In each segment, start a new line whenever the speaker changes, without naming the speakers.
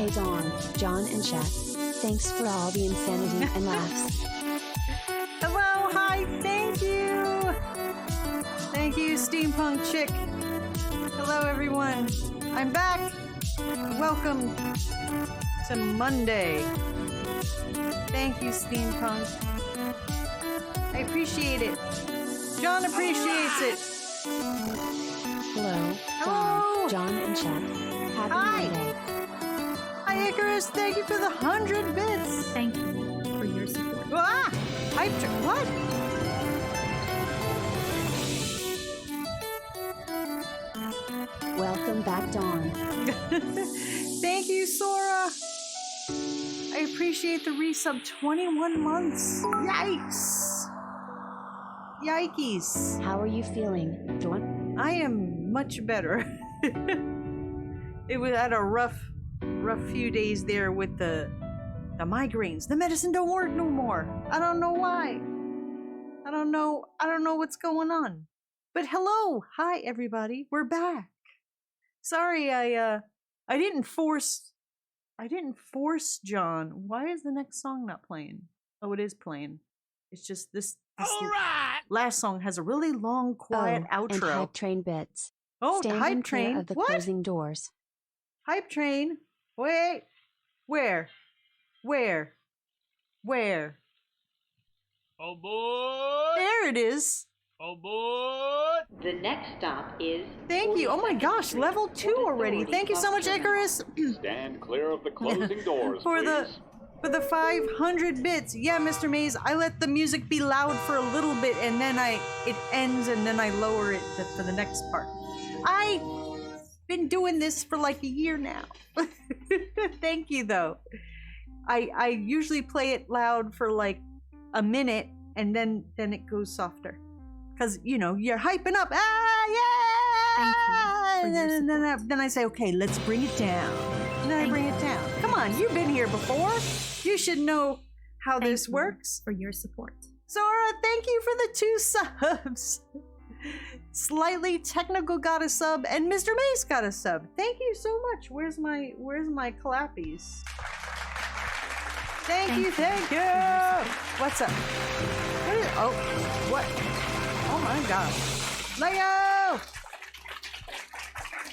Hey Dawn, John and Chet. Thanks for all the insanity and laughs.
Hello, hi, thank you. Thank you, Steampunk Chick. Hello, everyone. I'm back. Welcome to Monday. Thank you, Steampunk. I appreciate it. John appreciates it.
Hello, Dawn, John and Chet. Happy Monday.
Hi, Icarus. Thank you for the 100 bits.
Thank you for your support.
Ah! What?
Welcome back, Dawn.
Thank you, Sora. I appreciate the resub. 21 months. Yikes. Yikes.
How are you feeling, Dawn?
I am much better. It was at a rough few days there with the migraines. The medicine don't work no more. I don't know why. I don't know what's going on. But hello. Hi, everybody. We're back. Sorry, I didn't force John. Why is the next song not playing? Oh, it is playing. It's just this last song has a really long, quiet outro.
And hype train bits.
Oh,
Stand
hype
in clear
train.
of the
What?
closing doors.
Hype train. Wait. Where?
Oh boy!
There it is.
Oh boy!
The next stop is...
Thank you. Oh my gosh, level 2 already. Thank you so much, Icarus.
Stand clear of the closing doors,
for
please.
the 500 bits. Yeah, Mr. Maze, I let the music be loud for a little bit and then it ends and then I lower it for the next part. I've been doing this for like a year now. Thank you though. I usually play it loud for like a minute and then it goes softer. Cause you know, you're hyping up. Ah, yeah!
Thank you for your
And then I say, okay, let's bring it down. And then I bring it down. Come on, you've been here before. You should know how this works.
For your support.
Sora, thank you for the 2 subs. Slightly Technical got a sub, and Mr. Mace got a sub. Thank you so much. Where's my clappies? Thank you. What's up? What? Oh my gosh. Lego!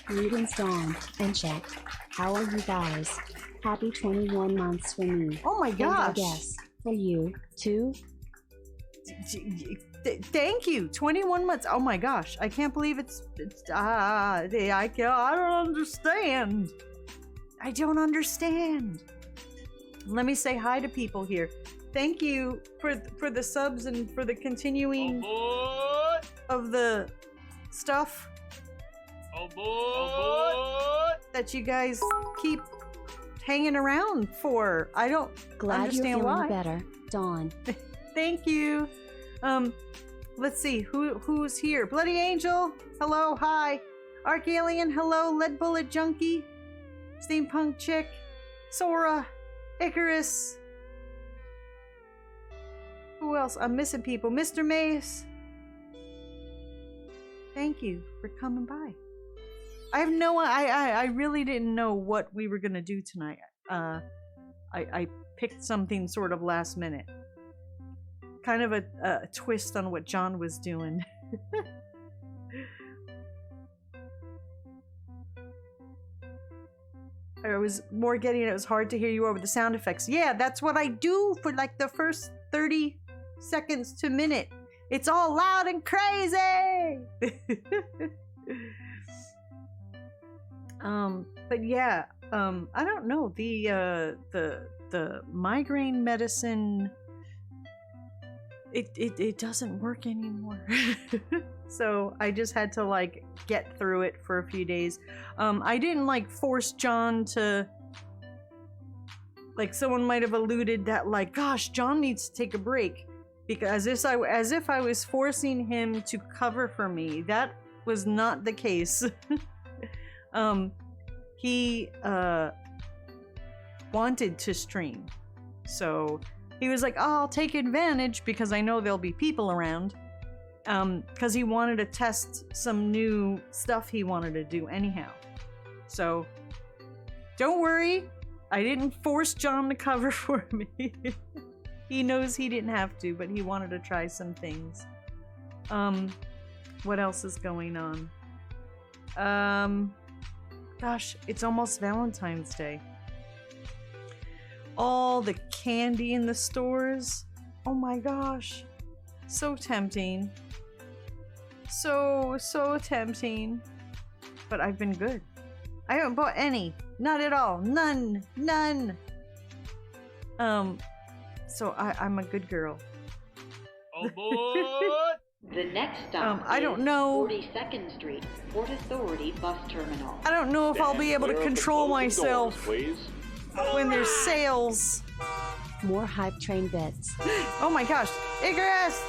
Greetings, Dawn and Chet. How are you guys? Happy 21 months for me.
Oh my
And
gosh.
I guess for you too.
Thank you. 21 months. Oh my gosh. I can't believe I don't understand. I don't understand. Let me say hi to people here. Thank you for the subs and for the continuing of the stuff.
Oh boy!
That you guys keep hanging around for. I don't
Glad
understand
you're feeling
why.
better, Dawn.
Thank you. Let's see who's here. Bloody Angel, hello, hi. Arcalien, hello. Lead Bullet Junkie, Steampunk Chick, Sora, Icarus. Who else? I'm missing people. Mr. Mace. Thank you for coming by. I have I really didn't know what we were gonna do tonight. I picked something sort of last minute. Kind of a twist on what John was doing. I was more getting it was hard to hear you over the sound effects. Yeah, that's what I do for like the first 30 seconds to minute. It's all loud and crazy. But yeah, I don't know, the migraine medicine, it doesn't work anymore. So I just had to like get through it for a few days. I didn't like force John to, like someone might have alluded that like, gosh, John needs to take a break, because as if I was forcing him to cover for me. That was not the case. He wanted to stream, so he was like, oh, I'll take advantage because I know there'll be people around, because he wanted to test some new stuff he wanted to do anyhow. So don't worry, I didn't force John to cover for me. He knows he didn't have to, but he wanted to try some things. What else is going on? Gosh, it's almost Valentine's Day. All the candy in the stores. Oh my gosh. So tempting. So tempting. But I've been good. I haven't bought any. Not at all. None. So I'm a good girl.
Aboard!
The next stop
I don't know.
42nd Street, Port Authority Bus Terminal.
I don't know if I'll be able to control myself
Please.
when there's sales.
More hype train bits.
Oh my gosh. Icarus!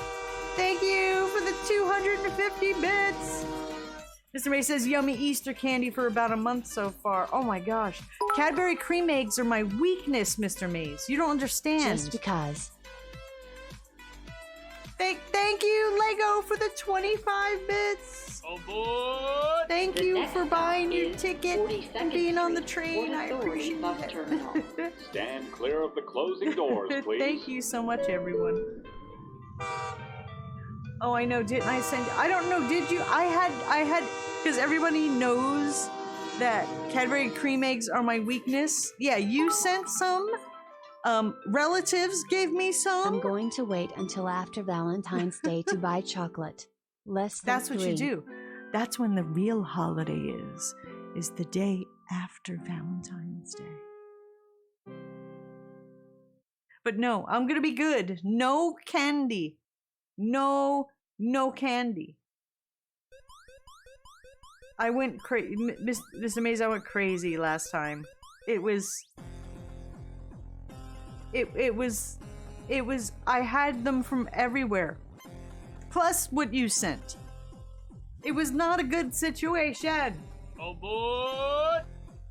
Thank you for the 250 bits! Mr. May says yummy Easter candy for about a month so far. Oh my gosh. Cadbury cream eggs are my weakness, Mr. Maze. You don't understand.
Just because.
Thank you, Lego, for the 25 bits.
Aboard!
Thank
The
you
next
for
stop
buying your
is
ticket
42nd
and being on the
Street,
train. I
Port Authority
appreciate
Bus
it.
Terminal.
Stand clear of the closing doors, please.
Thank you so much, everyone. Oh, I know. Didn't I send? I don't know. Did you? I had, because everybody knows that Cadbury cream eggs are my weakness. Yeah, you sent some. Relatives gave me
I'm
some.
going to wait until after Valentine's Day to buy chocolate. Less than
That's what you
3.
do. That's when the real holiday is the day after Valentine's Day. But no, I'm gonna be good. No candy. No candy. I went crazy. Mr. Maze, I went crazy last time. It was, I had them from everywhere. Plus what you sent. It was not a good situation.
Aboard!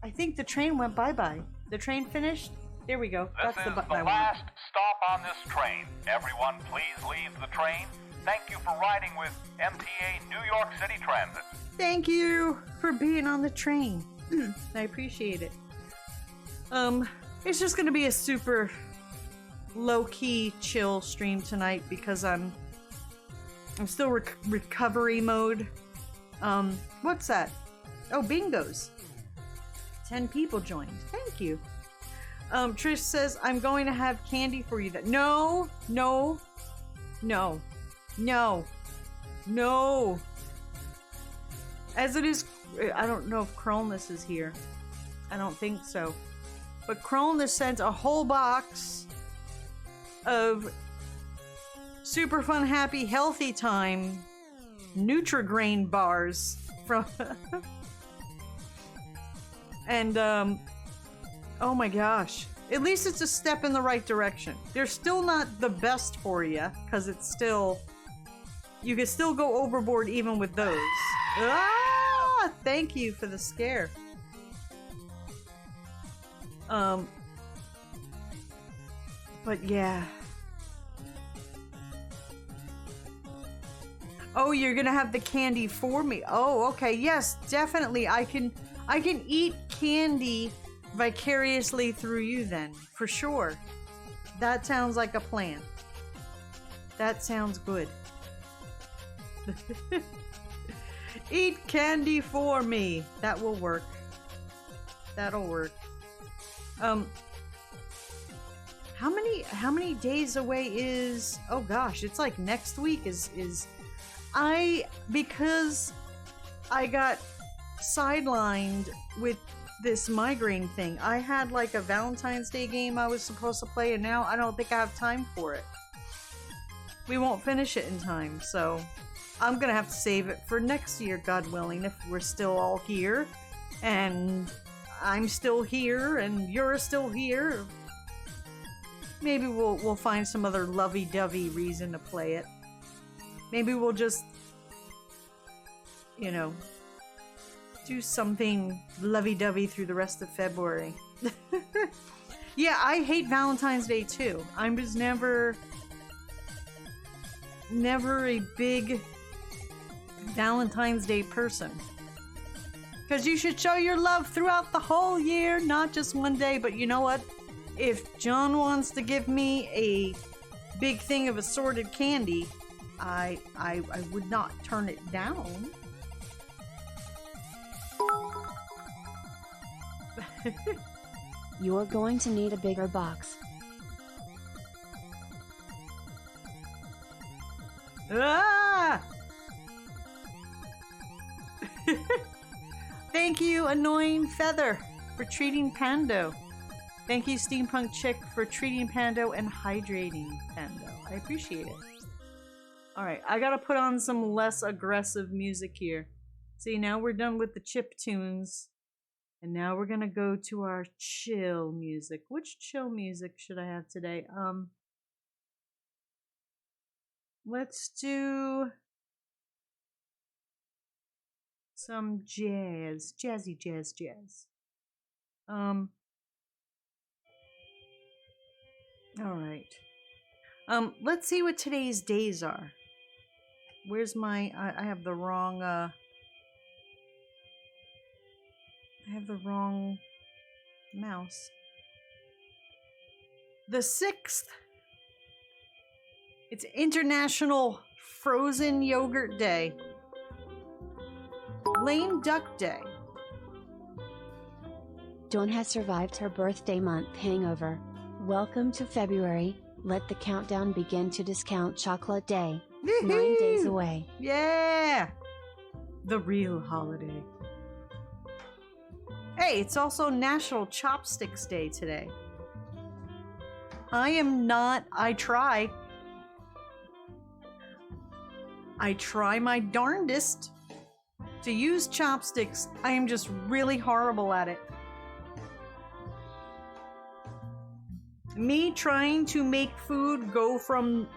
I think the train went bye-bye. The train finished? There we go.
This
That's the
is
button
the
I want.
last stop on this train. Everyone, please leave the train. Thank you for riding with MTA New York City Transit.
Thank you for being on the train. I appreciate it. It's just gonna be a super low-key chill stream tonight because I'm still recovery mode. What's that? Oh, bingos. 10 people joined. Thank you. Trish says, I'm going to have candy for you. No. As it is, I don't know if Krolness is here. I don't think so. But Krolness sent a whole box of super fun, happy, healthy time Nutrigrain bars from and oh my gosh, at least it's a step in the right direction. They're still not the best for you because it's still, you can still go overboard even with those. Ah, thank you for the scare. But yeah. Oh, you're gonna have the candy for me. Oh, okay. Yes, definitely. I can eat candy vicariously through you then, for sure. That sounds like a plan. That sounds good. Eat candy for me. That will work. That'll work. How many days away is, oh gosh, it's like next week is because I got sidelined with this migraine thing. I had like a Valentine's Day game I was supposed to play, and now I don't think I have time for it. We won't finish it in time, so I'm gonna have to save it for next year, God willing, if we're still all here, and I'm still here, and you're still here. Maybe we'll find some other lovey-dovey reason to play it. Maybe we'll just, you know, do something lovey-dovey through the rest of February. Yeah, I hate Valentine's Day too. I was never a big Valentine's Day person. Because you should show your love throughout the whole year, not just one day. But you know what? If John wants to give me a big thing of assorted candy, I would not turn it down.
You're going to need a bigger box.
Ah! Thank you, Annoying Feather, for treating Pando. Thank you, Steampunk Chick, for treating Pando and hydrating Pando. I appreciate it. Alright, I gotta put on some less aggressive music here. See, now we're done with the chip tunes. And now we're gonna go to our chill music. Which chill music should I have today? Let's do some jazz. Jazzy jazz jazz. Alright. Let's see what today's days are. Where's my I have the wrong mouse. The 6th. It's International Frozen Yogurt Day. Lame Duck Day.
Dawn has survived her birthday month hangover. Welcome to February. Let the countdown begin to Discount Chocolate Day. 9 days away.
Yeah! The real holiday. Hey, it's also National Chopsticks Day today. I try my darndest to use chopsticks. I am just really horrible at it. Me trying to make food go from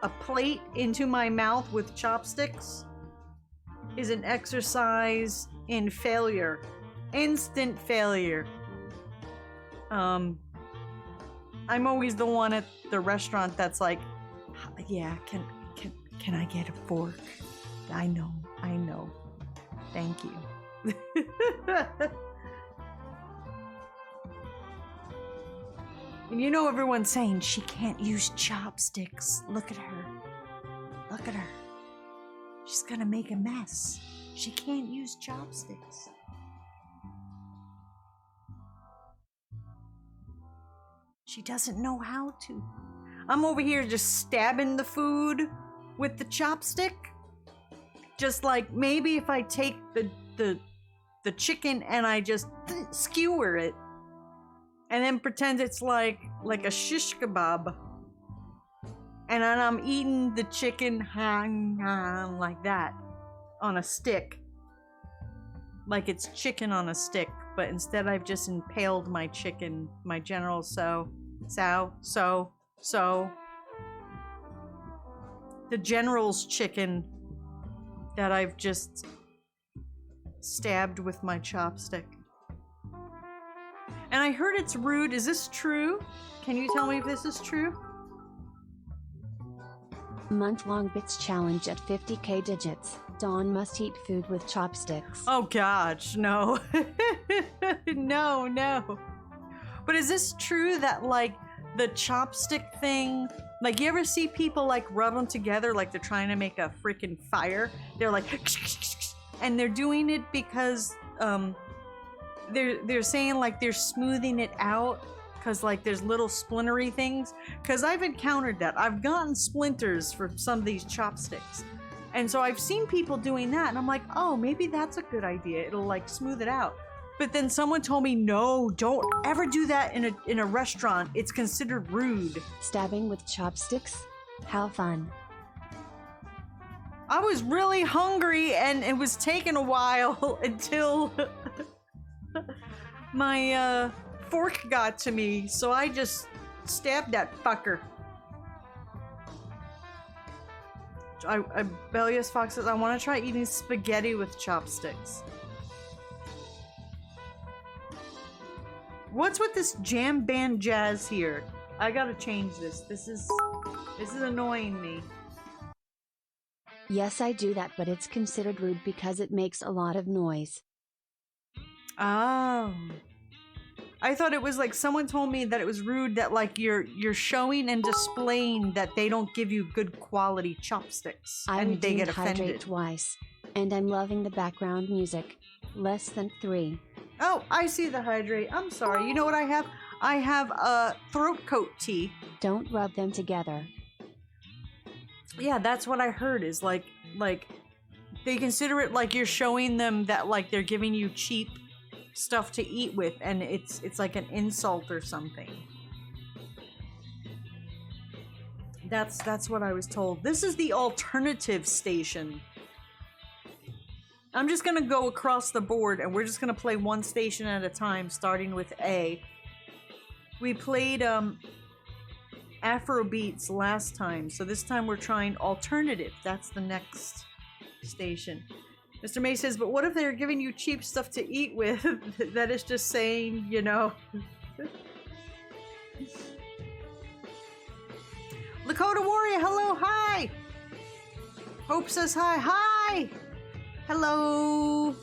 a plate into my mouth with chopsticks is an exercise in failure. Instant failure. I'm always the one at the restaurant that's like, yeah, can I get a fork? I know. Thank you. And you know everyone's saying she can't use chopsticks. Look at her. She's gonna make a mess. She can't use chopsticks. She doesn't know how to. I'm over here just stabbing the food with the chopstick. Just like maybe if I take the chicken and I just skewer it and then pretend it's like a shish kebab. And then I'm eating the chicken like that on a stick. Like it's chicken on a stick, but instead I've just impaled my chicken, my General the General's chicken that I've just stabbed with my chopstick. And I heard it's rude. Is this true? Can you tell me if this is true?
Month-long bits challenge at 50k digits. Dawn must eat food with chopsticks.
Oh gosh, no. No. But is this true that like the chopstick thing, like you ever see people like rub them together like they're trying to make a freaking fire? They're like, and they're doing it because they're saying like they're smoothing it out because like there's little splintery things. Because I've encountered that. I've gotten splinters for some of these chopsticks. And so I've seen people doing that and I'm like, oh, maybe that's a good idea. It'll like smooth it out. But then someone told me, no, don't ever do that in a restaurant. It's considered rude.
Stabbing with chopsticks? How fun.
I was really hungry and it was taking a while until my fork got to me. So I just stabbed that fucker. Bellius Fox says, I want to try eating spaghetti with chopsticks. What's with this jam band jazz here? I gotta change this. This is annoying me.
Yes, I do that, but it's considered rude because it makes a lot of noise.
Oh. I thought it was like someone told me that it was rude that like you're showing and displaying that they don't give you good quality chopsticks
I
and they
redeemed
get
hydrate
offended.
twice, and I'm loving the background music. Less than 3.
Oh, I see the hydrate. I'm sorry. You know what I have? I have a throat coat tea.
Don't rub them together.
Yeah, that's what I heard is like they consider it like you're showing them that like they're giving you cheap stuff to eat with, and it's like an insult or something. That's what I was told. This is the alternative station. I'm just gonna go across the board and we're just gonna play one station at a time, starting with A. We played Afrobeats last time, so this time we're trying alternative. That's the next station. Mr. May says, but what if they're giving you cheap stuff to eat with? That is just saying, you know. Lakota Warrior, hello, hi! Hope says hi, hi! Hello!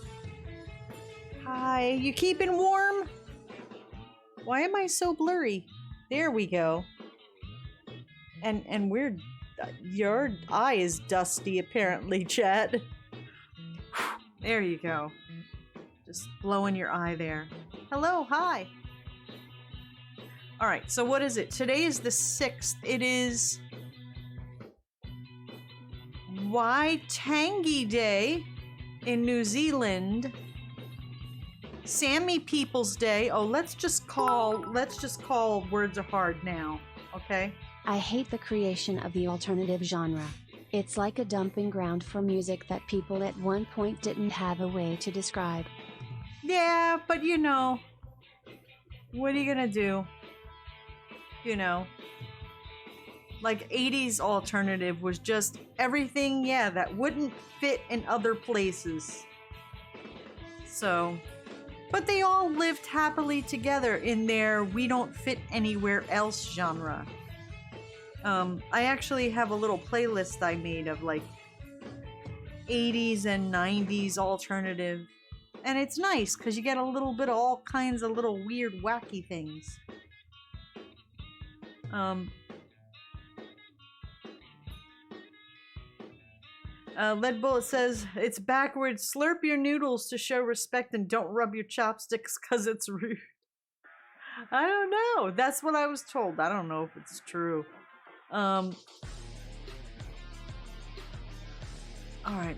Hi, you keeping warm? Why am I so blurry? There we go. And we're... your eye is dusty, apparently, chat. There you go. Just blowing your eye there. Hello, hi. Alright, so what is it? Today is the 6th. It is... Waitangi Day in New Zealand. Sami People's Day. Oh, let's just call Words Are Hard now, okay?
I hate the creation of the alternative genre. It's like a dumping ground for music that people at one point didn't have a way to describe.
Yeah, but you know, what are you gonna do? You know, like 80s alternative was just everything, yeah, that wouldn't fit in other places. So, but they all lived happily together in their we don't fit anywhere else genre. I actually have a little playlist I made of like 80s and 90s alternative. And it's nice because you get a little bit of all kinds of little weird, wacky things. Lead Bullet says, it's backwards. Slurp your noodles to show respect and don't rub your chopsticks because it's rude. I don't know. That's what I was told. I don't know if it's true. Alright,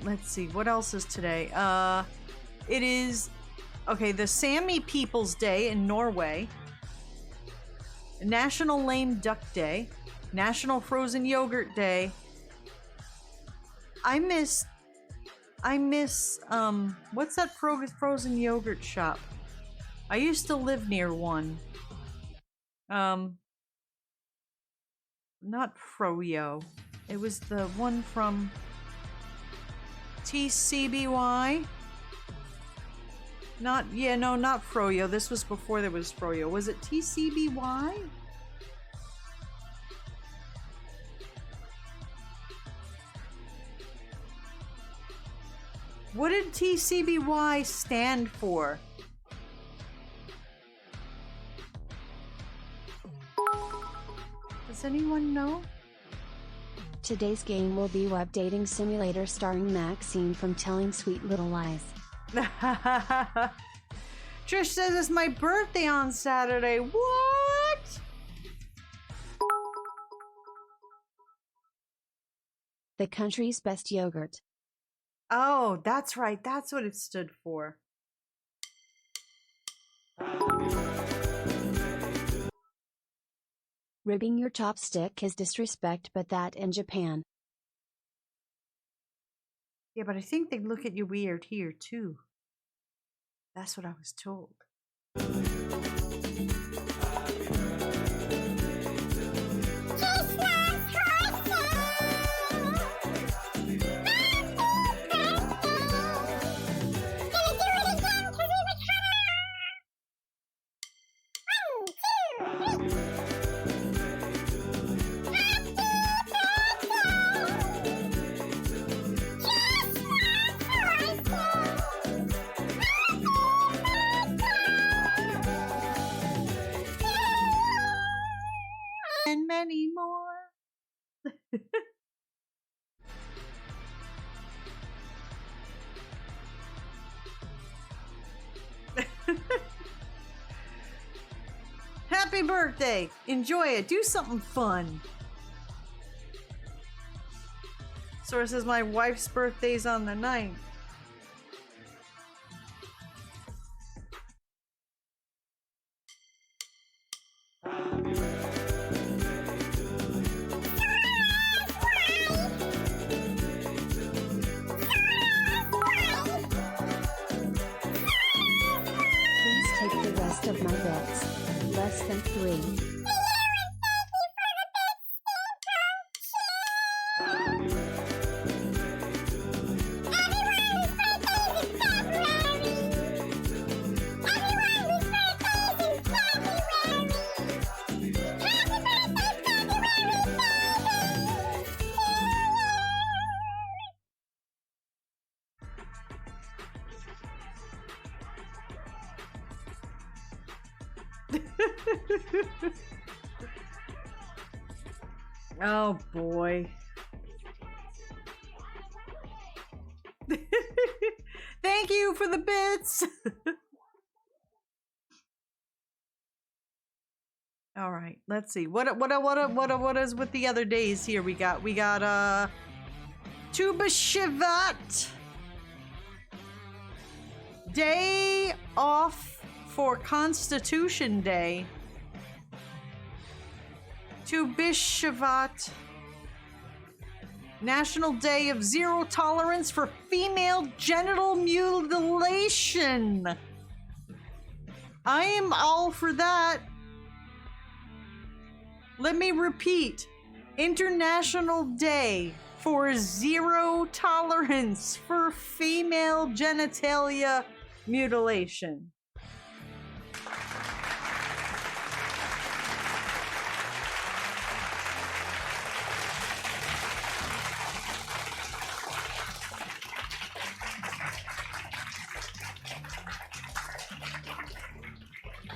let's see. What else is today? It is... Okay, the Sami People's Day in Norway. National Lame Duck Day. National Frozen Yogurt Day. I miss, what's that frozen yogurt shop? I used to live near one. Not Froyo. It was the one from TCBY. Not Froyo. This was before there was Froyo. Was it TCBY? What did TCBY stand for? Does anyone know?
Today's game will be Web Dating Simulator starring Maxine from Telling Sweet Little Lies.
Trish says it's my birthday on Saturday. What?
The country's best yogurt.
Oh, that's right. That's what it stood for.
Ribbing your chopstick is disrespect, but that in Japan.
Yeah, but I think they look at you weird here, too. That's what I was told. Happy birthday! Enjoy it. Do something fun. Sora says my wife's birthday's on the 9th.
Please take the rest of my bets. Less than 3.
Oh boy. Thank you for the bits. All right, let's see. What is with the other days here? We got Tu B'Shavat. Day off for Constitution Day. Tu B'Shavat. National Day of Zero Tolerance for Female Genital Mutilation. I am all for that. Let me repeat. International Day for Zero Tolerance for Female Genitalia Mutilation.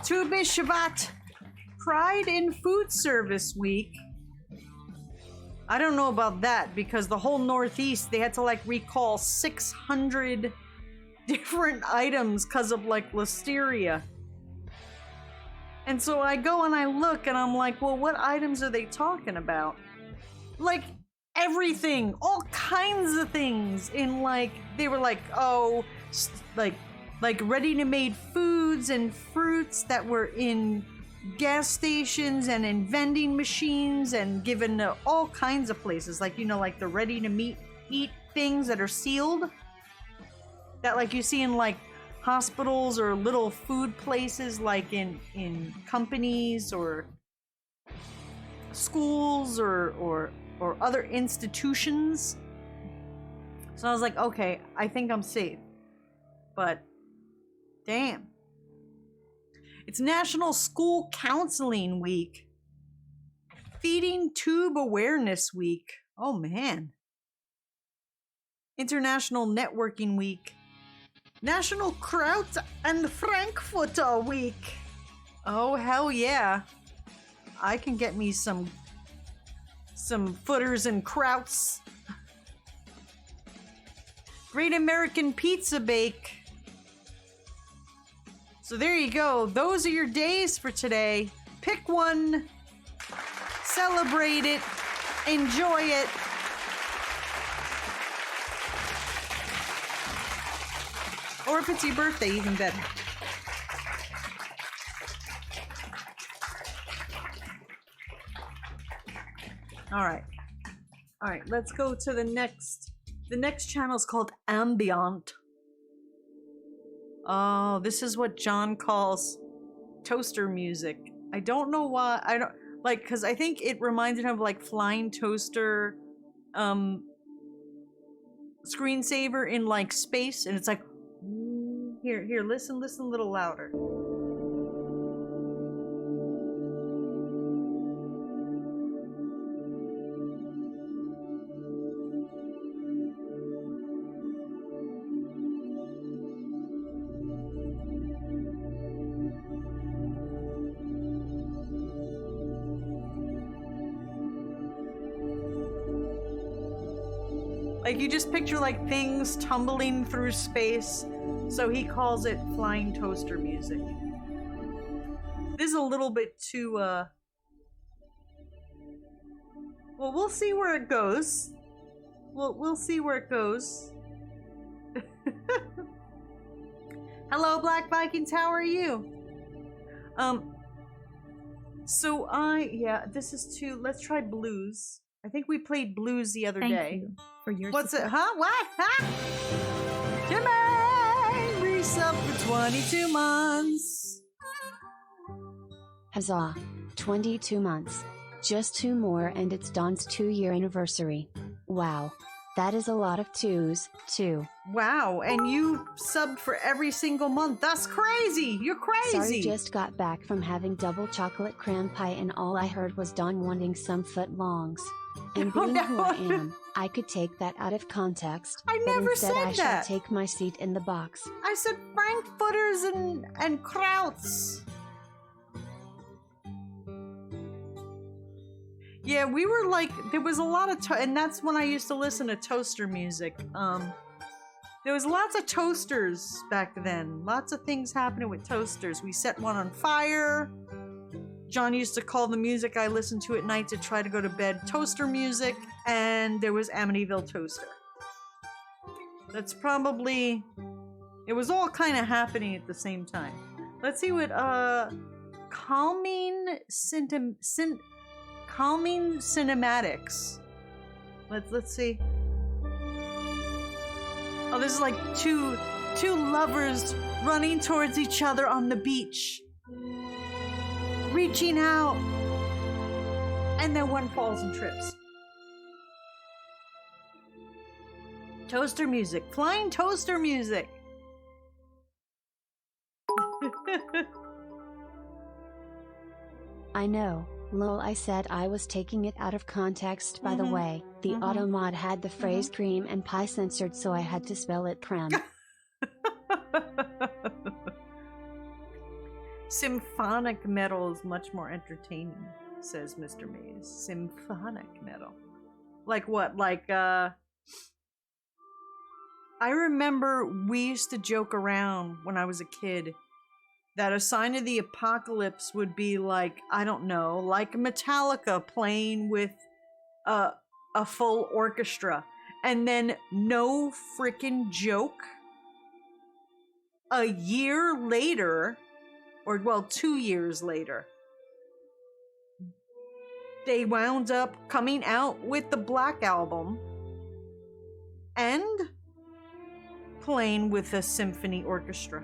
Tu B'Shavat, Pride in Food Service Week. I don't know about that because the whole Northeast, they had to like recall 600 different items because of like listeria. And so I go and I look and I'm like, well, what items are they talking about? Like everything, all kinds of things in like, they were like, oh, like ready-to-made foods and fruits that were in gas stations and in vending machines and given to all kinds of places, like, you know, like the ready-to-eat things that are sealed that like you see in like hospitals or little food places, like in companies or schools or other institutions. So I was like, okay, I think I'm safe. But damn. It's National School Counseling Week. Feeding Tube Awareness Week. Oh man. International Networking Week. National Kraut and Frankfurter Week. Oh hell yeah. I can get me some footers and krauts. Great American Pizza Bake. So there you go. Those are your days for today. Pick one, celebrate it, enjoy it. Or if it's your birthday, even better. All right, let's go to the next. The next channel is called Ambient. Oh, this is what John calls toaster music. I don't know why. I don't like, because I think it reminded him of like flying toaster screensaver in like space, and it's like, here, listen a little louder. Like, you just picture, like, things tumbling through space, so he calls it flying toaster music. This is a little bit too, well, we'll see where it goes. We'll see where it goes. Hello, Black Vikings, how are you? So this is too, let's try blues. I think we played blues the other
Thank
day.
you for your
What's
support.
it? Huh? What? Huh? Jimmy! Resub for 22 months.
Huzzah. 22 months. Just 2 more and it's Dawn's 2-year anniversary. Wow. That is a lot of 2s, too.
Wow, and you subbed for every single month. That's crazy! You're crazy!
Sorry, just got back from having double chocolate cran pie and all I heard was Dawn wanting some footlongs. And being who I am, I could take that out of context.
I
but
never
instead
said
I
that.
shall take my seat in the box.
I said Frankfurters and Krauts. Yeah, we were like, there was a lot of, and that's when I used to listen to toaster music. There was lots of toasters back then. Lots of things happening with toasters. We set one on fire. John used to call the music I listened to at night to try to go to bed toaster music. And there was Amityville Toaster. That's probably, it was all kind of happening at the same time. Let's see what, calming cinematics. Let's see. Oh, this is like two lovers running towards each other on the beach, reaching out, and then one falls and trips. Toaster music, flying toaster music.
I know. Lol, I said I was taking it out of context, by the way. The automod had the phrase cream and pie censored, so I had to spell it prem.
Symphonic metal is much more entertaining, says Mr. Maze. Symphonic metal. Like what? Like, I remember we used to joke around when I was a kid that a sign of the apocalypse would be like, I don't know, like Metallica playing with a full orchestra. And then, no freaking joke, a year later, or well, 2 years later, they wound up coming out with the Black Album and playing with a symphony orchestra.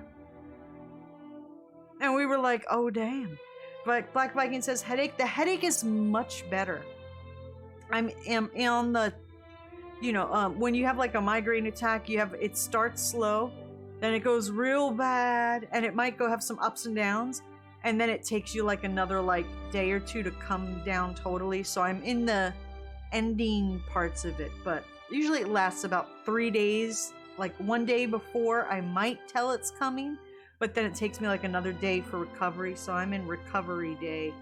And we were like, oh, damn. But Black Viking says, headache. The headache is much better. I'm on the, when you have like a migraine attack, it starts slow, then it goes real bad, and it might go have some ups and downs, and then it takes you like another like day or two to come down totally. So I'm in the ending parts of it, but usually it lasts about 3 days. Like one day before, I might tell it's coming. But then it takes me like another day for recovery, so I'm in recovery day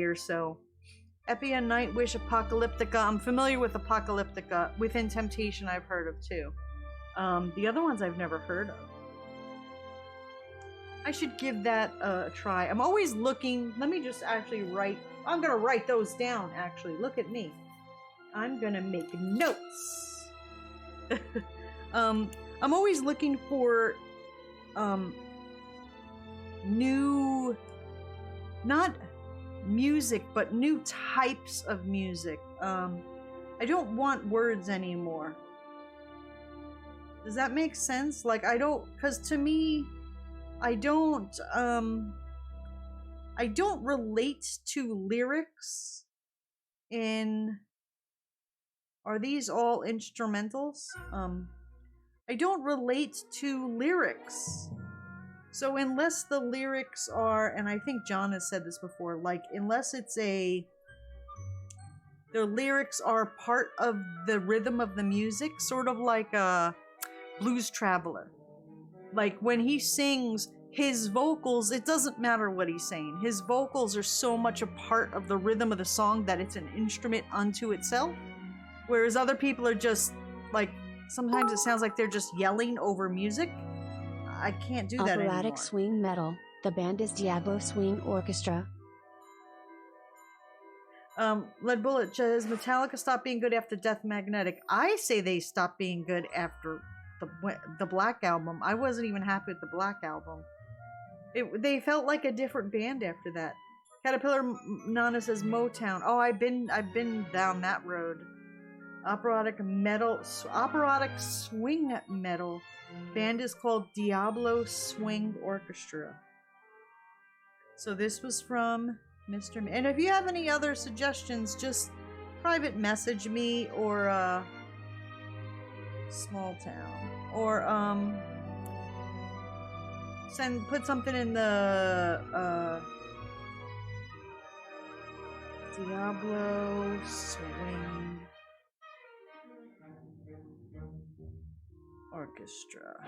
or so. Epia, Nightwish, Apocalyptica. I'm familiar with Apocalyptica. Within Temptation I've heard of too. The other ones I've never heard of. I should give that a try. I'm always looking. Let me just actually write. I'm going to write those down, actually. Look at me. I'm going to make notes. I'm always looking for new, not music, but new types of music. I don't want words anymore. Does that make sense? Like, because to me, I don't relate to lyrics are these all instrumentals? I don't relate to lyrics. So unless the lyrics are, and I think John has said this before, like unless the lyrics are part of the rhythm of the music, sort of like a Blues Traveler. Like when he sings, his vocals, it doesn't matter what he's saying. His vocals are so much a part of the rhythm of the song that it's an instrument unto itself. Whereas other people are just like, sometimes it sounds like they're just yelling over music. I can't do that anymore.
Operatic swing metal. The band is Diablo Swing Orchestra.
Lead Bullet says Metallica stopped being good after Death Magnetic. I say they stopped being good after the Black Album. I wasn't even happy with the Black Album. They felt like a different band after that. Caterpillar Nana says Motown. Oh, I've been down that road. Operatic swing metal. Band is called Diablo Swing Orchestra. So this was from Mr. And if you have any other suggestions, just private message me or Small Town or put something in the Diablo Swing Orchestra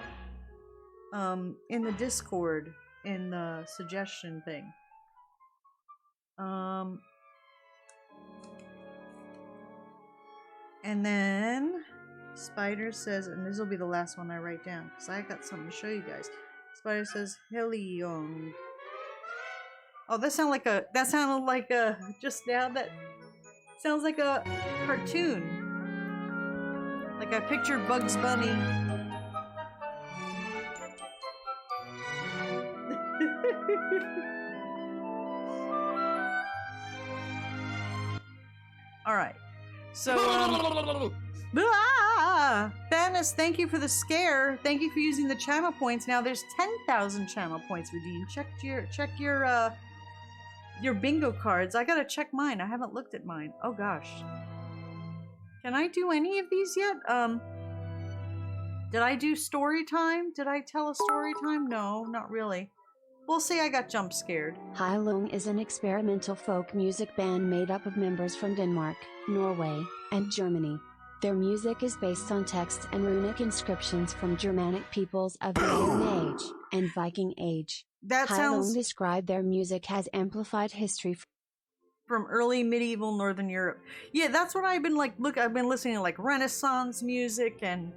in the Discord in the suggestion thing. And then Spider says, and this will be the last one I write down because I got something to show you guys. Spider says Heliong. Oh, that sounded like a just now that sounds like a cartoon. Like I pictured Bugs Bunny. All right. So Thanos, thank you for the scare. Thank you for using the channel points. Now there's 10,000 channel points redeemed. Check your bingo cards. I gotta check mine. I haven't looked at mine. Oh gosh. Can I do any of these yet? Did I do story time? Did I tell a story time? No, not really. We'll see. I got jump scared.
Heilung is an experimental folk music band made up of members from Denmark, Norway, and Germany. Their music is based on texts and runic inscriptions from Germanic peoples of the Iron Age and Viking Age.
That sounds...
Heilung described their music as amplified history
from early medieval Northern Europe. Yeah, that's what I've been like. Look, I've been listening to like Renaissance music and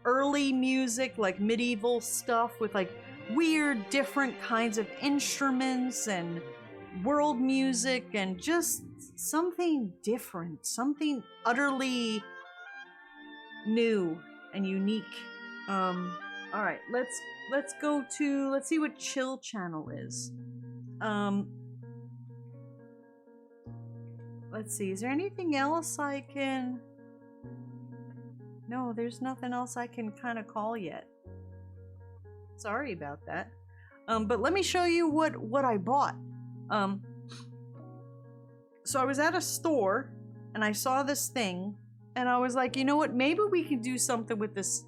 early music, like medieval stuff with like weird different kinds of instruments and world music and just something different, something utterly new and unique. All right, let's go to, let's see what Chill Channel is. Let's see, is there anything else I can... No, there's nothing else I can kind of call yet. Sorry about that. But let me show you what I bought. So I was at a store and I saw this thing and I was like, you know what? Maybe we can do something with this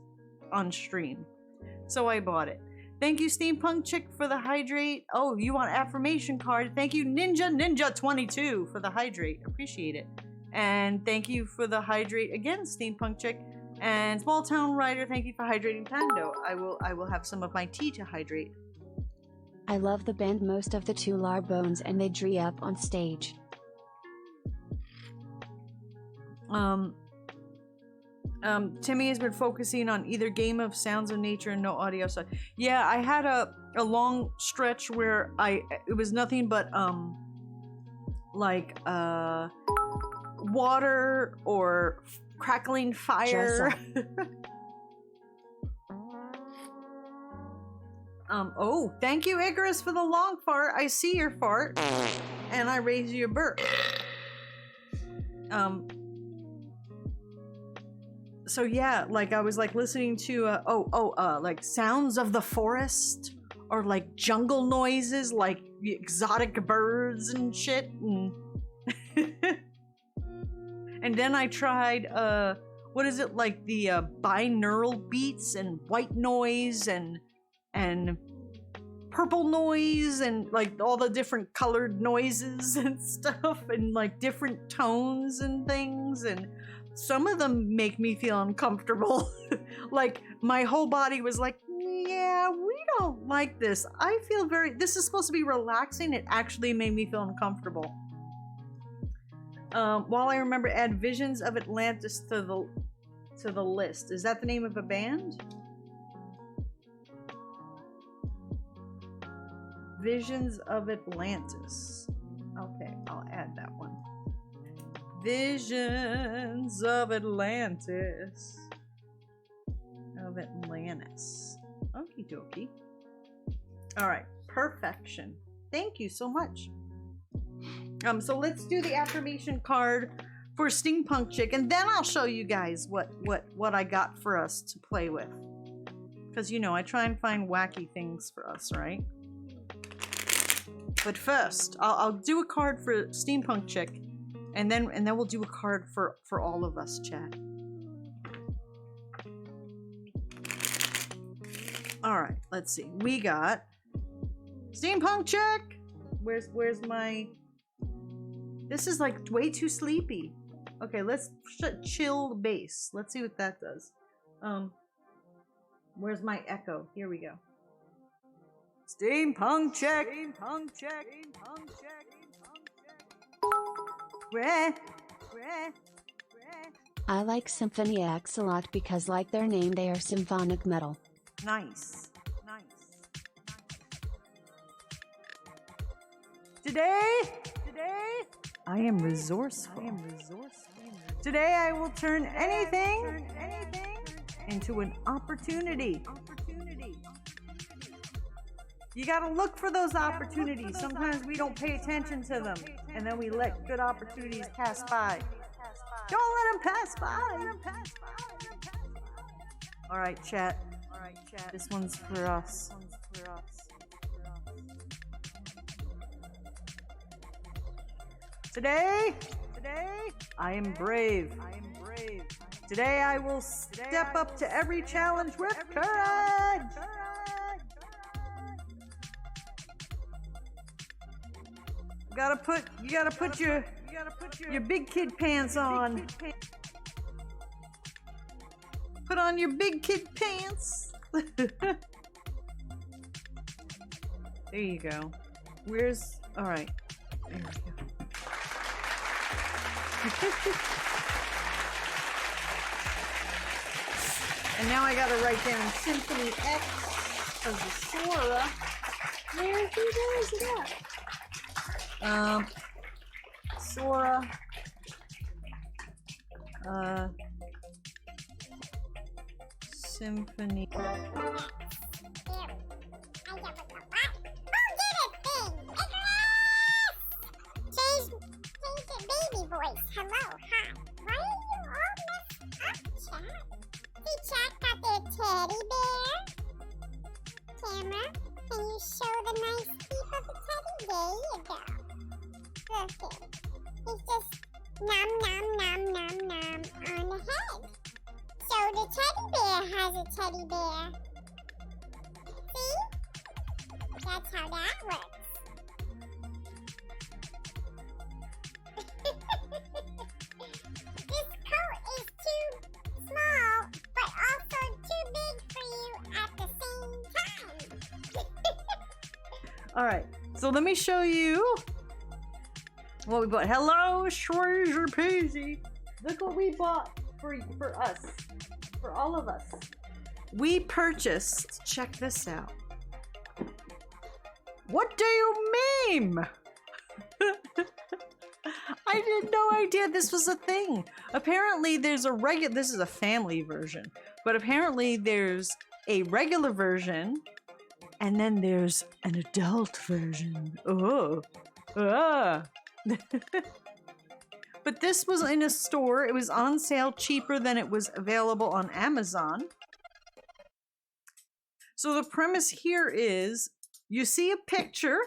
on stream. So I bought it. Thank you, Steampunk Chick, for the hydrate. Oh, you want affirmation card? Thank you, Ninja22, for the hydrate. Appreciate it. And thank you for the hydrate again, Steampunk Chick. And Small Town Rider, thank you for hydrating Tando. I will have some of my tea to hydrate.
I love the band most of the Tular Bones and they drew up on stage.
Timmy has been focusing on either Game of Sounds of Nature and no audio. So yeah, I had a long stretch where it was nothing but water or crackling fire. Oh, thank you, Icarus, for the long fart. I see your fart, and I raise your burp. So yeah, like I was like listening to like sounds of the forest or like jungle noises, like exotic birds and shit. And then I tried what is it, like the binaural beats and white noise and purple noise and like all the different colored noises and stuff and like different tones and things, and some of them make me feel uncomfortable. Like my whole body was like, yeah, we don't like this. I feel this is supposed to be relaxing. It actually made me feel uncomfortable. While I remember, add Visions of Atlantis to the list. Is that the name of a band? Visions of Atlantis. Okay, I'll add that one. Visions of Atlantis. Of Atlantis. Okie dokie. Alright, perfection. Thank you so much. So let's do the affirmation card for Steampunk Chick, and then I'll show you guys what I got for us to play with. Because you know, I try and find wacky things for us, right? But first, I'll do a card for Steampunk Chick, and then we'll do a card for all of us, chat. All right, let's see. We got Steampunk Chick. Where's my? This is like way too sleepy. Okay, let's chill bass. Let's see what that does. Where's my echo? Here we go. Steampunk Chick. Steampunk Chick. Steampunk Chick. Where?
I like Symphony X a lot because, like their name, they are symphonic metal.
Nice. Today, I am resourceful. Today I will turn anything into an opportunity. You gotta look for those opportunities. Sometimes we don't pay attention to them, and then we let good opportunities pass by. Don't let them pass by. All right, chat. This one's for us. Today, I am brave. Today I will step up to every challenge with courage. You gotta put your big kid pants on. Put on your big kid pants. There you go. All right. There we go. And now I gotta write down Symphony X of the Sora. Where is it at? Sora. Symphony.
Hello, hi. Why are you all messed up, Chat? See, Chat got their teddy bear. Camera, can you show the nice teeth of the teddy? There you go. Perfect. He's just nom nom nom nom nom on the head. So the teddy bear has a teddy bear. See? That's how that works. This coat is too small, but also too big for you at the same time.
All right, so let me show you what we bought. Hello, Shreezer Peasy. Look what we bought for us, for all of us. We purchased, check this out. What do you mean? I had no idea this was a thing. Apparently there's a this is a family version, but apparently there's a regular version and then there's an adult version. But this was in a store. It was on sale cheaper than it was available on Amazon. So the premise here is you see a picture,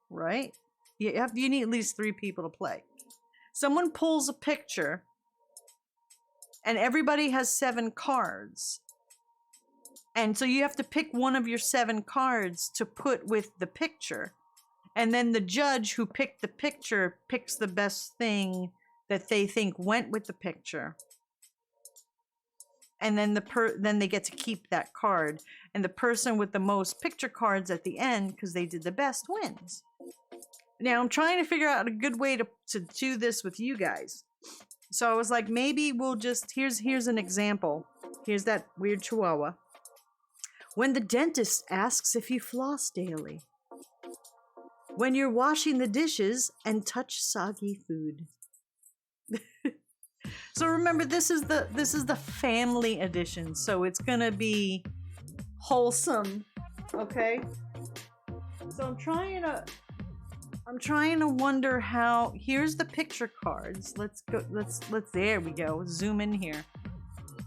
right? You need at least 3 people to play. Someone pulls a picture, and everybody has 7 cards. And so you have to pick one of your 7 cards to put with the picture. And then the judge who picked the picture picks the best thing that they think went with the picture. And then then they get to keep that card. And the person with the most picture cards at the end, because they did the best, wins. Now, I'm trying to figure out a good way to do this with you guys. So I was like, maybe we'll just... Here's an example. Here's that weird chihuahua. When the dentist asks if you floss daily. when you're washing the dishes and touch soggy food. So remember, this is the family edition, so it's gonna be wholesome, okay? So I'm trying to wonder how. Here's the picture cards. Let's there we go. Zoom in here.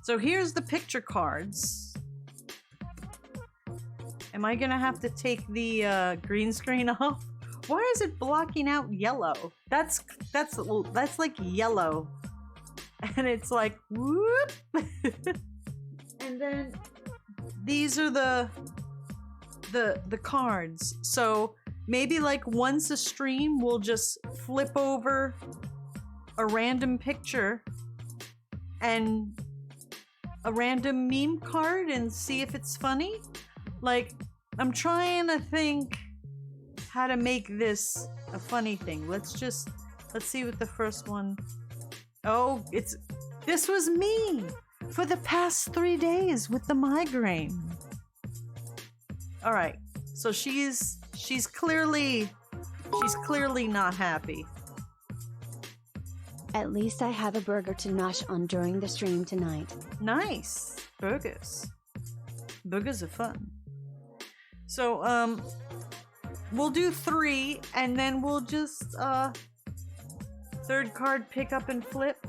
So here's the picture cards. Am I gonna have to take the green screen off? Why is it blocking out yellow? That's like yellow. And it's like whoop. And then these are the cards. So maybe like once a stream we'll just flip over a random picture and a random meme card and see if it's funny. Like, I'm trying to think how to make this a funny thing. Let's see what the first one. Oh, this was me for the past 3 days with the migraine. All right, so she's clearly not happy.
At least I have a burger to nosh on during the stream tonight.
Nice. Burgers are fun. So we'll do 3 and then we'll just third card pick up and flip.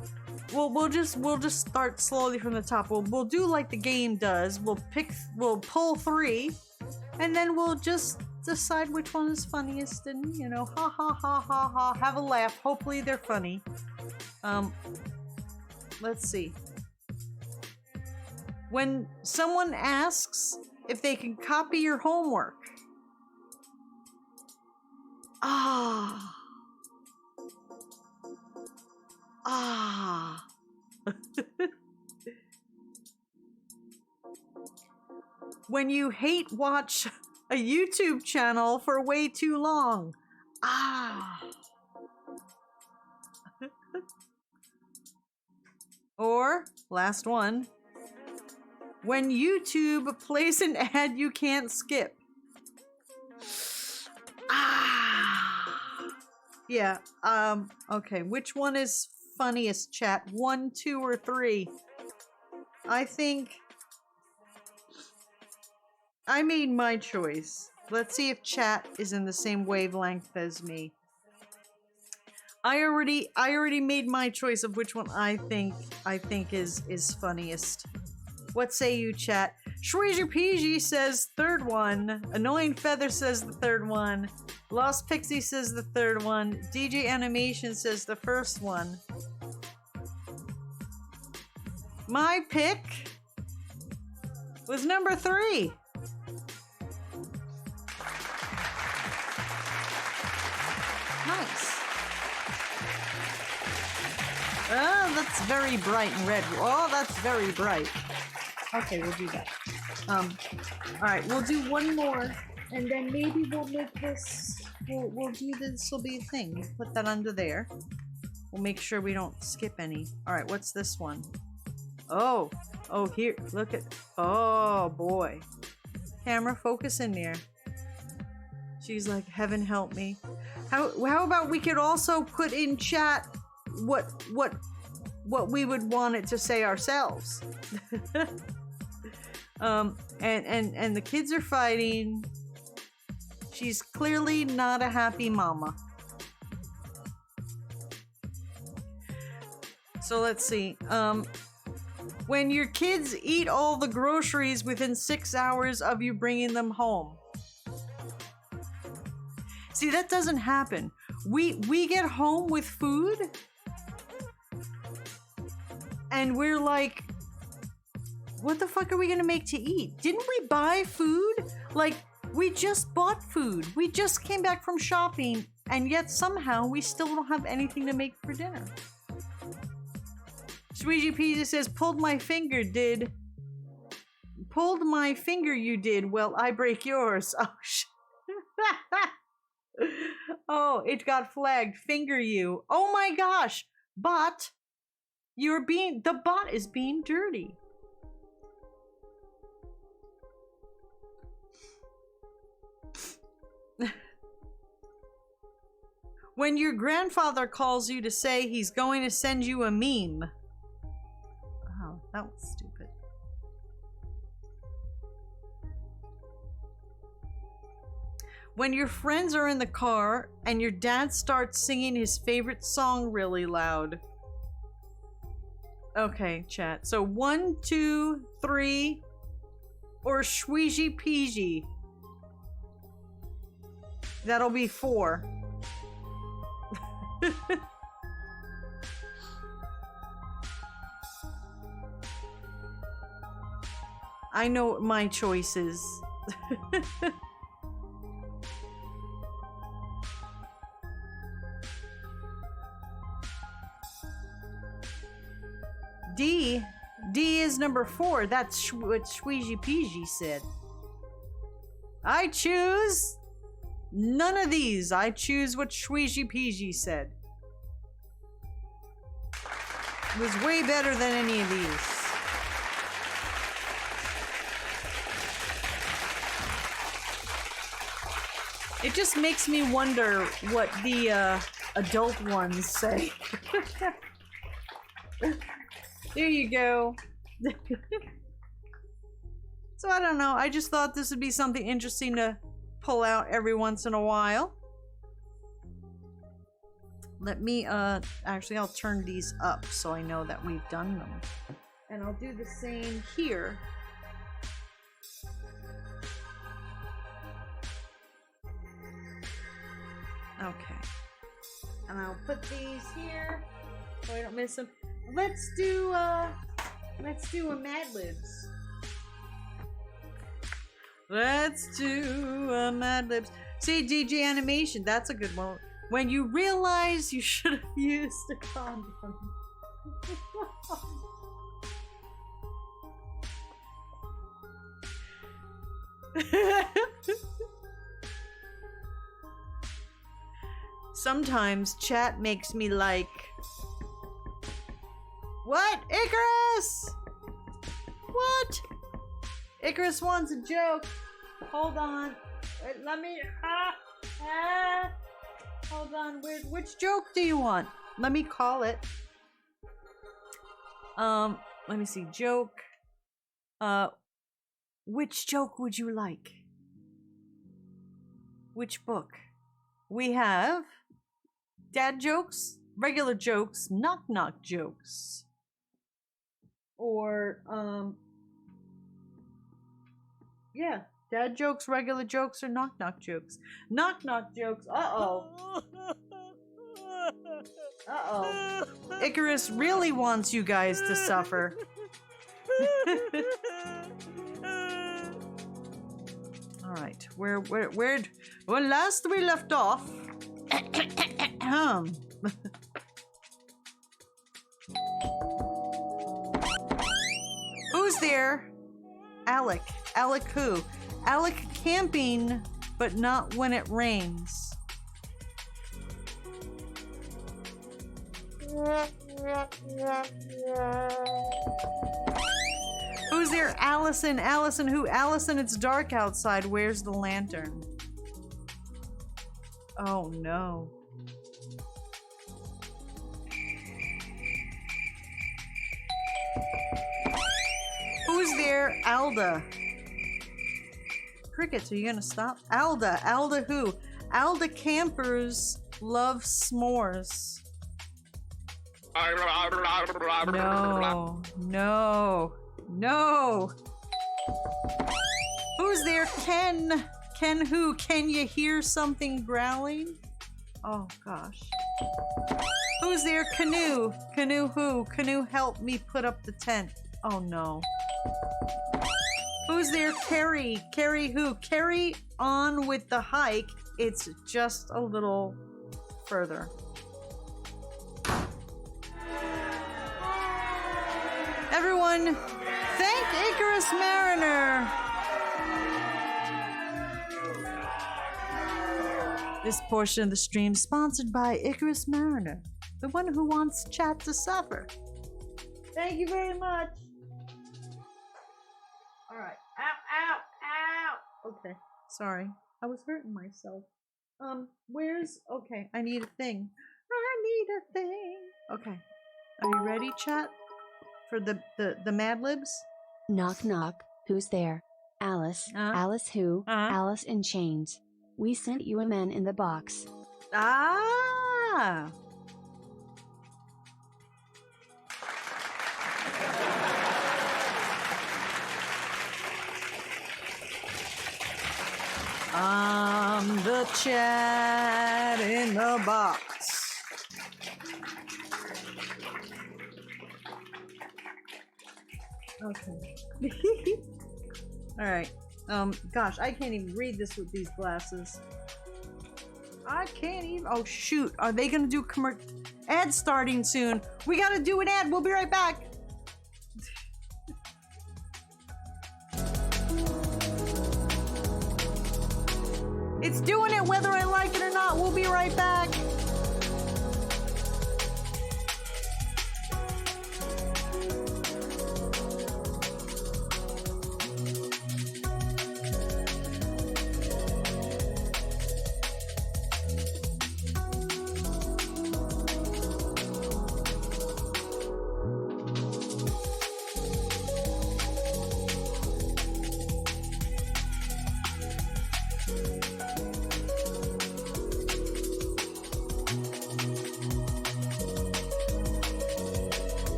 We'll just start slowly from the top. We'll do like the game does. We'll pull 3 and then we'll just decide which one is funniest and, you know, ha ha ha ha ha, have a laugh. Hopefully they're funny. Let's see. When someone asks if they can copy your homework. When you hate watch a YouTube channel for way too long. Or, last one. When YouTube plays an ad you can't skip. Yeah, okay, which one is funniest, chat? 1, 2, or 3? I think I made my choice. Let's see if chat is in the same wavelength as me. I already made my choice of which one I think is funniest. What say you, chat? Shweezer PG says third one. Annoying Feather says the third one. Lost Pixie says the third one. DJ Animation says the first one. My pick was number 3. Nice. Oh, that's very bright and red. Oh, that's very bright. Okay, we'll do that. Alright, we'll do one more, and then maybe we'll make this, we'll do this, will be a thing. Put that under there. We'll make sure we don't skip any. Alright, what's this one? Oh, here, look at, oh boy. Camera, focus in there. She's like, heaven help me. How about we could also put in chat what we would want it to say ourselves. And the kids are fighting. She's clearly not a happy mama. So let's see. When your kids eat all the groceries within 6 hours of you bringing them home. See, that doesn't happen. We get home with food and we're like, what the fuck are we gonna make to eat? Didn't we buy food? Like, we just bought food. We just came back from shopping and yet somehow we still don't have anything to make for dinner. Sweegie Peasy says, pulled my finger you did. Well, I break yours. Oh, oh, it got flagged. Finger you. Oh my gosh. Bot, the bot is being dirty. When your grandfather calls you to say he's going to send you a meme. Oh, that was stupid. When your friends are in the car and your dad starts singing his favorite song really loud. Okay, chat. So 1, 2, 3, or Shweezy Peasy. That'll be 4. I know what my choice is. D is number 4. That's what Shweezy Peasy said. I choose none of these. I choose what Shweezy Peasy said. It was way better than any of these. It just makes me wonder what the adult ones say. There you go. So I don't know. I just thought this would be something interesting to pull out every once in a while. Let me, actually I'll turn these up so I know that we've done them. And I'll do the same here. Okay. And I'll put these here so I don't miss them. Let's do a Mad Libs. Let's do a Mad Libs. See, DJ Animation, that's a good one. When you realize you should have used a condom. Sometimes chat makes me like, what? Icarus! What? Icarus wants a joke. Hold on. Wait, let me. Hold on. Which joke do you want? Let me call it. Let me see. Joke. Which joke would you like? Which book? We have dad jokes, regular jokes, knock-knock jokes. Or, yeah, dad jokes, regular jokes, or knock-knock jokes. Knock-knock jokes, uh-oh. Uh-oh. Icarus really wants you guys to suffer. Alright, where, well, last we left off, who's there? Alec. Alec who? Alec camping, but not when it rains. Who's there? Allison. Allison who? Allison, it's dark outside. Where's the lantern? Oh no. Who's there? Alda. Crickets, are you gonna stop? Alda. Alda who? Alda campers love s'mores. No. No. No. Who's there? Ken. Ken who? Can you hear something growling? Oh gosh. Who's there? Canoe. Canoe who? Canoe help me put up the tent. Oh no. Who's there? Carrie. Carrie who? Carry on with the hike. It's just a little further. Everyone, thank Icarus Mariner. This portion of the stream sponsored by Icarus Mariner, the one who wants chat to suffer. Thank you very much. All right. Ow, ow, ow. Okay. Sorry. I was hurting myself. Where's... Okay, I need a thing. I need a thing. Okay. Are you ready, chat? For the Mad Libs?
Knock knock, who's there? Alice. Alice who? Alice in Chains. We sent you a man in the box.
Ah! I'm the chat in the box. Okay. All right. Gosh, I can't even read this with these glasses. I can't even. Oh shoot! Are they gonna do ad starting soon? We gotta do an ad. We'll be right back. It's doing it whether I like it or not. We'll be right back.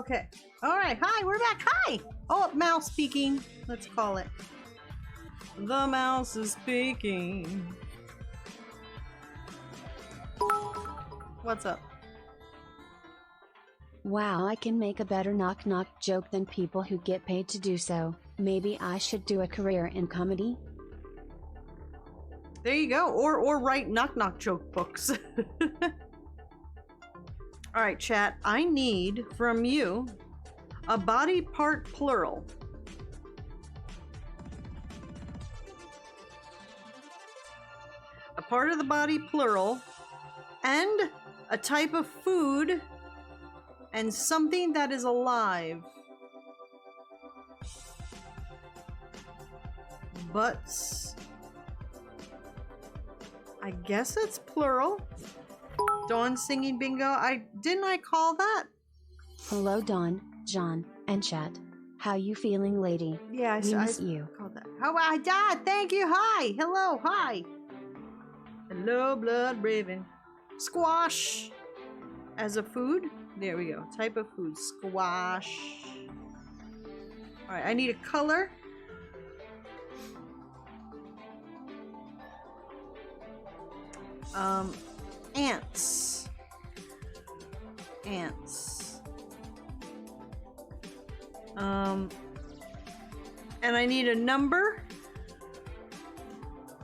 Okay. All right. Hi, we're back. Hi. Oh, mouse speaking. Let's call it. The mouse is speaking. What's up?
Wow, I can make a better knock knock joke than people who get paid to do so. Maybe I should do a career in comedy?
There you go. Or write knock knock joke books. All right, chat. I need from you a body part plural. part of the body, plural, and a type of food, and something that is alive. Butts. I guess it's plural. Dawn singing bingo. Didn't I call that?
Hello Dawn, John, and chat. How you feeling, lady?
Yeah,
We miss you.
Called that. How I died. Thank you. Hi. Hello. Hi. Hello, blood raven. Squash as a food. There we go. Type of food. Squash. All right. I need a color. Ants. Ants. And I need a number,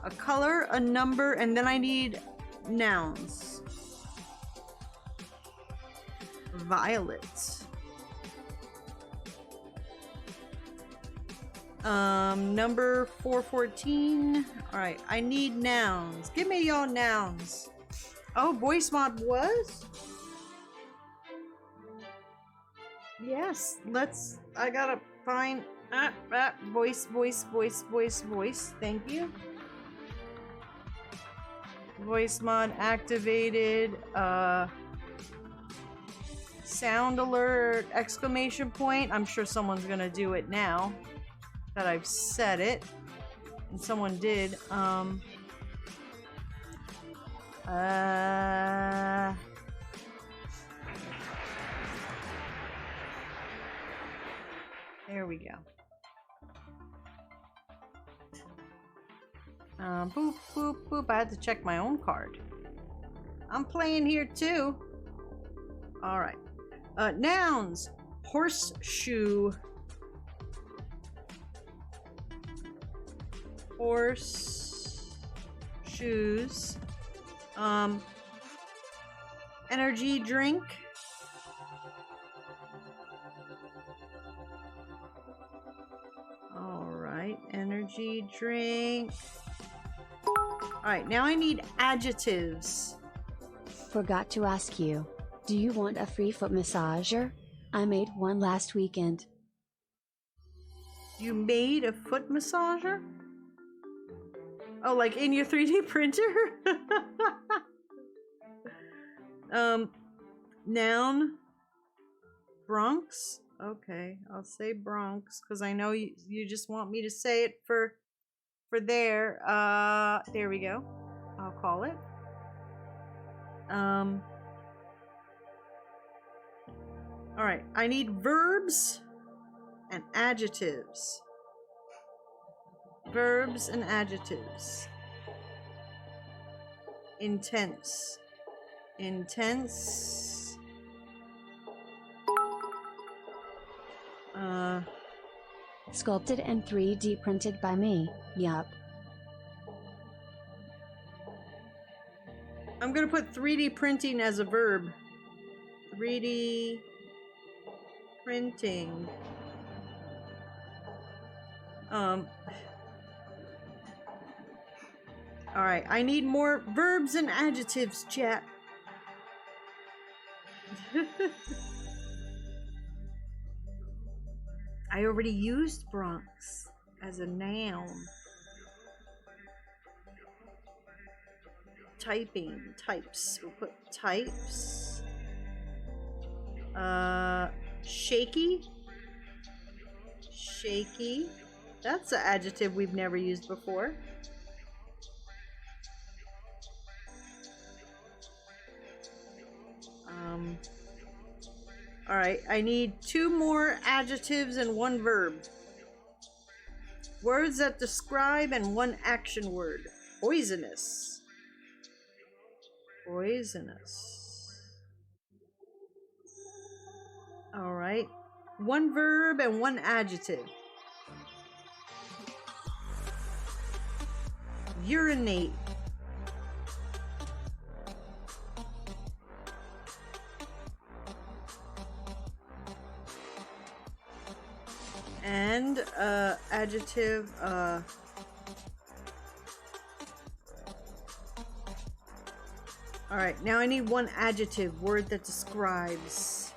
a color, a number, and then I need nouns. Violet. Number 414. All right, I need nouns. Give me your nouns. Oh, voice mod was? Yes, I gotta find voice. Thank you. Voice mod activated. Sound alert, exclamation point. I'm sure someone's gonna do it now that I've said it. And someone did. There we go. Boop, boop, boop. I had to check my own card. I'm playing here too. All right. Nouns. Horseshoe. Horseshoes. Energy drink. All right, energy drink. All right, now I need adjectives.
Forgot to ask you. Do you want a free foot massager? I made one last weekend.
You made a foot massager? Oh, like in your 3D printer? Noun. Bronx. Okay, I'll say Bronx because I know you just want me to say it for there. There we go. I'll call it. All right, I need verbs and adjectives. Verbs and adjectives. Intense. Intense.
Sculpted and 3D printed by me. Yup.
I'm gonna put 3D printing as a verb. 3D printing. Alright, I need more verbs and adjectives, chat. I already used Bronx as a noun. Typing, types. We'll put types. Shaky. Shaky. That's an adjective we've never used before. All right, I need 2 more adjectives and 1 verb. Words that describe and 1 action word. Poisonous. Poisonous. All right, 1 verb and 1 adjective. Urinate. And adjective All right, now I need one adjective, word that describes.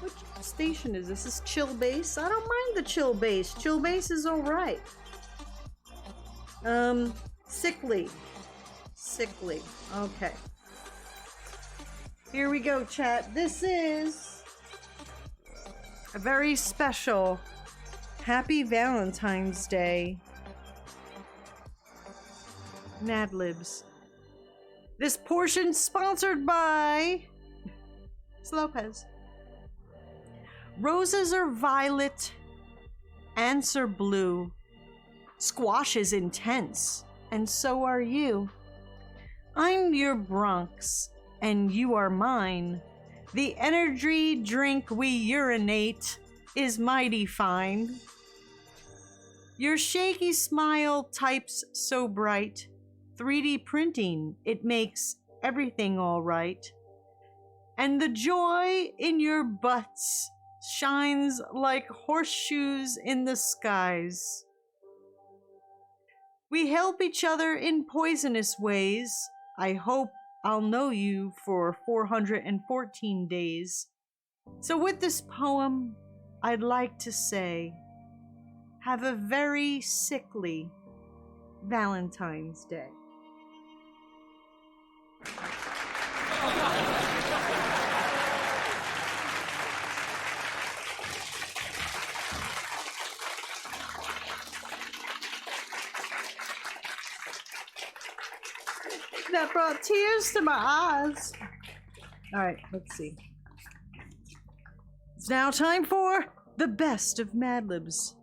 Which station is this? This is chill base? I don't mind the chill base. Chill base is all right. Sickly. Sickly. Okay. Here we go, chat. This is a very special Happy Valentine's Day Mad Libs. This portion sponsored by Lopez. Roses are violet, ants are blue, squash is intense, and so are you. I'm your Bronx, and you are mine. The energy drink we urinate is mighty fine. Your shaky smile types so bright. 3D printing, it makes everything all right. And the joy in your butts shines like horseshoes in the skies. We help each other in poisonous ways. I hope I'll know you for 414 days. So with this poem, I'd like to say, have a very sickly Valentine's Day. That brought tears to my eyes. All right, let's see. It's now time for the best of Mad Libs.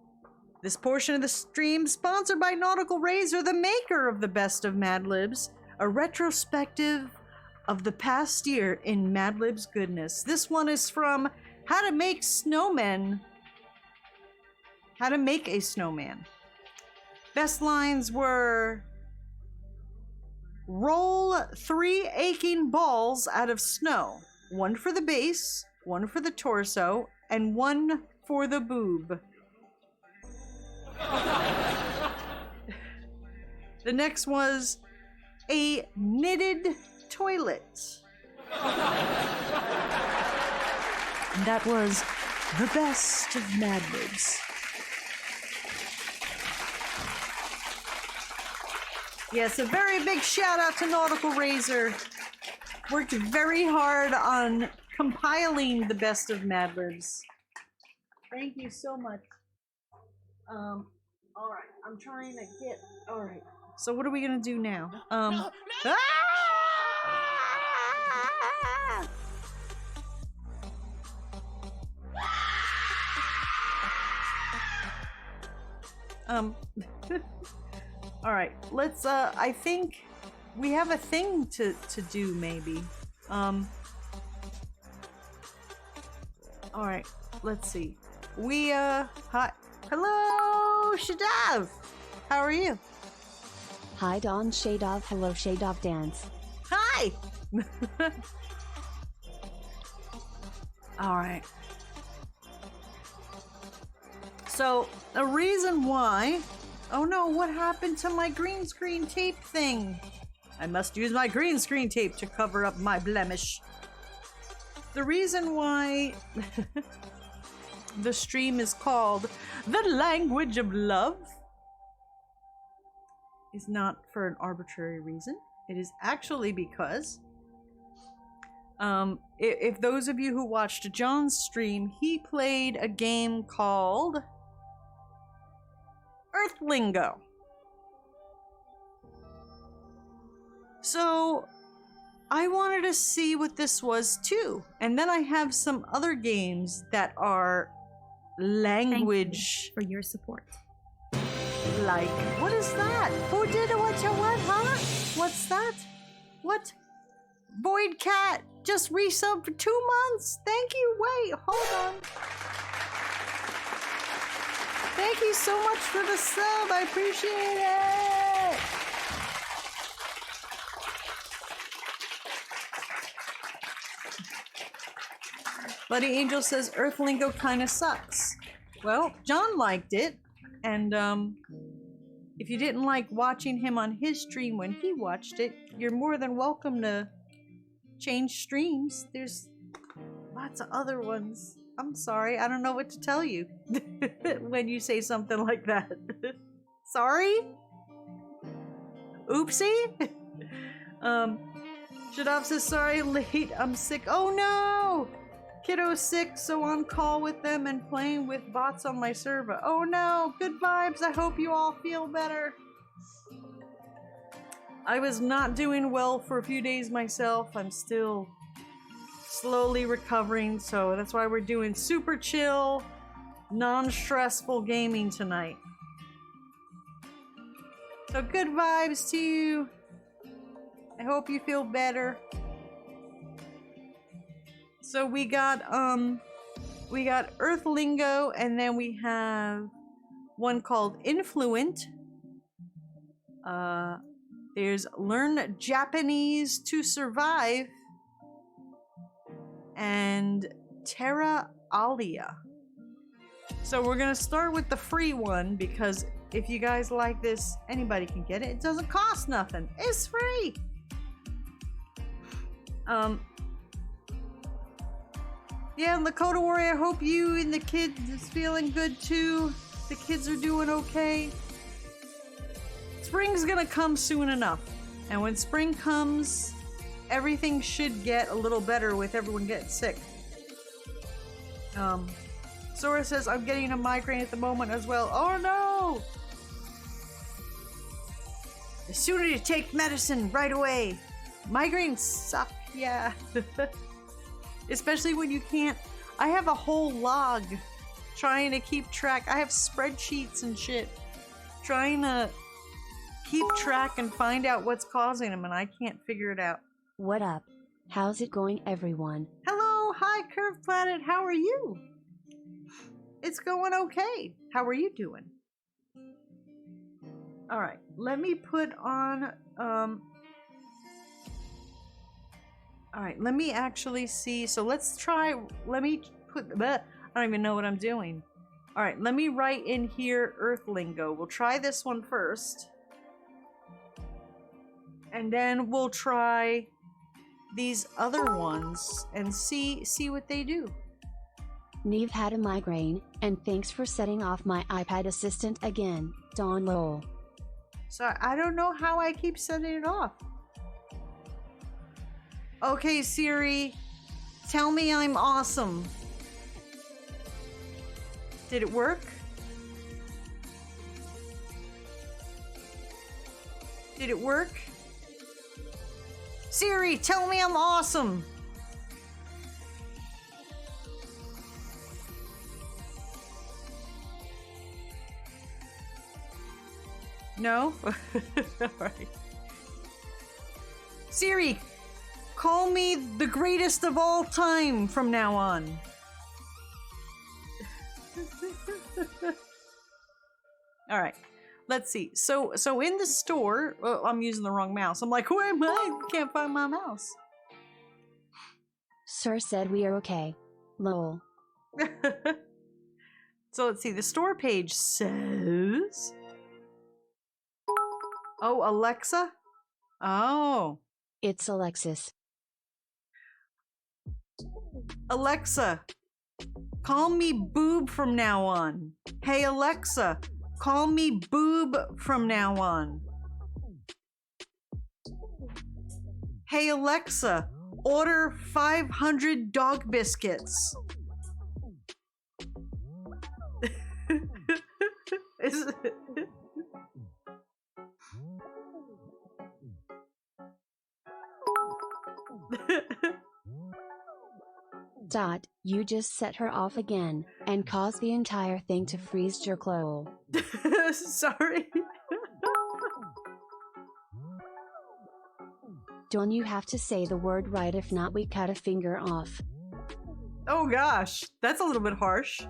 This portion of the stream sponsored by Nautical Razor, the maker of the best of Mad Libs, a retrospective of the past year in Mad Libs goodness. This one is from How to Make Snowmen. How to Make a Snowman. Best lines were: roll 3 aching balls out of snow. 1 for the base, 1 for the torso, and 1 for the boob. The next was a knitted toilet. And that was the best of Mad Libs. Yes, a very big shout out to Nautical Razor. Worked very hard on compiling the best of Mad Libs. Thank you so much. Alright, I'm trying to get. Alright, so what are we gonna do now? Ah! Alright, let's, I think we have a thing to do, maybe. Alright, let's see. We, hi. Hello, Shadav! How are you?
Hi Don Shadov, hello Shadov Dance.
Hi! Alright. So, the reason why... Oh no, what happened to my green screen tape thing? I must use my green screen tape to cover up my blemish. The reason why the stream is called The Language of Love is not for an arbitrary reason. It is actually because if those of you who watched John's stream, he played a game called Earthlingo. So I wanted to see what this was too. And then I have some other games that are language.
Thank you for your support.
Like, what is that? Who did it? What, huh? What's that? What? Void Cat just resubbed for 2 months. Thank you. Wait, hold on. Thank you so much for the sub. I appreciate it. Bloody Angel says Earthlingo kind of sucks. Well, John liked it, and if If you didn't like watching him on his stream when he watched it, you're more than welcome to change streams. There's lots of other ones. I'm sorry, I don't know what to tell you when you say something like that. Sorry? Oopsie? Shadov says, sorry, late, I'm sick. Oh no! Kiddo's sick, so on call with them and playing with bots on my server. Oh no! Good vibes, I hope you all feel better. I was not doing well for a few days myself. I'm still slowly recovering, so that's why we're doing super chill, non-stressful gaming tonight. So good vibes to you. I hope you feel better. So we got Earthlingo, and then we have one called Influent. There's Learn Japanese to Survive and Terra Alia. So we're gonna start with the free one because if you guys like this, anybody can get it. It doesn't cost nothing. It's free. Yeah, Lakota Warrior, I hope you and the kids is feeling good too. The kids are doing okay. Spring's gonna come soon enough. And when spring comes, everything should get a little better with everyone getting sick. Sora says, I'm getting a migraine at the moment as well. Oh no! The sooner you take medicine, right away. Migraines suck, yeah. Especially when you can't. I have a whole log trying to keep track. I have spreadsheets and shit trying to keep track and find out what's causing them, and I can't figure it out.
What up? How's it going, everyone?
Hello, hi Curve Planet, how are you? It's going okay. How are you doing? Alright, let me put on, alright, let me actually see, so let's try, let me put, I don't even know what I'm doing. Alright, let me write in here Earthlingo. We'll try this one first. And then we'll try these other ones and see what they do.
Neve had a migraine, and thanks for setting off my iPad assistant again, Dawn Lowell.
So I don't know how I keep setting it off. Okay, Siri, tell me I'm awesome. Did it work? Did it work? Siri, tell me I'm awesome. No? Alright. Siri, call me the greatest of all time from now on. Alright. Let's see. So in the store, oh, I'm using the wrong mouse. I'm like, where am I? Can't find my mouse.
Sir said we are okay. Lol.
So let's see. The store page says, oh, Alexa? Oh.
It's Alexis.
Alexa, call me Boob from now on. Hey, Alexa, call me Boob from now on. Hey, Alexa, order 500 dog biscuits.
Dot, you just set her off again, and caused the entire thing to freeze your glow.
Sorry.
Don't you have to say the word right, if not we cut a finger off.
Oh gosh, that's a little bit harsh.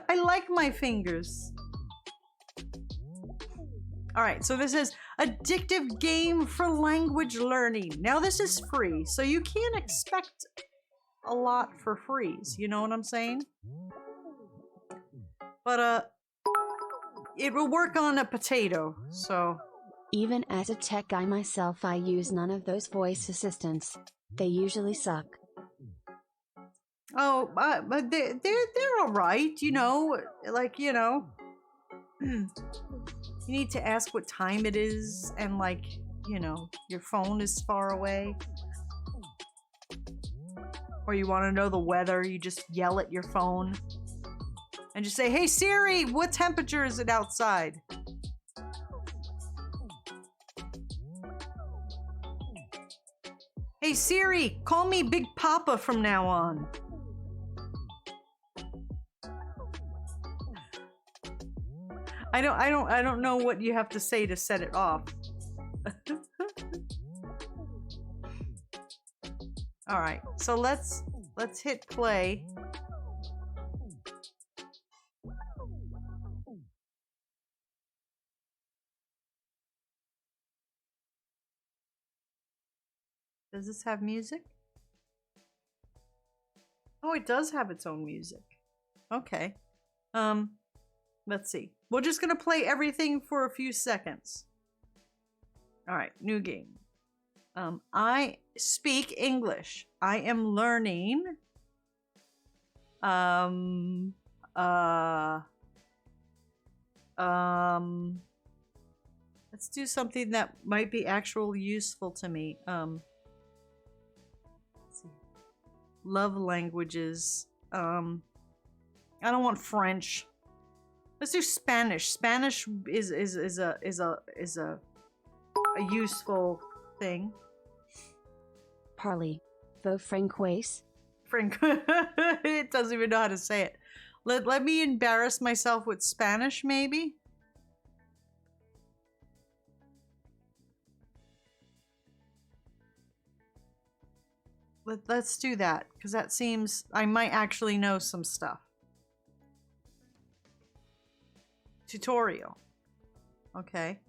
I like my fingers. Alright, so this is addictive game for language learning. Now this is free, so you can't expect a lot for freeze, you know what I'm saying? But it will work on a potato, so...
Even as a tech guy myself, I use none of those voice assistants. They usually suck.
Oh, but they're alright, you know, like, you know. You need to ask what time it is, and like, you know, your phone is far away. Or you want to know the weather, you just yell at your phone. And just say, hey Siri, what temperature is it outside? Hey Siri, call me Big Papa from now on. I don't know what you have to say to set it off. All right, so let's hit play. Does this have music? Oh, it does have its own music. Okay. Let's see. We're just gonna play everything for a few seconds. All right, new game. I speak English. I am learning. Let's do something that might be actually useful to me. Let's see. Love languages. I don't want French. Let's do Spanish. Spanish is a useful thing.
Parley. Vos francois.
Frank. It doesn't even know how to say it. Let me embarrass myself with Spanish, maybe? Let's do that, because that seems... I might actually know some stuff. Tutorial. Okay.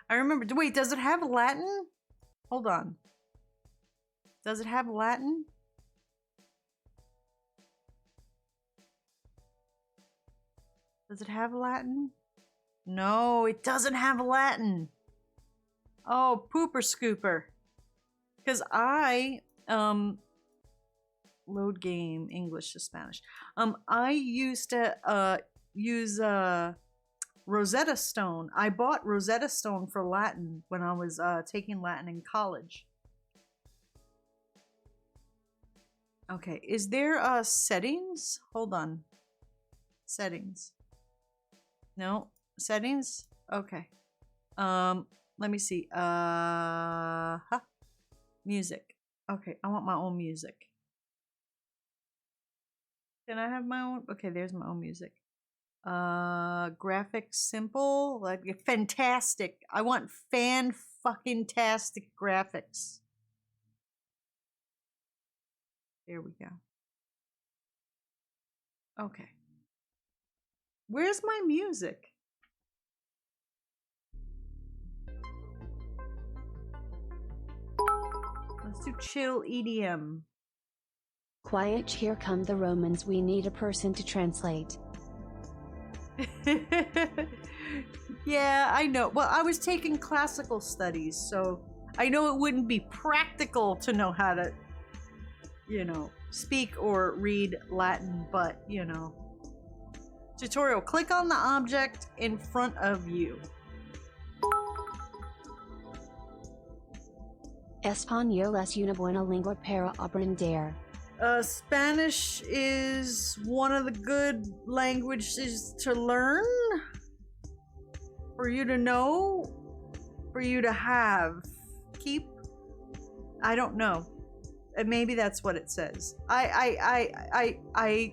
I remember... Wait, does it have Latin? Hold on. Does it have Latin? Does it have Latin? No, it doesn't have Latin. Oh, pooper scooper. Because I, load game, English to Spanish. I used to, use, Rosetta Stone. I bought Rosetta Stone for Latin when I was, taking Latin in college. Okay, is there, settings? Hold on. Settings. No? Settings? Okay. Let me see. Music. Okay, I want my own music. Can I have my own? Okay, there's my own music. Graphics simple, like fantastic. I want fan-fucking-tastic graphics. There we go. Okay. Where's my music? Let's do chill EDM.
Quiet, here come the Romans. We need a person to translate.
Yeah, I know. Well, I was taking classical studies, so I know it wouldn't be practical to know how to, you know, speak or read Latin, but, you know. Tutorial. Click on the object in front of you.
Español es una buena lengua para aprender.
Spanish is one of the good languages to learn. For you to know. For you to have. Keep. I don't know. Maybe that's what it says. I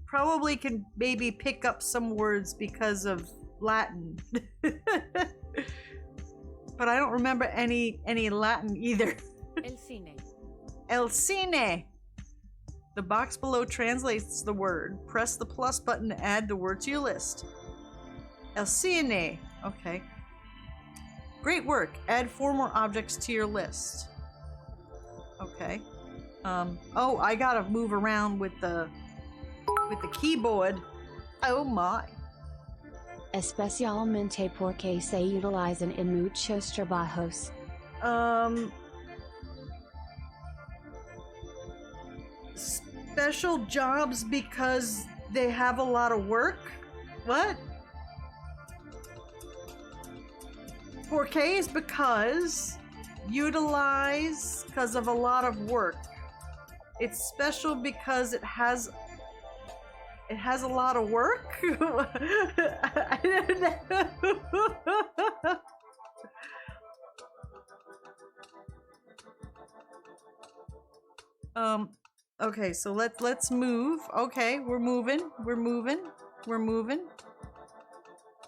probably can maybe pick up some words because of Latin. But I don't remember any Latin either.
El cine.
El cine. The box below translates the word. Press the plus button to add the word to your list. Elciane. Okay. Great work. Add 4 more objects to your list. Okay. Oh, I gotta move around with the keyboard. Oh my.
Especialmente porque se utilizan en muchos trabajos.
Special jobs because they have a lot of work? What? Porque is because, utilize because of a lot of work. It's special because it has a lot of work? I don't know. Okay, so let's move. Okay, we're moving.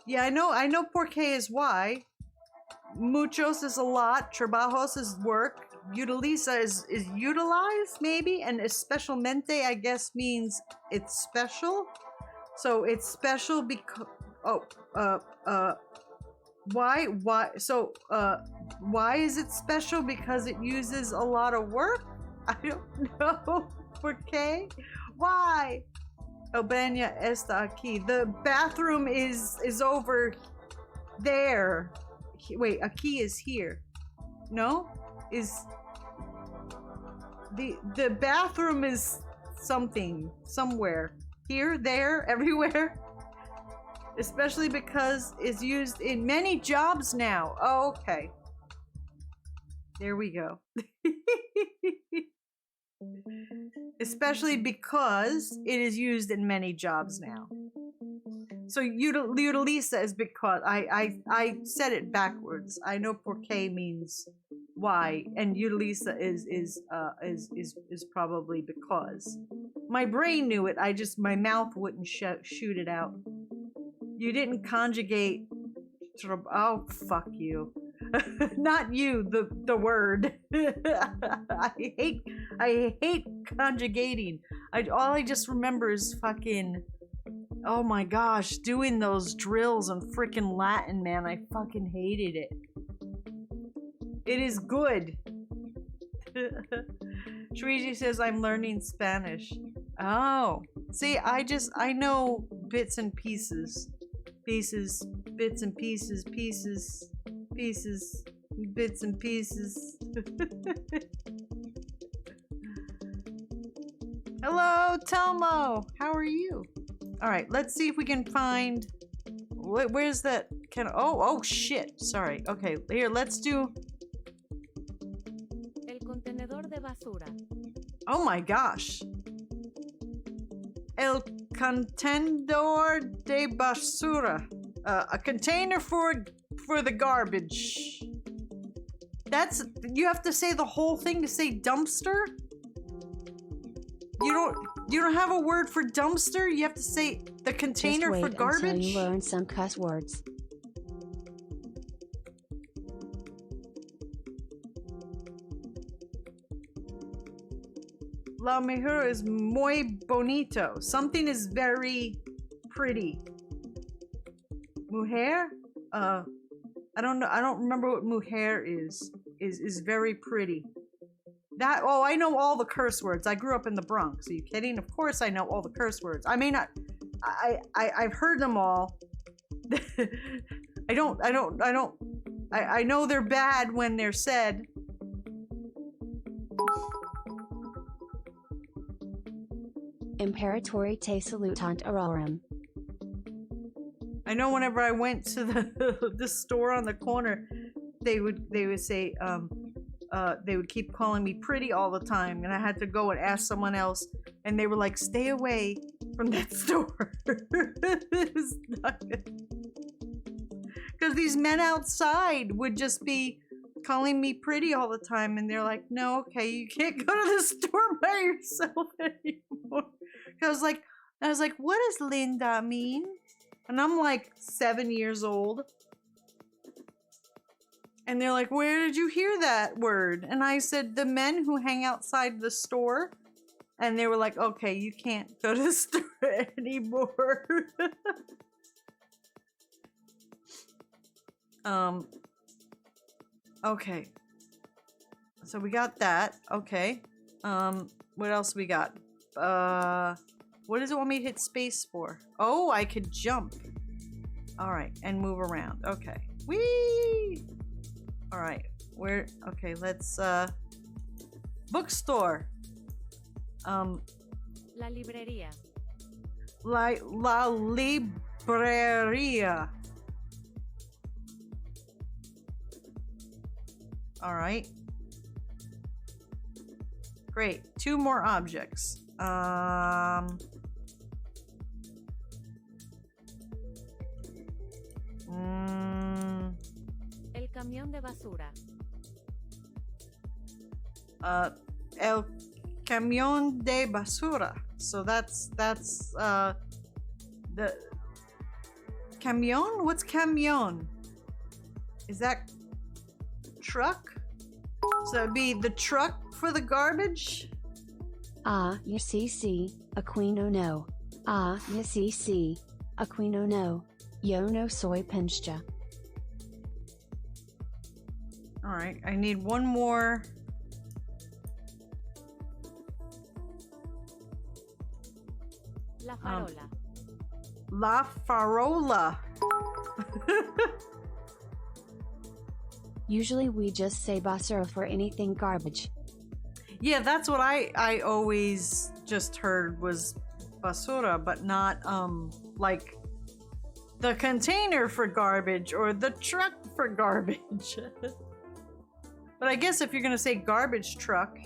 Yeah, I know porque is why. Muchos is a lot. Trabajos is work. Utiliza is utilize, maybe, and especialmente, I guess, means it's special. So it's special because why is it special? Because it uses a lot of work? I don't know. ¿Por qué? Why? El baño está aquí. The bathroom is over there. Wait, aquí is here. No? Is the bathroom is something somewhere. Here, there, everywhere. Especially because it's used in many jobs now. Oh, okay. There we go. Especially because it is used in many jobs now. So utiliza is because I said it backwards. I know porque means why, and utiliza is probably because. My brain knew it. My mouth wouldn't shoot it out. You didn't conjugate. Oh, fuck you. Not you, the word. I hate conjugating. All I just remember is fucking, oh my gosh, doing those drills in freaking Latin, man. I fucking hated it. It is good. Shuiji says I'm learning Spanish. Oh, see, I know bits and pieces. Bits and pieces, bits and pieces. Hello, Telmo. How are you? All right, let's see if we can find. Where's that? Oh shit. Sorry. Okay, here. Let's do.
El contenedor de basura.
Oh my gosh. El contenedor de basura. A container for the garbage. You have to say the whole thing to say dumpster? You don't have a word for dumpster? You have to say the container for garbage?
Just wait until you learn some cuss words.
La mejor is muy bonito. Something is very pretty. Mujer? I don't know. I don't remember what mujer is. Is very pretty. I know all the curse words. I grew up in the Bronx. Are you kidding? Of course I know all the curse words. I may not. I've heard them all. I know they're bad when they're said.
Imperatori te salutant aurorem.
I know whenever I went to the store on the corner, they would say they would keep calling me pretty all the time, and I had to go and ask someone else, and they were like, "Stay away from that store." It's not good. Because these men outside would just be calling me pretty all the time, and they're like, "No, okay, you can't go to the store by yourself anymore." I was like, "What does Linda mean?" And I'm like 7 years old. And they're like, "Where did you hear that word?" And I said, "The men who hang outside the store." And they were like, okay, you can't go to the store anymore. Okay. So we got that. Okay. What else we got? What does it want me to hit space for? Oh, I could jump. Alright, and move around. Okay. Whee! Alright. Where okay, let's bookstore.
La librería.
La libreria. Alright. Great. 2 more objects.
El camión de basura.
El camión de basura. So that's the camión? What's camión? Is that truck? So that'd be the truck for the garbage?
You see, Aquino no. You see, Aquino no. Yo no soy pincha.
Alright, I need one more.
La farola.
La farola.
Usually we just say basura for anything garbage.
Yeah, that's what I always just heard was basura, but not like the container for garbage or the truck for garbage. But I guess if you're gonna say garbage truck,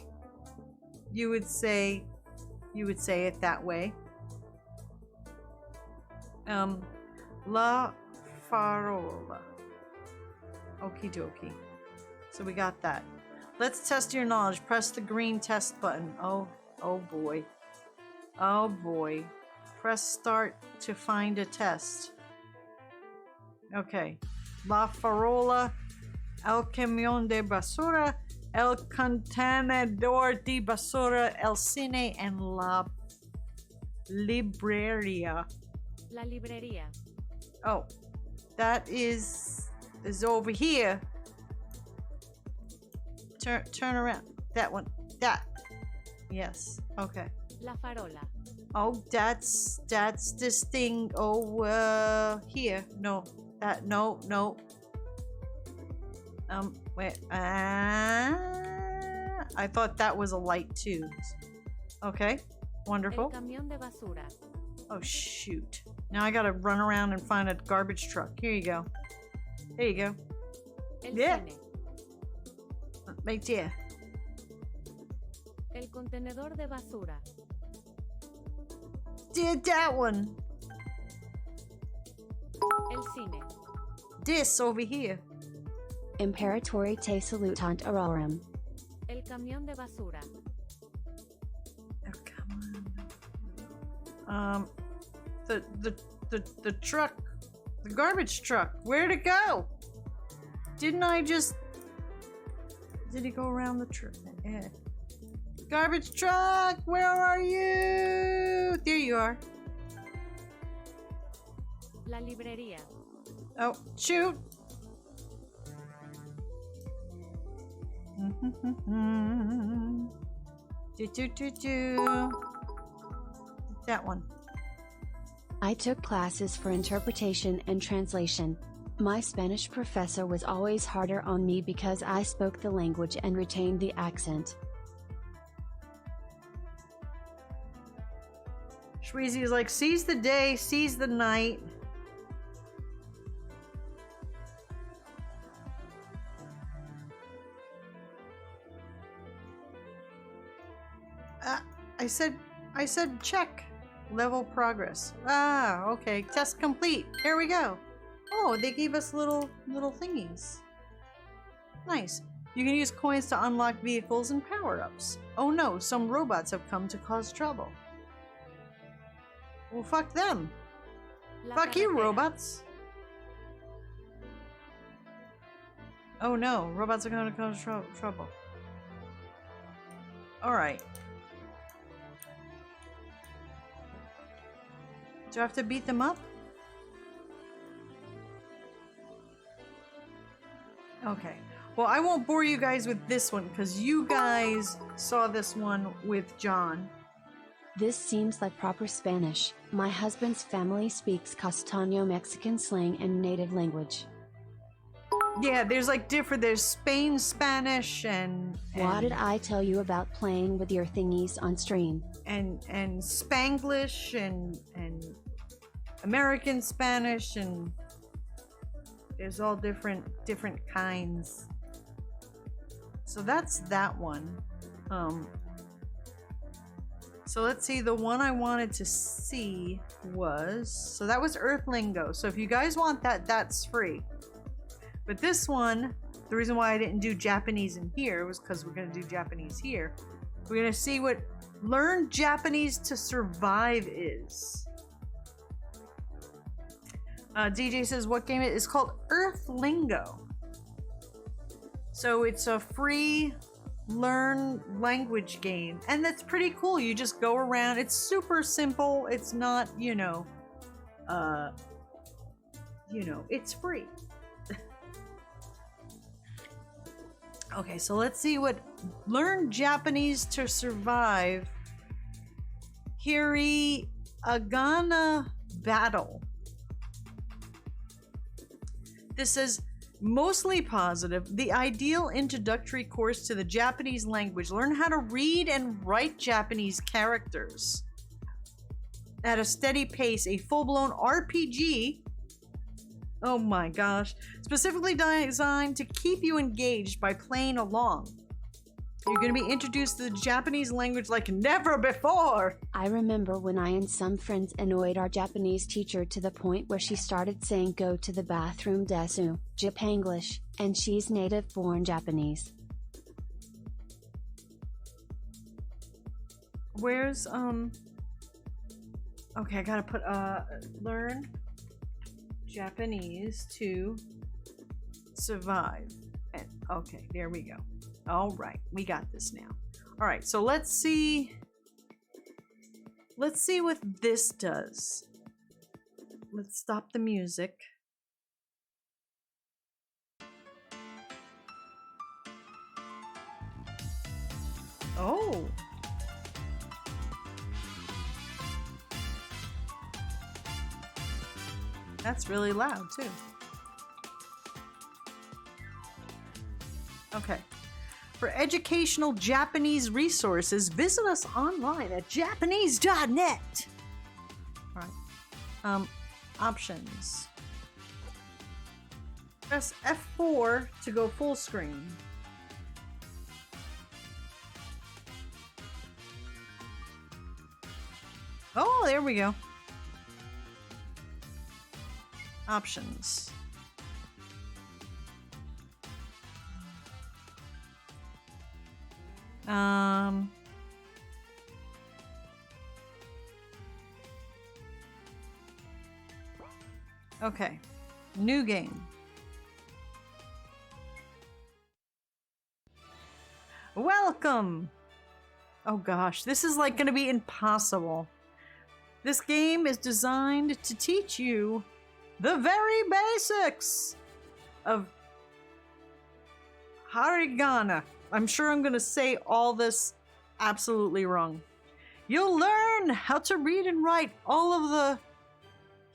you would say it that way. La farola. Okie dokie. So we got that. Let's test your knowledge. Press the green test button. Oh boy. Oh boy. Press start to find a test. Okay. La farola, el camión de basura, el contenedor de basura, el cine, and la libreria.
La librería.
Oh, that is over here. Turn around. That one. That. Yes. Okay.
La farola.
Oh, that's this thing. Oh, here. No. That. No. Wait. I thought that was a light too. Okay. Wonderful.
El camión de basura.
Oh shoot. Now I gotta run around and find a garbage truck. Here you go. There you go.
El
Yeah.
cine.
Right there.
El contenedor de basura.
Did that one.
El cine.
This over here.
Imperatori te salutant aurarum.
El camión de basura.
Oh, come on. The truck, the garbage truck. Where'd it go? Didn't I just? Did he go around the truck? Yeah. Garbage truck, where are you? There you are.
La librería.
Oh, shoot. That one.
I took classes for interpretation and translation. My Spanish professor was always harder on me because I spoke the language and retained the accent.
Shweezy is like, seize the day, seize the night. I said check. Level progress. Ah, okay. Test complete. Here we go. Oh, they gave us little thingies. Nice. You can use coins to unlock vehicles and power-ups. Oh no, some robots have come to cause trouble. Well, fuck them.
La
Fuck you,
carretera.
robots. Oh no, robots are going to cause trouble. Alright. Do I have to beat them up? Okay. Well, I won't bore you guys with this one because you guys saw this one with John.
This seems like proper Spanish. My husband's family speaks Castaño Mexican slang and native language.
Yeah, there's like different. There's Spain Spanish and
What did I tell you about playing with your thingies on stream?
and Spanglish and American Spanish, and there's all different kinds. So that's that one. So let's see, the one I wanted to see was, so that was Earthlingo. So if you guys want that, that's free. But this one, the reason why I didn't do Japanese in here was because we're going to do Japanese here. We're going to see what Learn Japanese to Survive is. DJ says, what game it is? It's called Earthlingo. So it's a free learn language game. And that's pretty cool. You just go around. It's super simple. It's not, it's free. Okay, so let's see what Learn Japanese to Survive Hiragana Battle. This says, mostly positive, the ideal introductory course to the Japanese language. Learn how to read and write Japanese characters at a steady pace. A full-blown RPG. Oh my gosh. Specifically designed to keep you engaged by playing along. You're going to be introduced to the Japanese language like never before.
I remember when I and some friends annoyed our Japanese teacher to the point where she started saying go to the bathroom desu, Japanglish, and she's native-born Japanese.
Where's, okay, I gotta put, learn Japanese to survive. And, okay, there we go. All right, we got this now. All right, so let's see what this does. Let's stop the music. Oh. That's really loud too. Okay. For educational Japanese resources, visit us online at japanese.net. All right. Options. Press F4 to go full screen. Oh, there we go. Options. Okay. New game. Welcome! Oh gosh, this is like gonna be impossible. This game is designed to teach you the very basics of hiragana. I'm sure I'm gonna say all this absolutely wrong. You'll learn how to read and write all of the...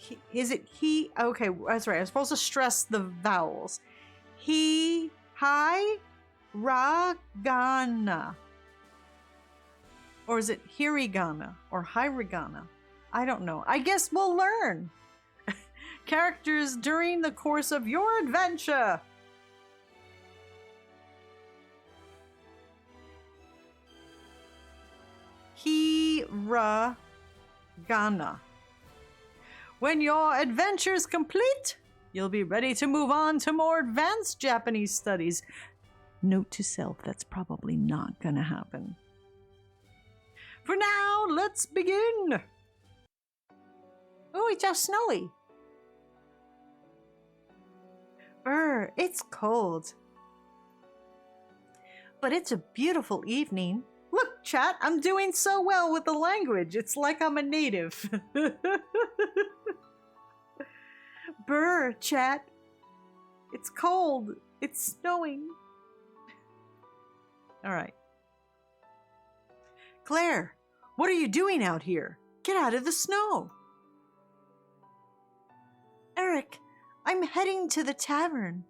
Okay, that's right. I'm supposed to stress the vowels. Hiragana. Or is it hiragana or hiragana? I don't know. I guess we'll learn characters during the course of your adventure. Hiragana. When your adventure is complete, you'll be ready to move on to more advanced Japanese studies. Note to self, that's probably not gonna happen. For now, let's begin. Oh, it's all snowy. Brr, it's cold. But it's a beautiful evening. Look, chat, I'm doing so well with the language. It's like I'm a native. Brr, chat. It's cold. It's snowing. All right. Claire, what are you doing out here? Get out of the snow. Eric, I'm heading to the tavern.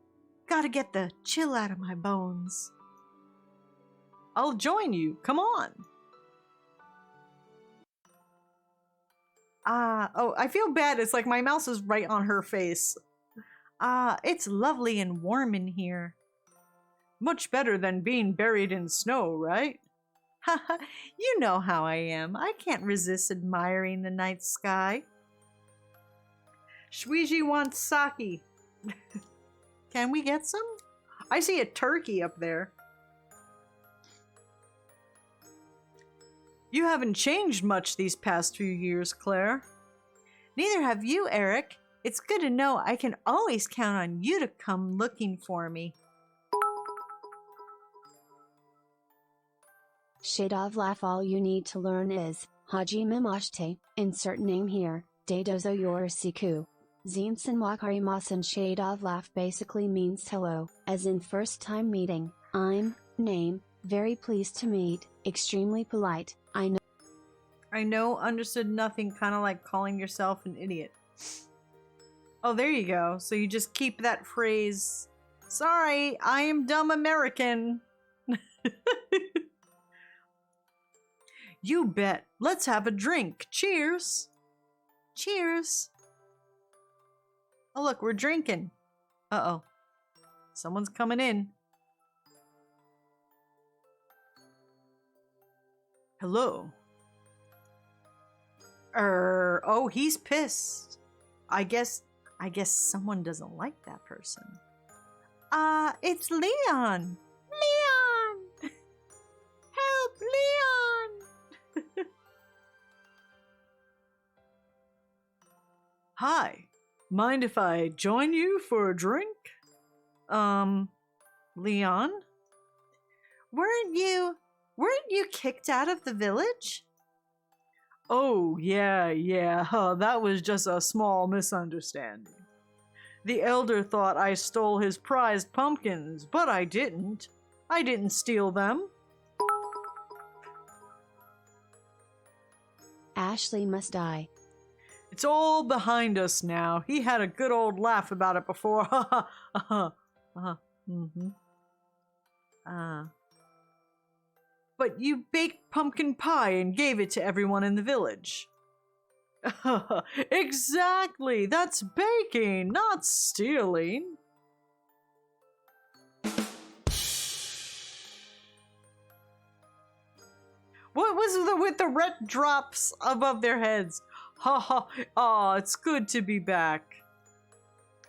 Gotta get the chill out of my bones. I'll join you. Come on. Oh, I feel bad. It's like my mouse is right on her face. It's lovely and warm in here. Much better than being buried in snow, right? Haha, you know how I am. I can't resist admiring the night sky. Shuiji wants sake. Can we get some? I see a turkey up there. You haven't changed much these past few years, Claire. Neither have you, Eric. It's good to know I can always count on you to come looking for me.
Shade of laugh. All you need to learn is Hajime Mashite, insert name here, Deidozo Yorosiku. Zinsen Wakarimasen. Shade of laugh basically means hello, as in first time meeting. I'm, name, very pleased to meet, extremely polite,
I know, understood nothing, kind of like calling yourself an idiot. Oh, there you go. So you just keep that phrase, sorry, I am dumb American. You bet. Let's have a drink. Cheers. Cheers. Oh, look, we're drinking. Uh-oh. Someone's coming in. Hello. Oh, he's pissed. I guess someone doesn't like that person. It's Leon. Leon! Help, Leon! Hi. Mind if I join you for a drink? Leon? Weren't you kicked out of the village? Oh, yeah, that was just a small misunderstanding. The elder thought I stole his prized pumpkins, but I didn't. I didn't steal them.
Ashley must die.
It's all behind us now. He had a good old laugh about it before. But you baked pumpkin pie and gave it to everyone in the village. Exactly! That's baking, not stealing. What was with the red drops above their heads? Ha ha! Aw, it's good to be back.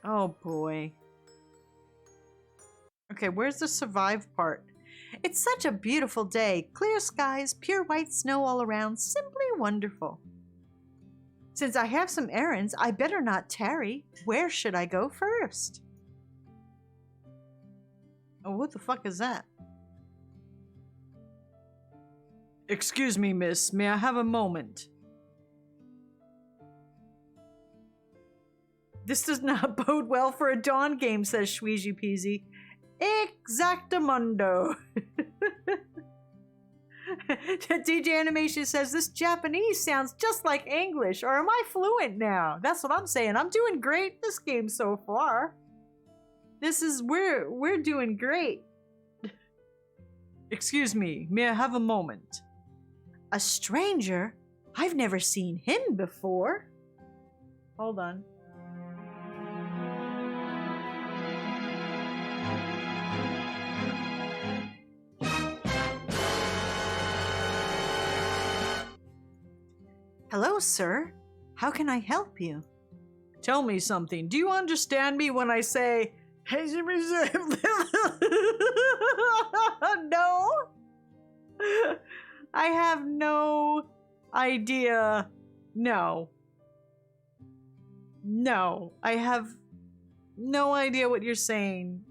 Oh boy. Okay, where's the survive part? It's such a beautiful day. Clear skies, pure white snow all around. Simply wonderful. Since I have some errands, I better not tarry. Where should I go first? Oh, what the fuck is that? Excuse me, miss. May I have a moment? This does not bode well for a dawn game, says Shuiji Peasy. Exactamundo. DJ Animation says this Japanese sounds just like English, or am I fluent now? That's what I'm saying. I'm doing great this game so far. We're doing great. Excuse me, may I have a moment? A stranger? I've never seen him before. Hold on. Hello, sir. How can I help you? Tell me something. Do you understand me when I say... No? I have no idea. No. No. I have no idea what you're saying.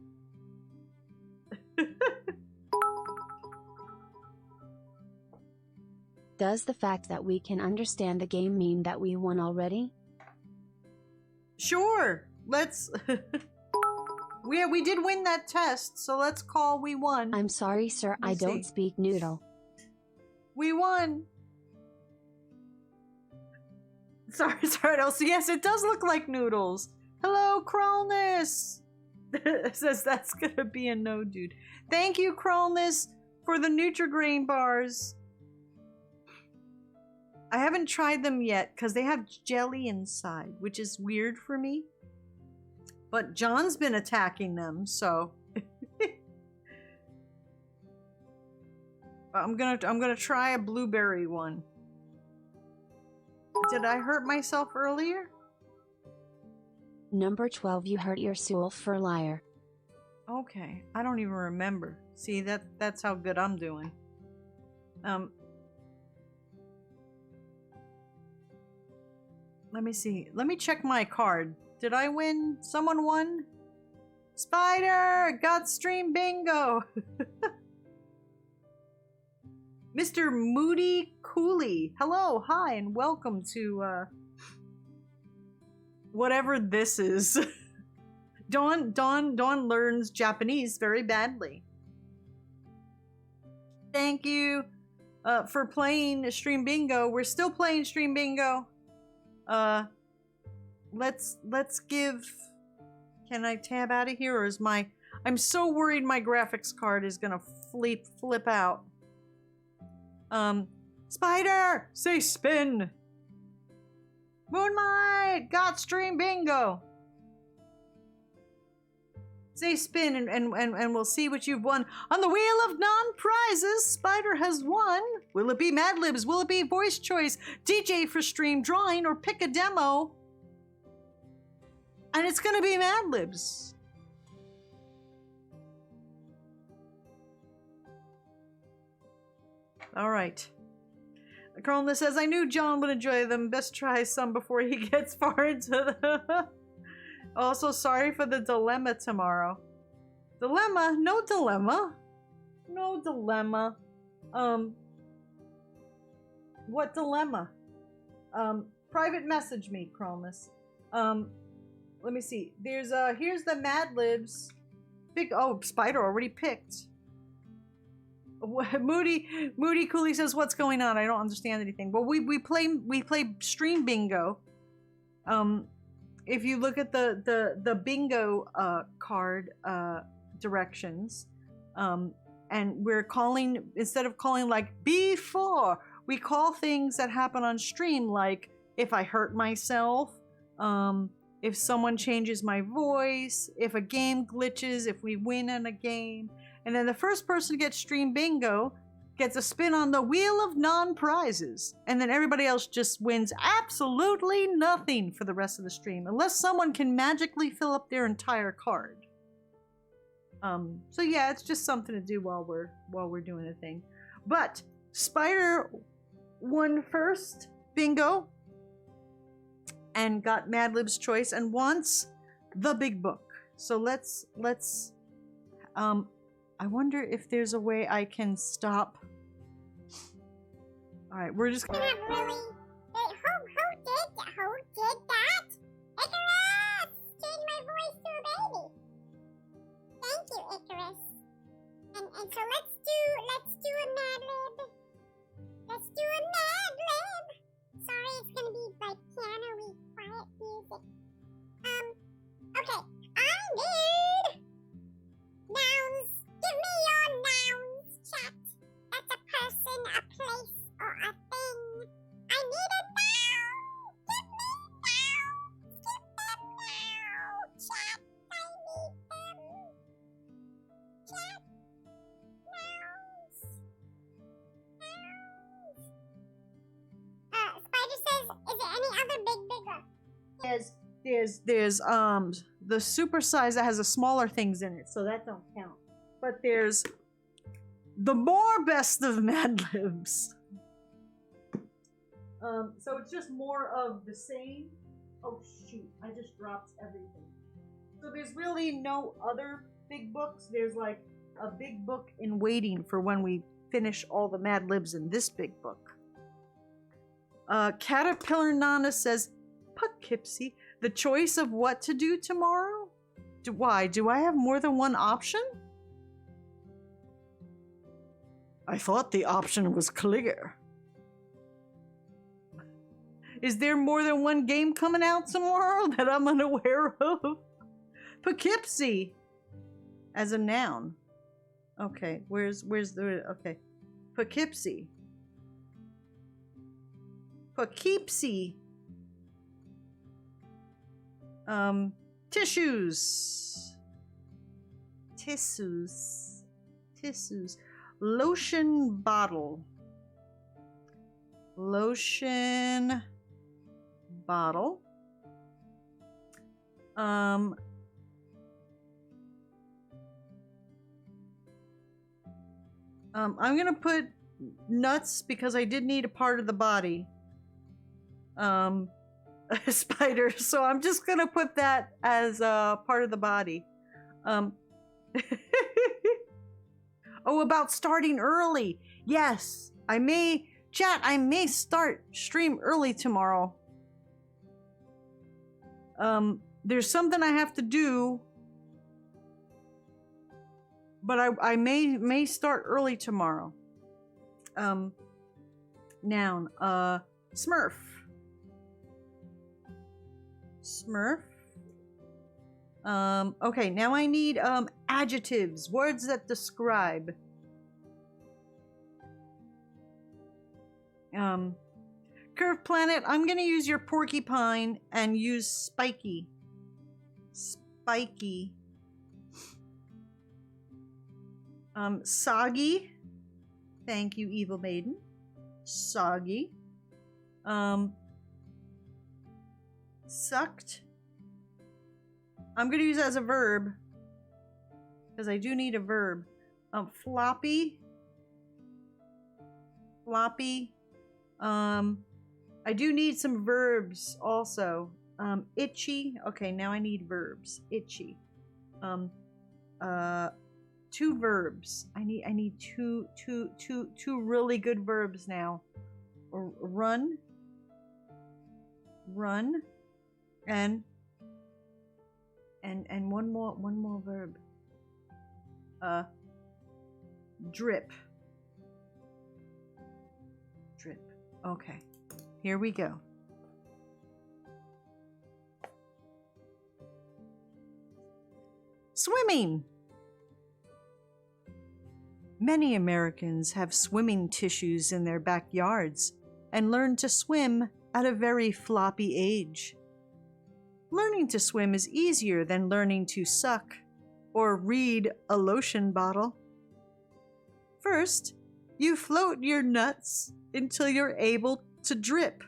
Does the fact that we can understand the game mean that we won already?
Sure, let's... we did win that test, so let's call we won.
I'm sorry, sir, I don't speak noodle.
We won. Sorry, Elsie. Yes, it does look like noodles. Hello, Kralness. It says that's gonna be a no, dude. Thank you, Kralness, for the Nutri-Grain bars. I haven't tried them yet because they have jelly inside, which is weird for me. But John's been attacking them, so I'm gonna try a blueberry one. Did I hurt myself earlier?
Number 12, you hurt yourself for liar.
Okay, I don't even remember. See, that's how good I'm doing. Let me see. Let me check my card. Did I win? Someone won? Spider! Got stream bingo! Mr. Moody Cooley. Hello, hi, and welcome to, whatever this is. Dawn learns Japanese very badly. Thank you, for playing Stream Bingo. We're still playing Stream Bingo. Let's give... Can I tab out of here, or is my... I'm so worried my graphics card is gonna flip out. Spider! Say spin! Moonlight! Got Stream Bingo! Say spin and we'll see what you've won. On the wheel of non-prizes, Spider has won. Will it be Mad Libs? Will it be voice choice? DJ for stream drawing, or pick a demo? And it's gonna be Mad Libs. Alright. Carolina says, I knew John would enjoy them. Best try some before he gets far into the... Also, sorry for the dilemma tomorrow. Dilemma? No dilemma. No dilemma. What dilemma? Private message me, Chromus. Let me see. There's, here's the Mad Libs. Oh, Spider already picked. Moody Cooley says, what's going on? I don't understand anything. Well, we play Stream Bingo. If you look at the bingo card directions, and we're calling, instead of calling like before, we call things that happen on stream, like if I hurt myself, if someone changes my voice, if a game glitches, if we win in a game. And then the first person to get Stream Bingo gets a spin on the wheel of non-prizes. And then everybody else just wins absolutely nothing for the rest of the stream, unless someone can magically fill up their entire card. So yeah, it's just something to do while we're doing a thing. But Spider won first bingo and got Mad Lib's choice and wants the big book. So let's I wonder if there's a way I can stop. All right, we're just.
Not really. Who did that? Icarus! Change my voice to a baby. Thank you, Icarus. And so let's do a Mad Lib. Let's do a Mad Lib. Sorry, it's gonna be like piano-y, quiet music. Okay. I need nouns. Give me your nouns, chat. That's a person, a place, or a thing. I need a noun. Give me nouns. Give them now, chat. I need them. Chat. Nouns. Spider says, is there any other bigger?
There's the super size that has the smaller things in it, so that don't count. But there's the more best of Mad Libs. So it's just more of the same. Oh shoot, I just dropped everything. So there's really no other big books. There's like a big book in waiting for when we finish all the Mad Libs in this big book. Caterpillar Nana says, Poughkeepsie, the choice of what to do tomorrow? Why? Do I have more than one option? I thought the option was clear. Is there more than one game coming out tomorrow that I'm unaware of? Poughkeepsie as a noun. Okay, where's the okay. Poughkeepsie. Poughkeepsie. Tissues. Lotion bottle. Lotion bottle. I'm gonna put nuts because I did need a part of the body. A spider, so I'm just gonna put that as a part of the body. Oh, about starting early. Yes, I may start stream early tomorrow. There's something I have to do, but I may start early tomorrow. Noun, Smurf. Okay, now I need adjectives, words that describe. Curved Planet, I'm gonna use your porcupine and use spiky. Soggy. Thank you, Evil Maiden. Soggy. Sucked. I'm gonna use it as a verb because I do need a verb. Floppy. I do need some verbs also. Itchy. Okay, now I need verbs. Itchy. Two verbs. I need two really good verbs now. Run, and one more verb. Drip. Okay, here we go. Swimming. Many Americans have swimming tissues in their backyards and learn to swim at a very floppy age. Learning to swim is easier than learning to suck or read a lotion bottle. First, you float your nuts until you're able to drip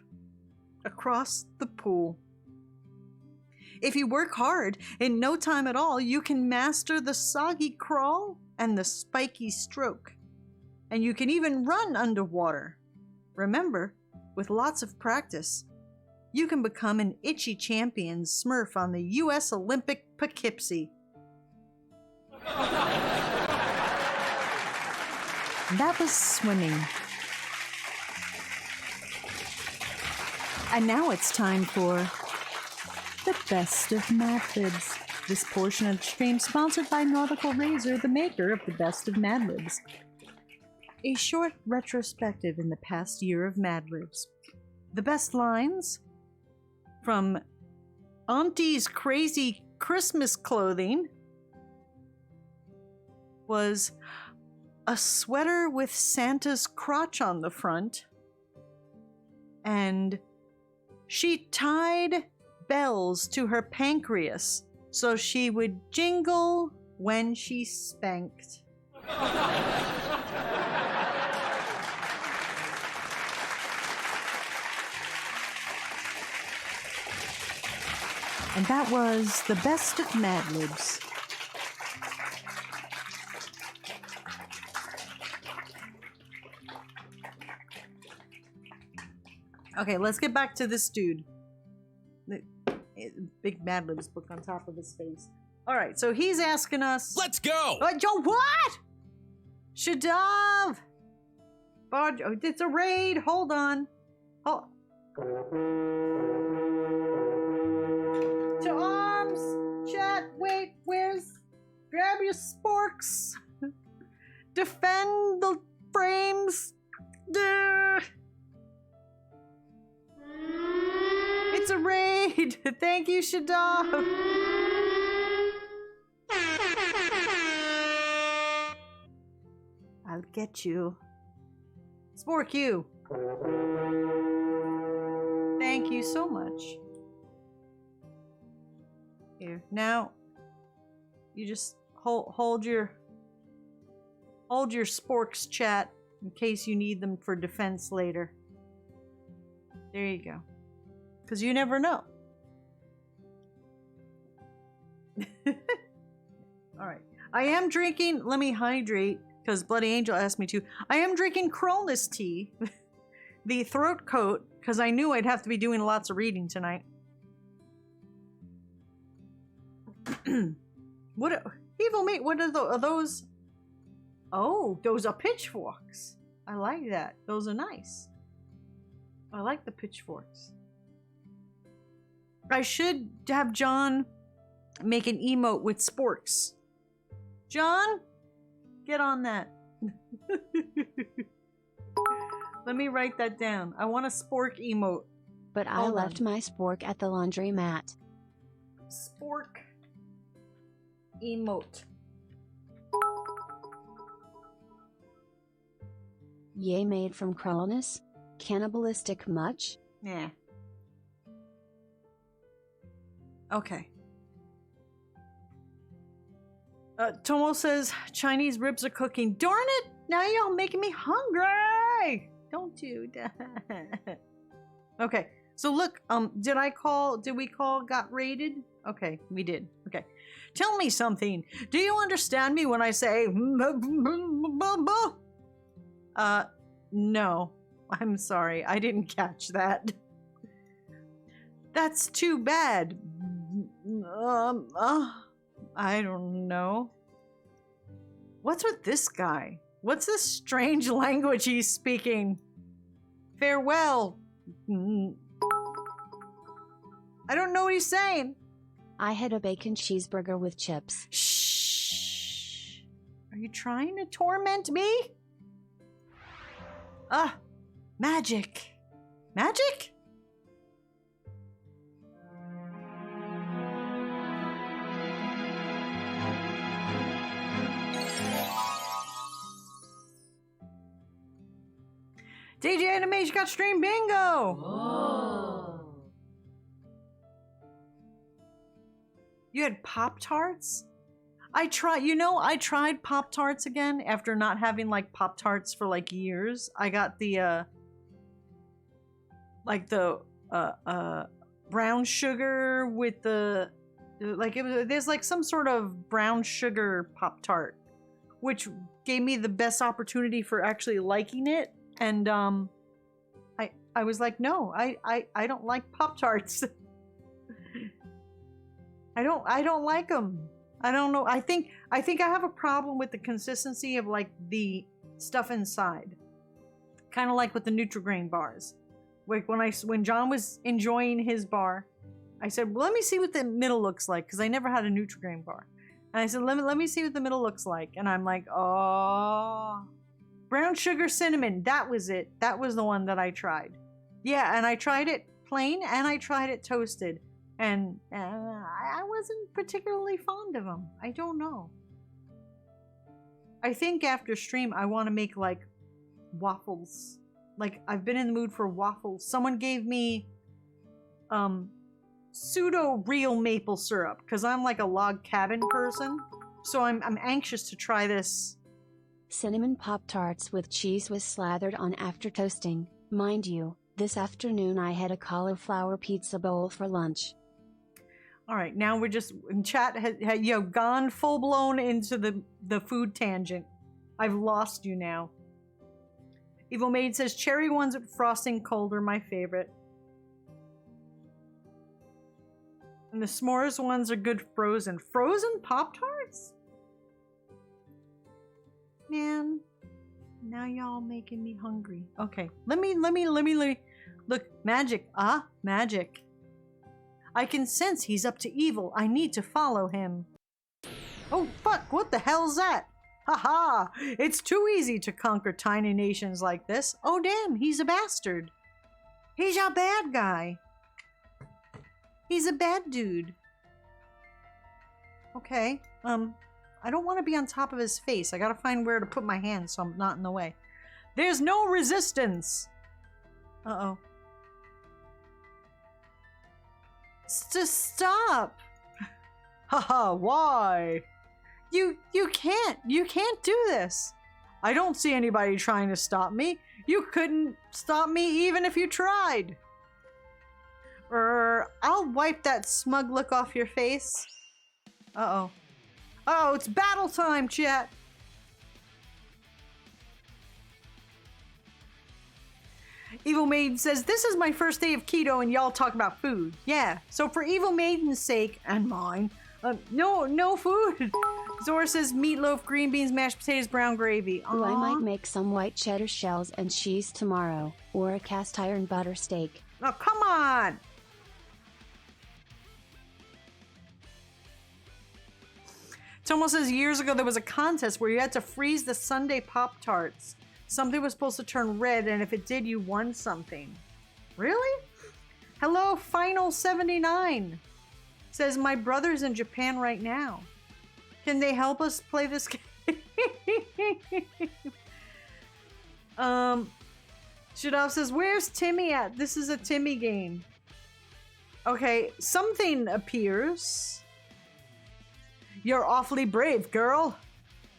across the pool. If you work hard, in no time at all, you can master the soggy crawl and the spiky stroke. And you can even run underwater. Remember, with lots of practice, you can become an itchy champion Smurf on the U.S. Olympic Poughkeepsie. That was swimming. And now it's time for the best of Mad Libs. This portion of the stream sponsored by Nautical Razor, the maker of the best of Mad Libs. A short retrospective in the past year of Mad Libs. The best lines from Auntie's Crazy Christmas Clothing was a sweater with Santa's crotch on the front, and she tied bells to her pancreas so she would jingle when she spanked. And that was the best of Mad Libs. Okay, let's get back to this dude. The big Mad Libs book on top of his face. All right, so he's asking us.
Let's go!
Joe, what? Shadav! It's a raid. Hold on. To arms! Chat, wait, where's... Grab your sporks! Defend the frames! Duh. It's a raid! Thank you, Shadab! I'll get you. Spork you! Thank you so much. Here, now you just hold your sporks, chat, in case you need them for defense later. There you go. Because you never know. Alright. I am drinking, let me hydrate, because Bloody Angel asked me to. I am drinking Cronus tea, the throat coat, because I knew I'd have to be doing lots of reading tonight. Evil mate, what are those? Oh, those are pitchforks. I like that. Those are nice. I like the pitchforks. I should have John make an emote with sporks. John, get on that. Let me write that down. I want a spork emote.
But I left my spork at the laundromat.
Spork emote.
Yay, made from Cronus? Cannibalistic much?
Yeah. Okay. Tomo says Chinese ribs are cooking. Darn it! Now y'all making me hungry! Don't do that. Okay. So look, did we call got raided? Okay, we did. Okay. Tell me something. Do you understand me when I say no. I'm sorry. I didn't catch that. That's too bad. I don't know. What's with this guy? What's this strange language he's speaking? Farewell. I don't know what he's saying.
I had a bacon cheeseburger with chips.
Shh. Are you trying to torment me? Magic. Magic? DJ Animation got stream bingo!
Oh.
You had Pop-Tarts? I tried Pop-Tarts again after not having like Pop-Tarts for like years. I got the brown sugar with there's like some sort of brown sugar Pop-Tart, which gave me the best opportunity for actually liking it. And I was like, no, I don't like Pop-Tarts. I don't like them. I don't know. I think I have a problem with the consistency of like the stuff inside. Kind of like with the Nutri-Grain bars. Like when John was enjoying his bar, I said, well, let me see what the middle looks like, because I never had a Nutri-Grain bar. And I said, let me see what the middle looks like. And I'm like, oh, brown sugar cinnamon. That was it. That was the one that I tried. Yeah, and I tried it plain and I tried it toasted. And I wasn't particularly fond of them. I don't know. I think after stream, I want to make like waffles. Like, I've been in the mood for waffles. Someone gave me pseudo real maple syrup because I'm like a log cabin person. So I'm anxious to try this.
Cinnamon Pop-Tarts with cheese was slathered on after toasting. Mind you, this afternoon I had a cauliflower pizza bowl for lunch.
All right, now we're just in chat. Gone full blown into the food tangent. I've lost you now. Evil Maid says cherry ones with frosting cold are my favorite, and the s'mores ones are good frozen. Frozen Pop-Tarts? Man, now y'all making me hungry. Okay, let me. Look, magic. Ah, magic. I can sense he's up to evil. I need to follow him. Oh, fuck. What the hell's that? Haha. It's too easy to conquer tiny nations like this. Oh, damn. He's a bastard. He's a bad guy. He's a bad dude. Okay. I don't want to be on top of his face. I gotta find where to put my hand so I'm not in the way. There's no resistance. Uh-oh. Stop. Haha, why? You can't do this. I don't see anybody trying to stop me. You couldn't stop me even if you tried. I'll wipe that smug look off your face. Uh-oh. Uh-oh, it's battle time, chat. Evil Maiden says, this is my first day of keto and y'all talk about food. Yeah, so for Evil Maiden's sake, and mine, no food. Zora says, meatloaf, green beans, mashed potatoes, brown gravy.
Ooh, I might make some white cheddar shells and cheese tomorrow, or a cast iron butter steak.
Oh, come on! Tomo says, years ago there was a contest where you had to freeze the Sunday Pop-Tarts. Something was supposed to turn red, and if it did, you won something. Really? Hello, Final 79. Says, my brother's in Japan right now. Can they help us play this game? Shadov says, where's Timmy at? This is a Timmy game. Okay, something appears. You're awfully brave, girl.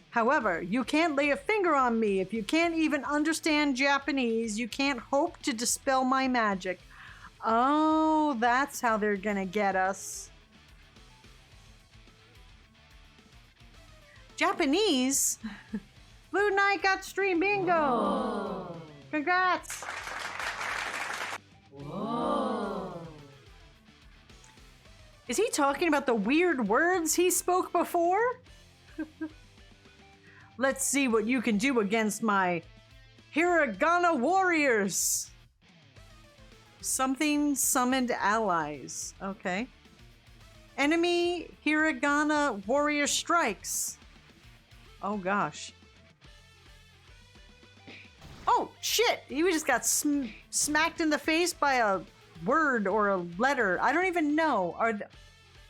However, you can't lay a finger on me. If you can't even understand Japanese, you can't hope to dispel my magic. Oh, that's how they're gonna get us. Japanese? Blue Knight got stream bingo! Whoa. Congrats! Whoa. Is he talking about the weird words he spoke before? Let's see what you can do against my Hiragana warriors. Something summoned allies. Okay. Enemy Hiragana warrior strikes. Oh gosh. Oh shit! He just got smacked in the face by a word or a letter. I don't even know.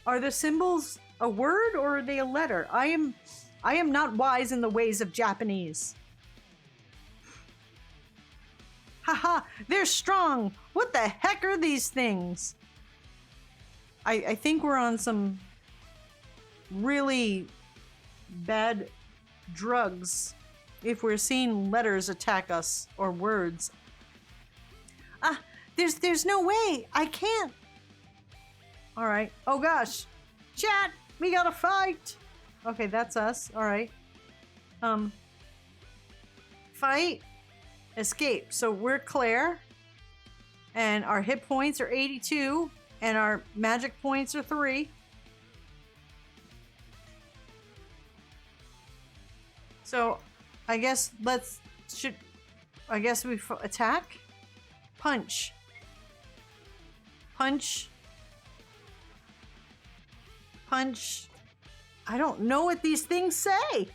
Are the symbols a word or are they a letter? I am not wise in the ways of Japanese. Haha, they're strong. What the heck are these things? I think we're on some really bad drugs if we're seeing letters attack us or words. Ah, there's no way. I can't. All right. Oh gosh. Chat, we gotta fight. Okay, that's us. All right. Fight, escape. So we're Claire, and our hit points are 82, and our magic points are 3. So, I guess I guess we attack, punch, punch, punch. I don't know what these things say.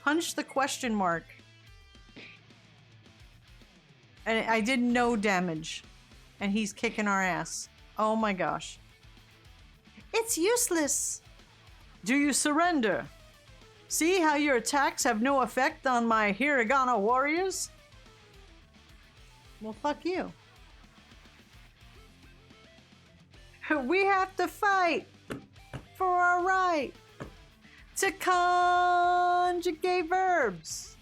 Punch the question mark. And I did no damage. And he's kicking our ass. Oh my gosh. It's useless. Do you surrender? See how your attacks have no effect on my Hiragana warriors? Well, fuck you. We have to fight for our right to conjugate verbs.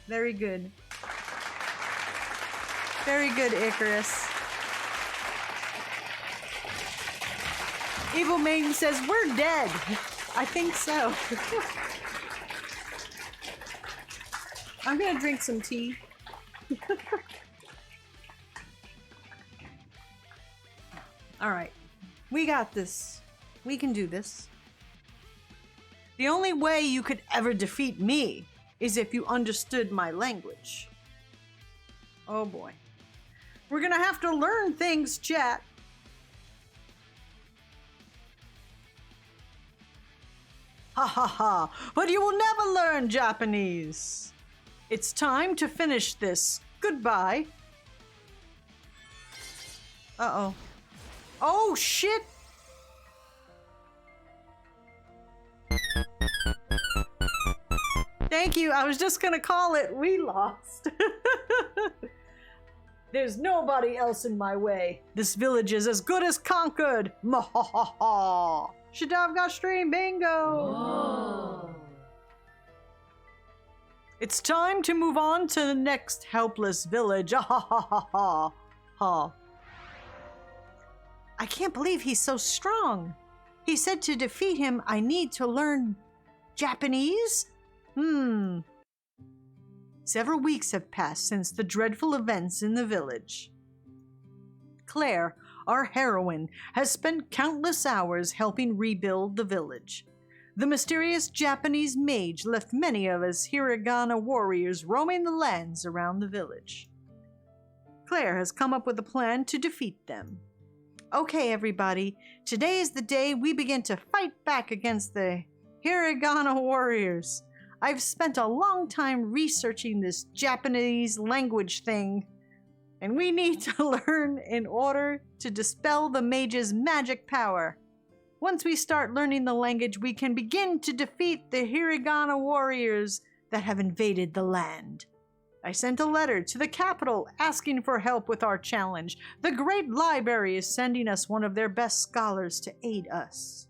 Very good. Very good, Icarus. Evil Maiden says, we're dead. I think so. I'm gonna drink some tea. All right. We got this. We can do this. The only way you could ever defeat me is if you understood my language. Oh boy. We're gonna have to learn things, chat. Ha ha ha, but you will never learn Japanese. It's time to finish this. Goodbye. Uh-oh. Oh, shit! Thank you, I was just gonna call it. We lost. There's nobody else in my way. This village is as good as conquered. Mahahaha. Shadavga stream bingo.
Oh.
It's time to move on to the next helpless village. Ha ha ha ha ha. I can't believe he's so strong. He said to defeat him, I need to learn Japanese? Several weeks have passed since the dreadful events in the village. Claire, our heroine, has spent countless hours helping rebuild the village. The mysterious Japanese mage left many of us hiragana warriors roaming the lands around the village. Claire has come up with a plan to defeat them. Okay, everybody, today is the day we begin to fight back against the hiragana warriors. I've spent a long time researching this Japanese language thing, and we need to learn in order to dispel the mage's magic power. Once we start learning the language, we can begin to defeat the hiragana warriors that have invaded the land. I sent a letter to the capital asking for help with our challenge. The Great Library is sending us one of their best scholars to aid us.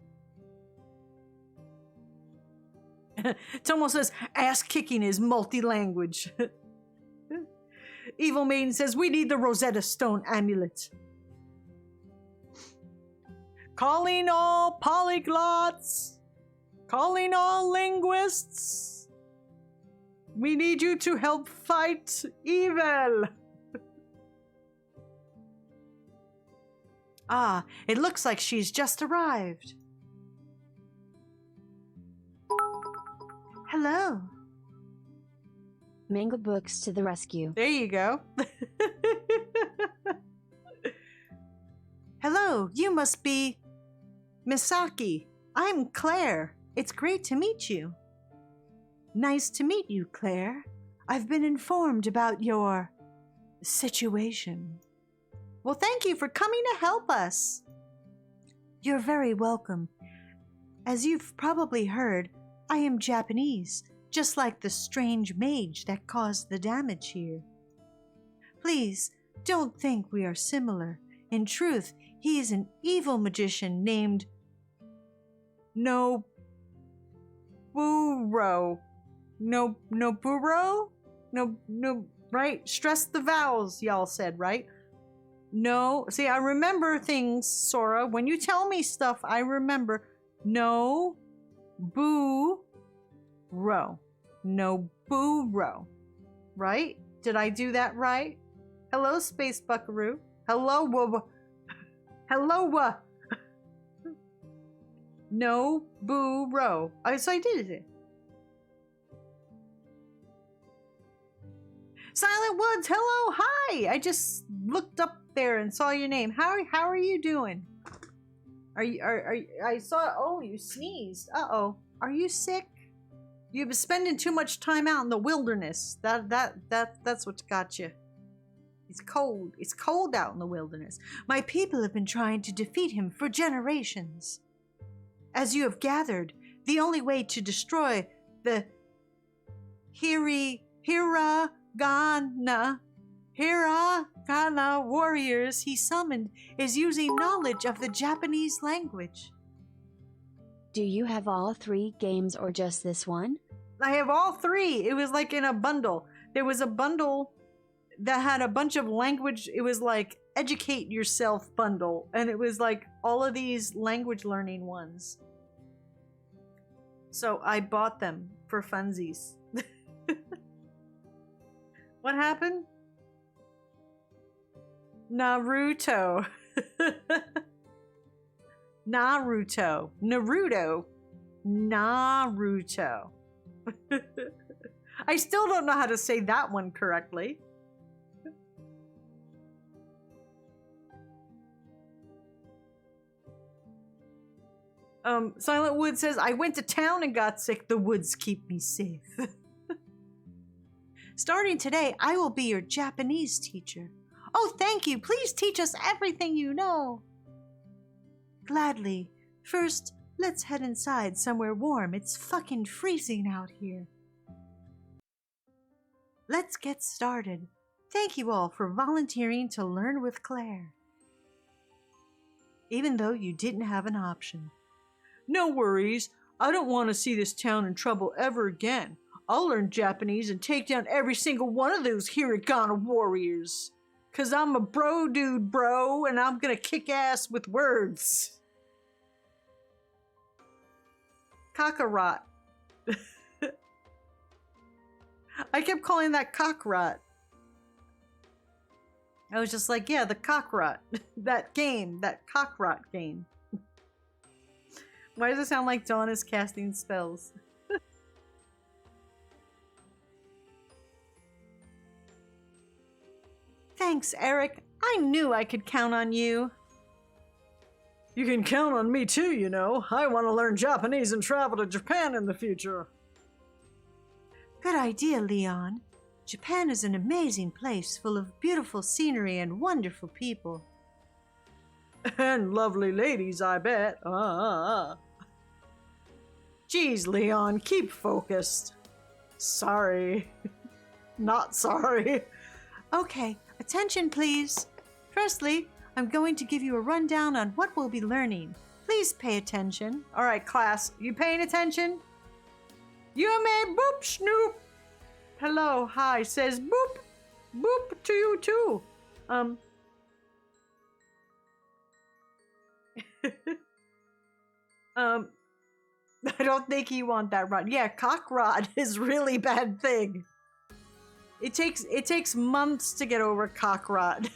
Tomo says, ass kicking is multi-language. Evil Maiden says, we need the Rosetta Stone amulet. Calling all polyglots. Calling all linguists. We need you to help fight evil. Ah, it looks like she's just arrived. Hello.
Manga Books to the rescue.
There you go. Hello, you must be Misaki. I'm Claire. It's great to meet you. Nice to meet you, Claire. I've been informed about your situation. Well, thank you for coming to help us. You're very welcome. As you've probably heard, I am Japanese, just like the strange mage that caused the damage here. Please, don't think we are similar. In truth, he is an evil magician named Noburo. Noburo? No, right? Stress the vowels, y'all said, right? No, see, I remember things, Sora. When you tell me stuff, I remember. No, boo, ro. No, boo, ro. Right? Did I do that right? Hello, Space Buckaroo. Hello, hello, no, boo, ro. So I did it. Silent Woods, hello, hi. I just looked up there and saw your name. How are you doing? I saw, oh, you sneezed. Uh-oh. Are you sick? You've been spending too much time out in the wilderness. That's what got you. It's cold. It's cold out in the wilderness. My people have been trying to defeat him for generations. As you have gathered, the only way to destroy the Hiragana warriors he summoned is using knowledge of the Japanese language.
Do you have all 3 games or just this one?
I have all 3. It was like in a bundle. There was a bundle that had a bunch of language. It was like educate yourself bundle. And it was like all of these language learning ones. So I bought them for funsies. What happened? Naruto. Naruto. Naruto. Naruto. I still don't know how to say that one correctly. Silent Wood says, I went to town and got sick. The woods keep me safe. Starting today, I will be your Japanese teacher. Oh, thank you. Please teach us everything you know. Gladly. First, let's head inside somewhere warm. It's fucking freezing out here. Let's get started. Thank you all for volunteering to learn with Claire. Even though you didn't have an option. No worries. I don't want to see this town in trouble ever again. I'll learn Japanese and take down every single one of those hiragana warriors. 'Cause I'm a bro dude, bro, and I'm gonna kick ass with words. Kakarot. I kept calling that Cockrot. I was just like, yeah, the Cockrot. That game, that Cockrot game. Why does it sound like Dawn is casting spells? Thanks, Eric. I knew I could count on you. You can count on me too, you know. I want to learn Japanese and travel to Japan in the future. Good idea, Leon. Japan is an amazing place full of beautiful scenery and wonderful people. And lovely ladies, I bet. Geez, Leon, keep focused. Sorry. Not sorry. Okay, attention please. Firstly, I'm going to give you a rundown on what we'll be learning. Please pay attention. All right, class, you paying attention? You may boop snoop. Hello, hi, says boop. Boop to you too. I don't think you want that rod. Yeah, cockrod is really bad thing. It takes months to get over cockrod.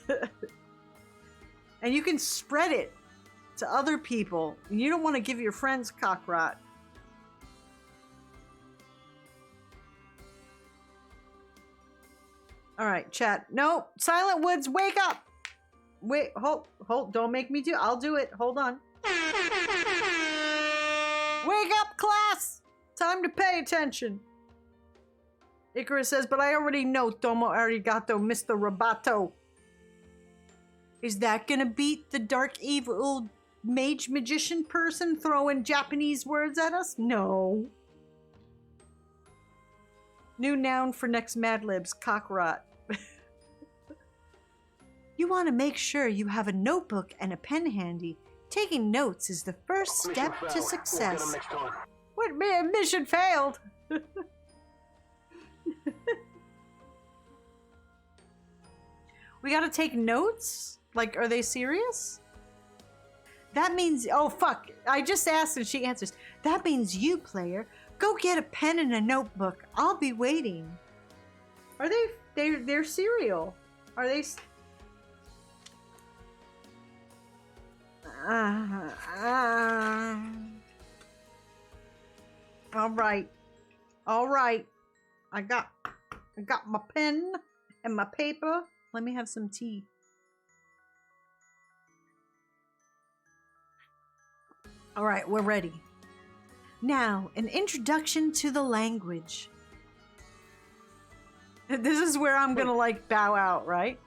And you can spread it to other people. And you don't want to give your friends cockrot. All right, chat. No, Silent Woods, wake up. Wait, hold, don't make me do. I'll do it. Hold on. Wake up, class! Time to pay attention. Icarus says, but I already know Tomo arigato, Mr. Roboto. Is that gonna beat the dark evil mage magician person throwing Japanese words at us? No. New noun for next Mad Libs, cockrot. You want to make sure you have a notebook and a pen handy. Taking notes is the first step to success. What mission failed? We gotta take notes? Like, are they serious? That means, oh fuck, I just asked and she answers. That means you, player, go get a pen and a notebook. I'll be waiting. Are they're serial. Are they? All right. I got my pen and my paper. Let me have some tea. All right, we're ready. Now, an introduction to the language. This is where I'm gonna like bow out, right?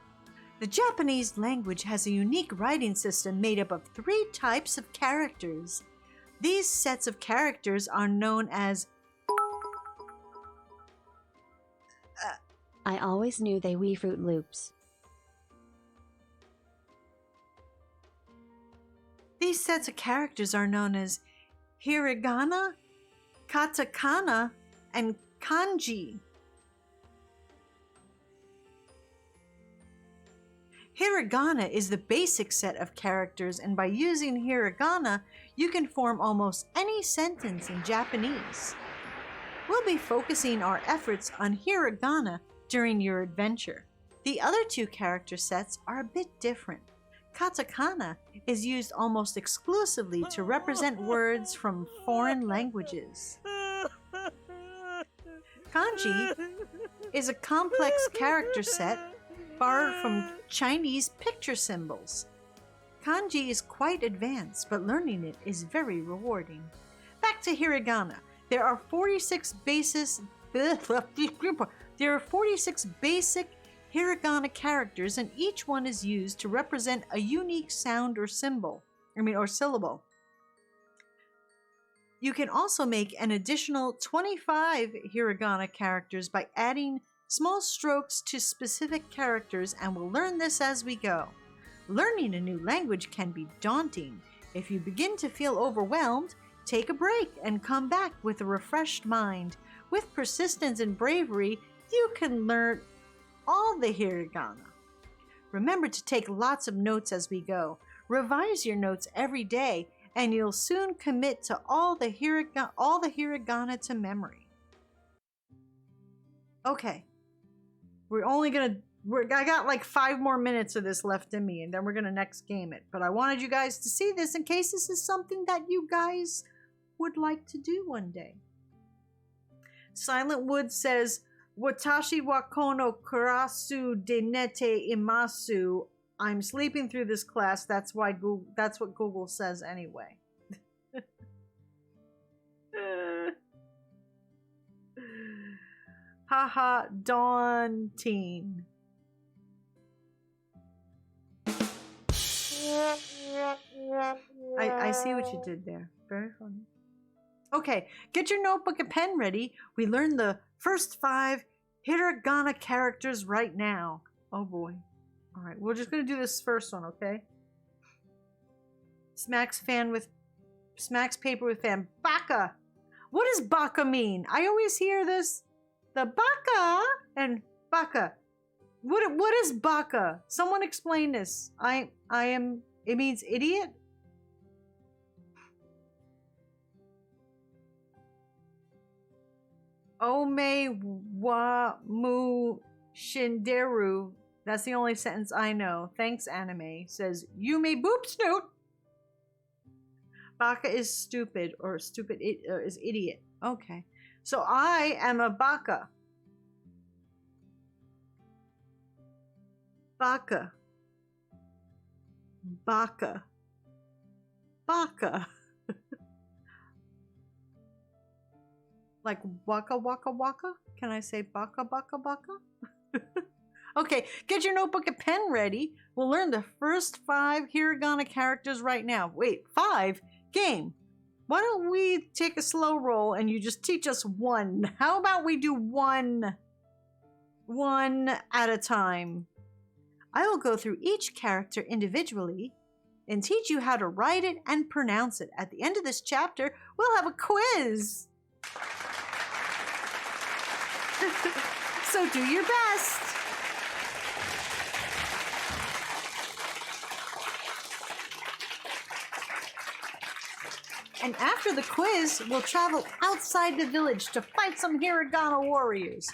The Japanese language has a unique writing system made up of 3 types of characters. These sets of characters are known as...
I always knew they were Fruit Loops.
These sets of characters are known as hiragana, katakana, and kanji. Hiragana is the basic set of characters, and by using hiragana, you can form almost any sentence in Japanese. We'll be focusing our efforts on hiragana during your adventure. The other 2 character sets are a bit different. Katakana is used almost exclusively to represent words from foreign languages. Kanji is a complex character set borrowed from Chinese picture symbols. Kanji is quite advanced, but learning it is very rewarding. Back to hiragana. There are 46 basic hiragana characters, and each one is used to represent a unique sound or syllable. You can also make an additional 25 hiragana characters by adding small strokes to specific characters, and we'll learn this as we go. Learning a new language can be daunting. If you begin to feel overwhelmed, take a break and come back with a refreshed mind. With persistence and bravery, you can learn all the hiragana. Remember to take lots of notes as we go. Revise your notes every day, and you'll soon commit to all the hiragana to memory. Okay. I got like 5 more minutes of this left in me, and then we're gonna next game it. But I wanted you guys to see this in case this is something that you guys would like to do one day. Silent Wood says, Watashi wa kono kurasu de nete imasu. I'm sleeping through this class. That's what Google says anyway. Haha, daunting. I see what you did there. Very funny. Okay, get your notebook and pen ready. We learn the first 5 hiragana characters right now. Oh boy. All right, we're just going to do this first one, okay? Smacks paper with fan. Baka! What does baka mean? I always hear this. The baka and baka. What is baka? Someone explain this. It means idiot? Ome wa mu shinderu. That's the only sentence I know. Thanks, anime. Says, you may boop snoot. Baka is stupid, or stupid is idiot. Okay. So I am a baka. Baka. Baka. Baka. Like waka waka waka? Can I say baka baka baka? Okay, get your notebook and pen ready. We'll learn the first 5 hiragana characters right now. Wait, 5? Game. Why don't we take a slow roll and you just teach us 1? How about we do 1 at a time? I will go through each character individually and teach you how to write it and pronounce it. At the end of this chapter, we'll have a quiz. So do your best. And after the quiz, we'll travel outside the village to fight some hiragana warriors.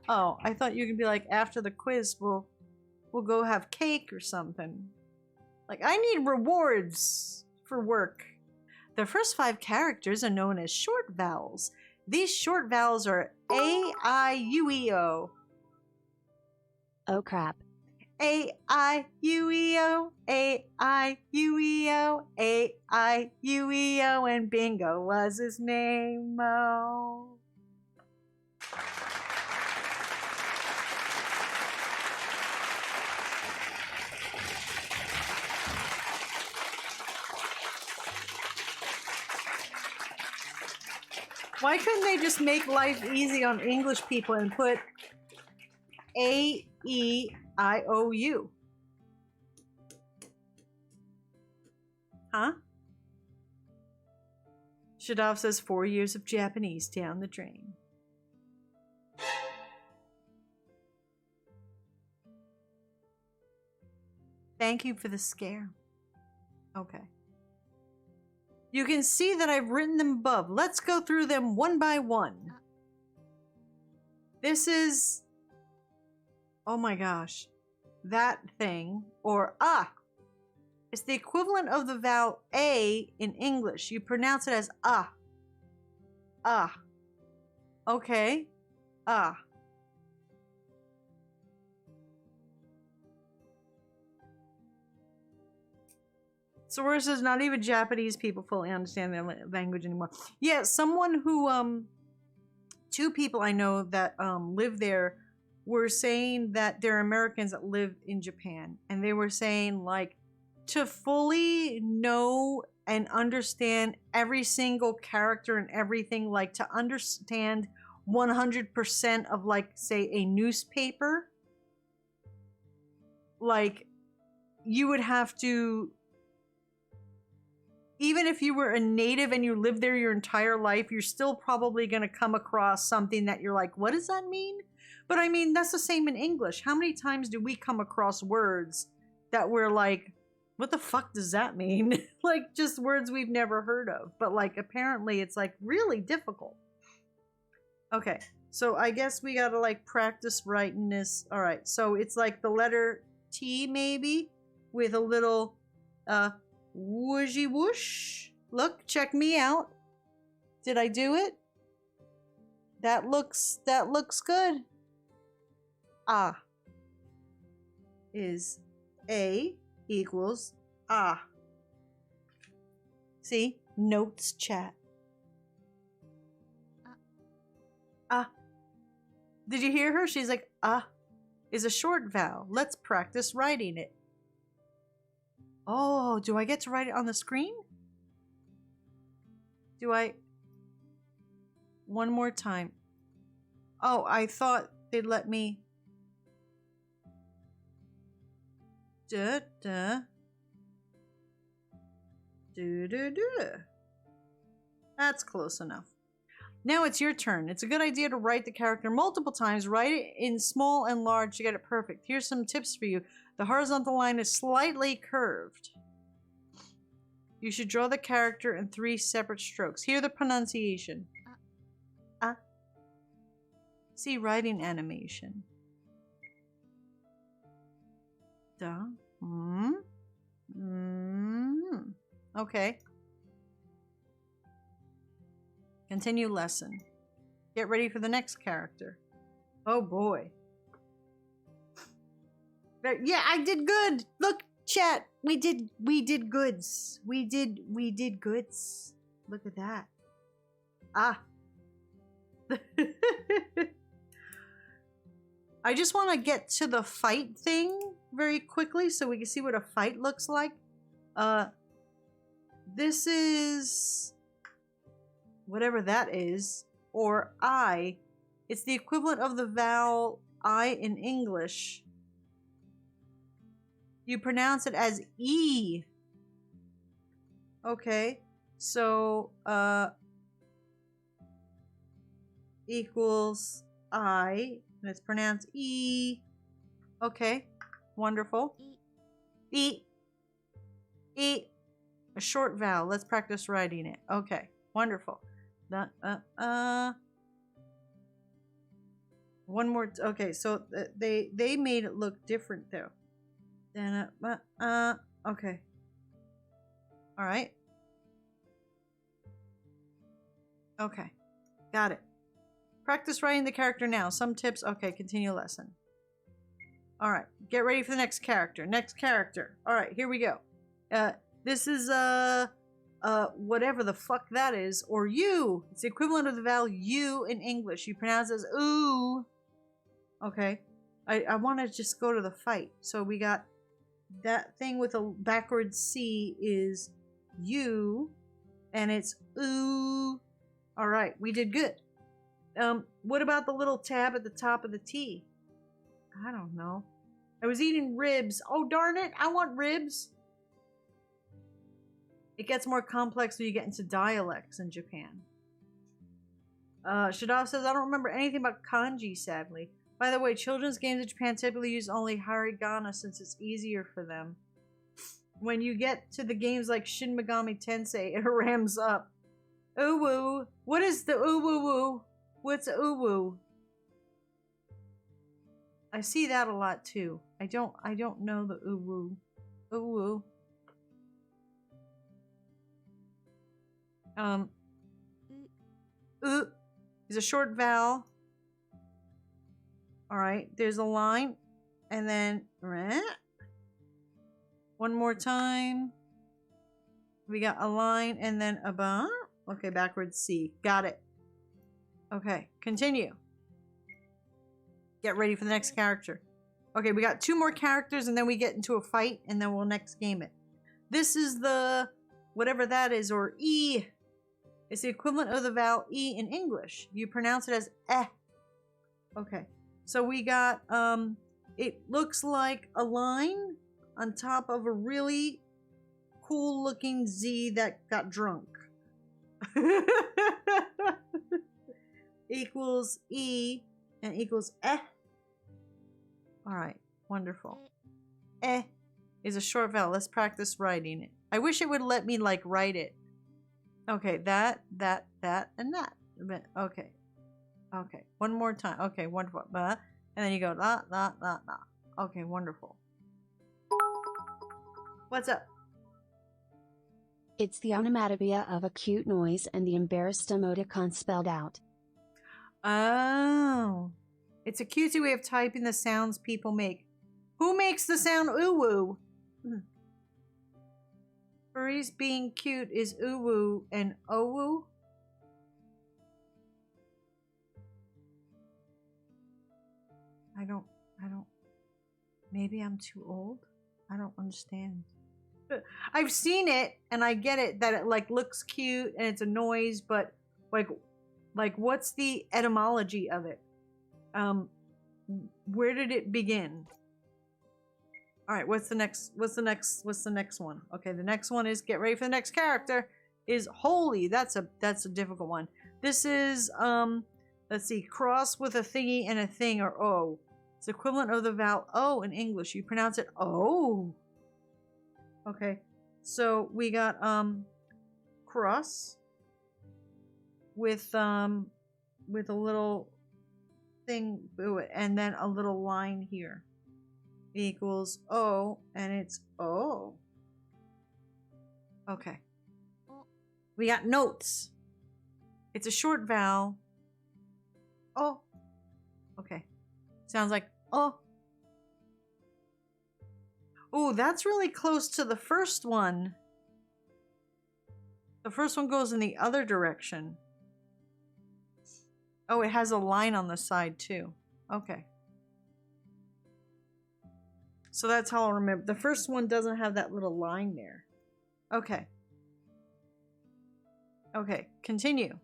Oh, I thought you could be like, after the quiz, we'll go have cake or something. Like, I need rewards for work. The first 5 characters are known as short vowels. These short vowels are A, I, U, E, O.
Oh crap.
A, I, U, E, O, A, I, U, E, O, A, I, U, E, O, and bingo was his name, Mo. Why couldn't they just make life easy on English people and put A-E-I-O-U? Huh? Shadov says 4 years of Japanese down the drain. Thank you for the scare. Okay. You can see that I've written them above. Let's go through them one by one. This is, oh my gosh, that thing, or ah. It's the equivalent of the vowel A in English. You pronounce it as ah. Ah. Okay. Ah. So where it says not even Japanese people fully understand their language anymore. Yeah, someone who, two people I know that live there were saying that they're Americans that live in Japan. And they were saying, like, to fully know and understand every single character and everything, like to understand 100% of, like, say, a newspaper, like, you would have to, even if you were a native and you lived there your entire life, you're still probably going to come across something that you're like, what does that mean? But I mean, that's the same in English. How many times do we come across words that we're like, what the fuck does that mean? Like, just words we've never heard of. But, like, apparently it's, like, really difficult. Okay, so I guess we gotta, like, practice writing this. Alright, so it's like the letter T, maybe, with a little, whooshy whoosh. Look, check me out. Did I do it? That looks good. Ah. Is A equals ah. See? Notes chat. Ah. Did you hear her? She's like, ah is a short vowel. Let's practice writing it. Oh, do I get to write it on the screen? Do I? One more time. Oh, I thought they'd let me. Duh, duh. Do, do, do. That's close enough. Now it's your turn. It's a good idea to write the character multiple times. Write it in small and large to get it perfect. Here's some tips for you. The horizontal line is slightly curved. You should draw the character in 3 separate strokes. Hear the pronunciation. See writing animation. Duh. Okay. Continue lesson. Get ready for the next character. Oh boy. Yeah, I did good. Look, chat. We did goods. We did goods. Look at that. Ah. I just want to get to the fight thing very quickly so we can see what a fight looks like. This is whatever that is, or I. It's the equivalent of the vowel I in English. You pronounce it as E. Okay, so equals I, and it's pronounced E. Okay, wonderful. E. E. A short vowel. Let's practice writing it. Okay, wonderful. One more. Okay, so they made it look different though. Then okay. All right. Okay, got it. Practice writing the character now. Some tips. Okay, continue lesson. All right, get ready for the next character. Next character. All right, here we go. This is whatever the fuck that is, or you. It's the equivalent of the vowel U in English. You pronounce it as ooh. Okay, I want to just go to the fight. So we got that thing with a backwards C is U, and it's ooh. All right, we did good. What about the little tab at the top of the T? I don't know. I was eating ribs. Oh, darn it. I want ribs. It gets more complex when you get into dialects in Japan. Shadov says, I don't remember anything about kanji, sadly. By the way, children's games in Japan typically use only hiragana since it's easier for them. When you get to the games like Shin Megami Tensei, it rams up. Uwu. What is the uwu? What's uwu? I see that a lot too. I don't know the uwu. Uwu. Is a short vowel. Alright, there's a line. And then one more time. We got a line and then a ba. Okay, backwards C. Got it. Okay, continue. Get ready for the next character. Okay, we got 2 more characters and then we get into a fight and then we'll next game it. This is the whatever that is, or E. It's the equivalent of the vowel E in English. You pronounce it as eh. Okay, so we got, it looks like a line on top of a really cool looking Z that got drunk. Equals E and equals eh. Alright, wonderful. Eh is a short vowel. Let's practice writing it. I wish it would let me like write it. Okay, that, and that. Okay. Okay, one more time. Okay, wonderful. And then you go la, la, la, la. Okay, wonderful. What's up?
It's the onomatopoeia of a cute noise and the embarrassed emoticon spelled out.
Oh. It's a cutesy way of typing the sounds people make. Who makes the sound ooh-woo? Furries being cute is ooh-woo and oh-woo? I don't, maybe I'm too old? I don't understand. I've seen it and I get it that it like looks cute and it's a noise, but like what's the etymology of it? Where did it begin? All right, what's the next one? Okay, the next one is get ready for the next character is holy. That's a difficult one. This is let's see, cross with a thingy and a thing or O. It's equivalent of the vowel O in English. You pronounce it O. Okay. So we got cross with a little thing and then a little line here. Equals O and it's O. Okay. We got notes. It's a short vowel. Oh. Okay. Sounds like oh. Oh, that's really close to the first one. The first one goes in the other direction. Oh, it has a line on the side too. Okay. So that's how I'll remember. The first one doesn't have that little line there. Okay. Okay, continue.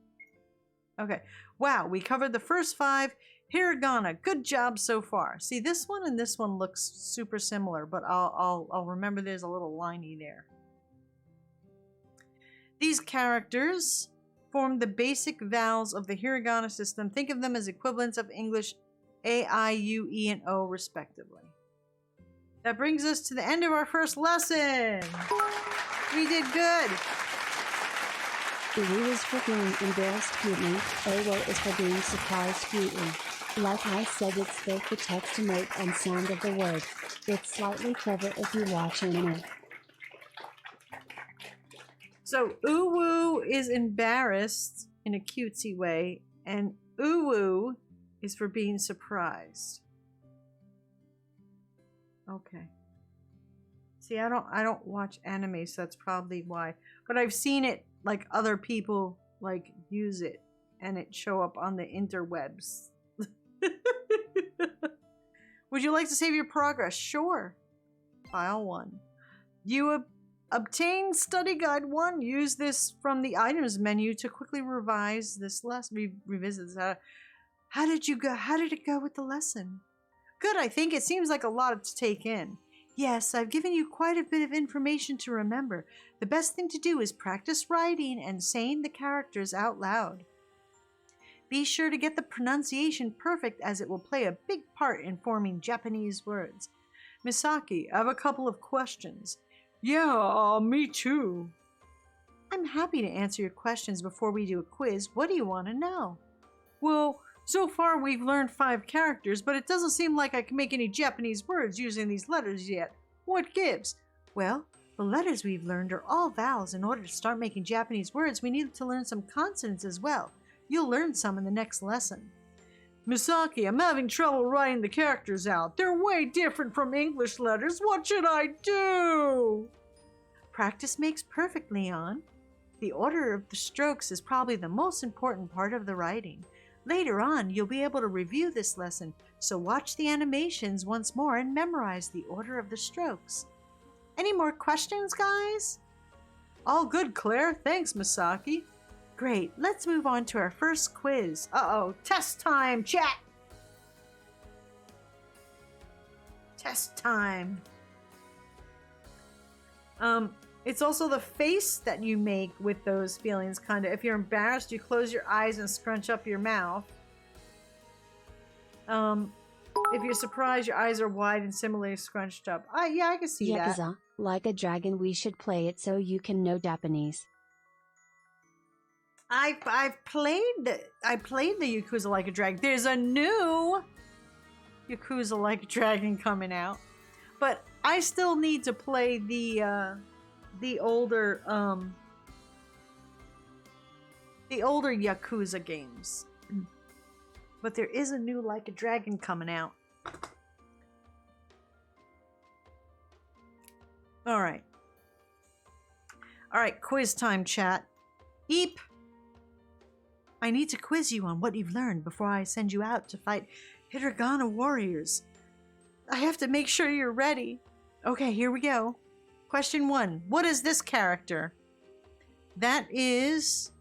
Okay. Wow, we covered the first 5. Hiragana, good job so far. See, this one and this one looks super similar, but I'll remember there's a little liney there. These characters form the basic vowels of the hiragana system. Think of them as equivalents of English A, I, U, E, and O, respectively. That brings us to the end of our first lesson. We did good.
Uwu is for being embarrassed cutely, Owo is for being surprised cutely. Like I said, it's both the text emote and sound of the word. It's slightly clever if you watch anime.
So uwu is embarrassed in a cutesy way, and uwu is for being surprised. Okay. See, I don't watch anime, so that's probably why. But I've seen it, like other people like use it, and it show up on the interwebs. Would you like to save your progress? Sure. File 1. You obtain Study Guide 1. Use this from the items menu to quickly revise this lesson. Revisit this. How did you go? How did it go with the lesson? Good, I think. It seems like a lot to take in. Yes, I've given you quite a bit of information to remember. The best thing to do is practice writing and saying the characters out loud. Be sure to get the pronunciation perfect, as it will play a big part in forming Japanese words. Misaki, I have a couple of questions. Yeah, me too. I'm happy to answer your questions before we do a quiz. What do you want to know? Well, so far we've learned 5 characters, but it doesn't seem like I can make any Japanese words using these letters yet. What gives? Well, the letters we've learned are all vowels. In order to start making Japanese words, we need to learn some consonants as well. You'll learn some in the next lesson. Misaki, I'm having trouble writing the characters out. They're way different from English letters. What should I do? Practice makes perfect, Leon. The order of the strokes is probably the most important part of the writing. Later on, you'll be able to review this lesson, so watch the animations once more and memorize the order of the strokes. Any more questions, guys? All good, Claire. Thanks, Misaki. Great. Let's move on to our first quiz. Uh-oh. Test time, chat! Test time. It's also the face that you make with those feelings, kind of. If you're embarrassed, you close your eyes and scrunch up your mouth. If you're surprised, your eyes are wide and similarly scrunched up. Yeah, I can see that.
Yakuza, like a dragon. We should play it so you can know Japanese.
I played the Yakuza Like a Dragon. There's a new Yakuza Like a Dragon coming out, but I still need to play the older Yakuza games. But there is a new Like a Dragon coming out. All right, quiz time, chat. Eep. I need to quiz you on what you've learned before I send you out to fight Hiragana warriors. I have to make sure you're ready. Okay, here we go. Question 1. What is this character? That is...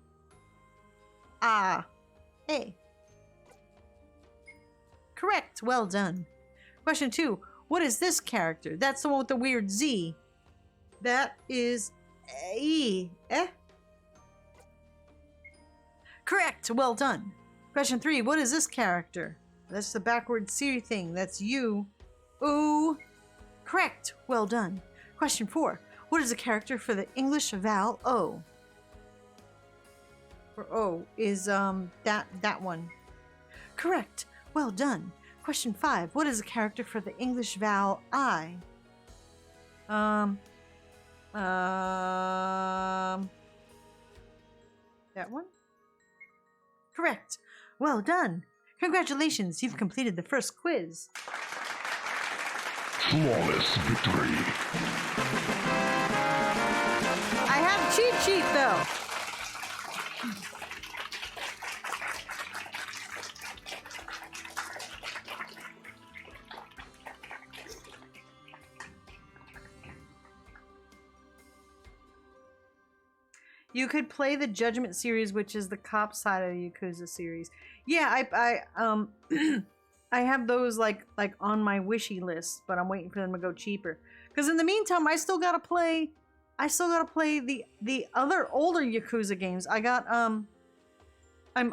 A. Correct. Well done. Question 2. What is this character? That's the one with the weird Z. That is E. Correct. Well done. Question 3. What is this character? That's the backward C thing. That's you. Ooh. Correct. Well done. Question 4. What is the character for the English vowel O? For O is that one. Correct. Well done. Question 5. What is the character for the English vowel I? That one? Correct. Well done. Congratulations, you've completed the first quiz.
Flawless victory.
I have cheat sheet though. You could play the Judgment series, which is the cop side of the Yakuza series. Yeah, I have those like on my wishy list, but I'm waiting for them to go cheaper. Because in the meantime, I still gotta play the other older Yakuza games. I got I'm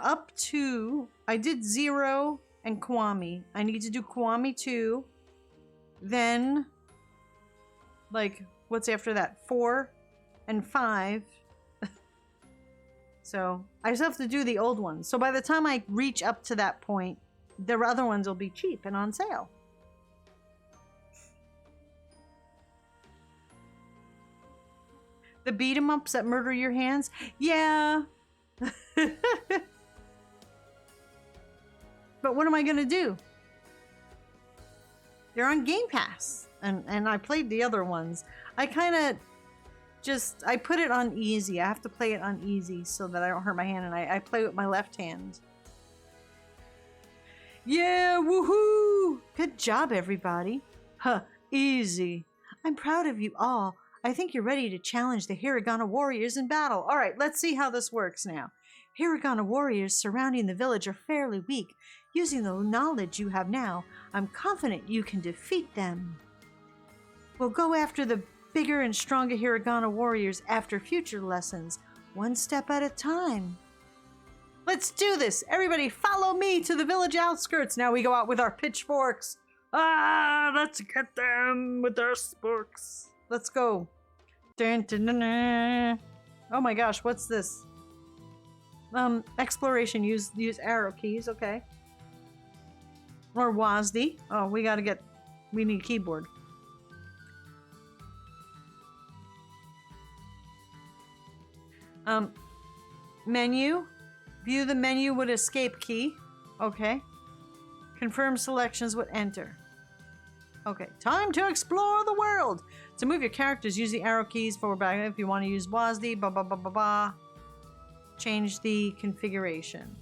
up to, I did 0 and Kiwami. I need to do Kiwami 2. Then like what's after that? 4 and 5. So I still have to do the old ones. So by the time I reach up to that point, the other ones will be cheap and on sale. The beat 'em ups that murder your hands? Yeah. But what am I gonna do? They're on Game Pass. And I played the other ones. I kinda I put it on easy. I have to play it on easy so that I don't hurt my hand, and I play with my left hand. Yeah, woohoo! Good job, everybody. Huh, easy. I'm proud of you all. I think you're ready to challenge the Hiragana warriors in battle. All right, let's see how this works now. Hiragana warriors surrounding the village are fairly weak. Using the knowledge you have now, I'm confident you can defeat them. We'll go after the bigger and stronger Hiragana warriors after future lessons, one step at a time. Let's do this! Everybody follow me to the village outskirts! Now we go out with our pitchforks. Let's get them with our sporks. Let's go. Dun, dun, dun, dun. Oh my gosh, what's this? Exploration, use arrow keys, okay. Or WASD. Oh, we need a keyboard. Menu. View the menu with escape key. Okay. Confirm selections with enter. Okay, time to explore the world. To move your characters, use the arrow keys forward, back. If you want to use WASD, blah, blah, blah, blah, blah. Change the configuration.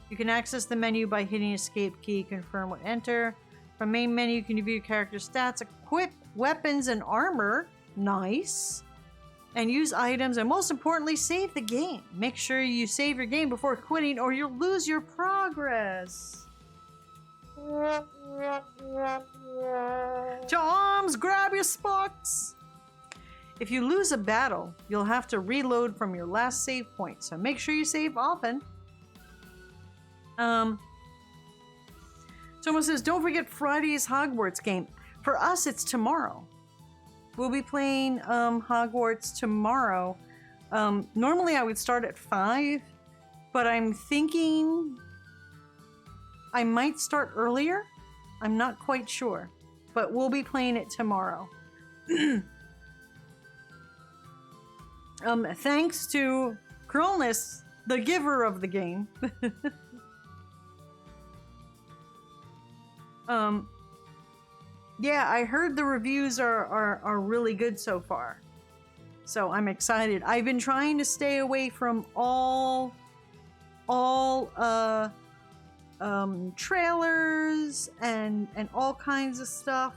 You can access the menu by hitting escape key, confirm what enter. From main menu, you can view your character's stats, equip weapons and armor. Nice. And use items, and most importantly, save the game. Make sure you save your game before quitting or you'll lose your progress. To arms, grab your sparks. If you lose a battle, you'll have to reload from your last save point, so make sure you save often. Someone says, don't forget Friday's Hogwarts game. For us, it's tomorrow. We'll be playing Hogwarts tomorrow. Normally I would start at 5, but I'm thinking I might start earlier. I'm not quite sure, but we'll be playing it tomorrow. Thanks to Kronus, the giver of the game. Yeah, I heard the reviews are really good so far. So I'm excited. I've been trying to stay away from all trailers and all kinds of stuff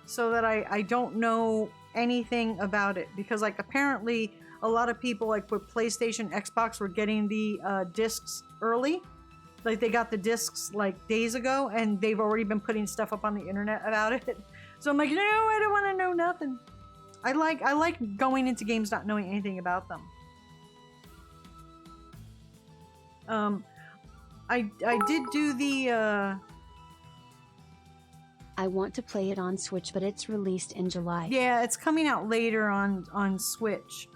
so that I don't know anything about it, because like apparently a lot of people like with PlayStation, Xbox were getting the discs early. Like they got the discs like days ago and they've already been putting stuff up on the internet about it. So I'm like, no, I don't want to know nothing. I like going into games not knowing anything about them. I did do the
I want to play it on Switch, but it's released in July.
yeah, it's coming out later on Switch.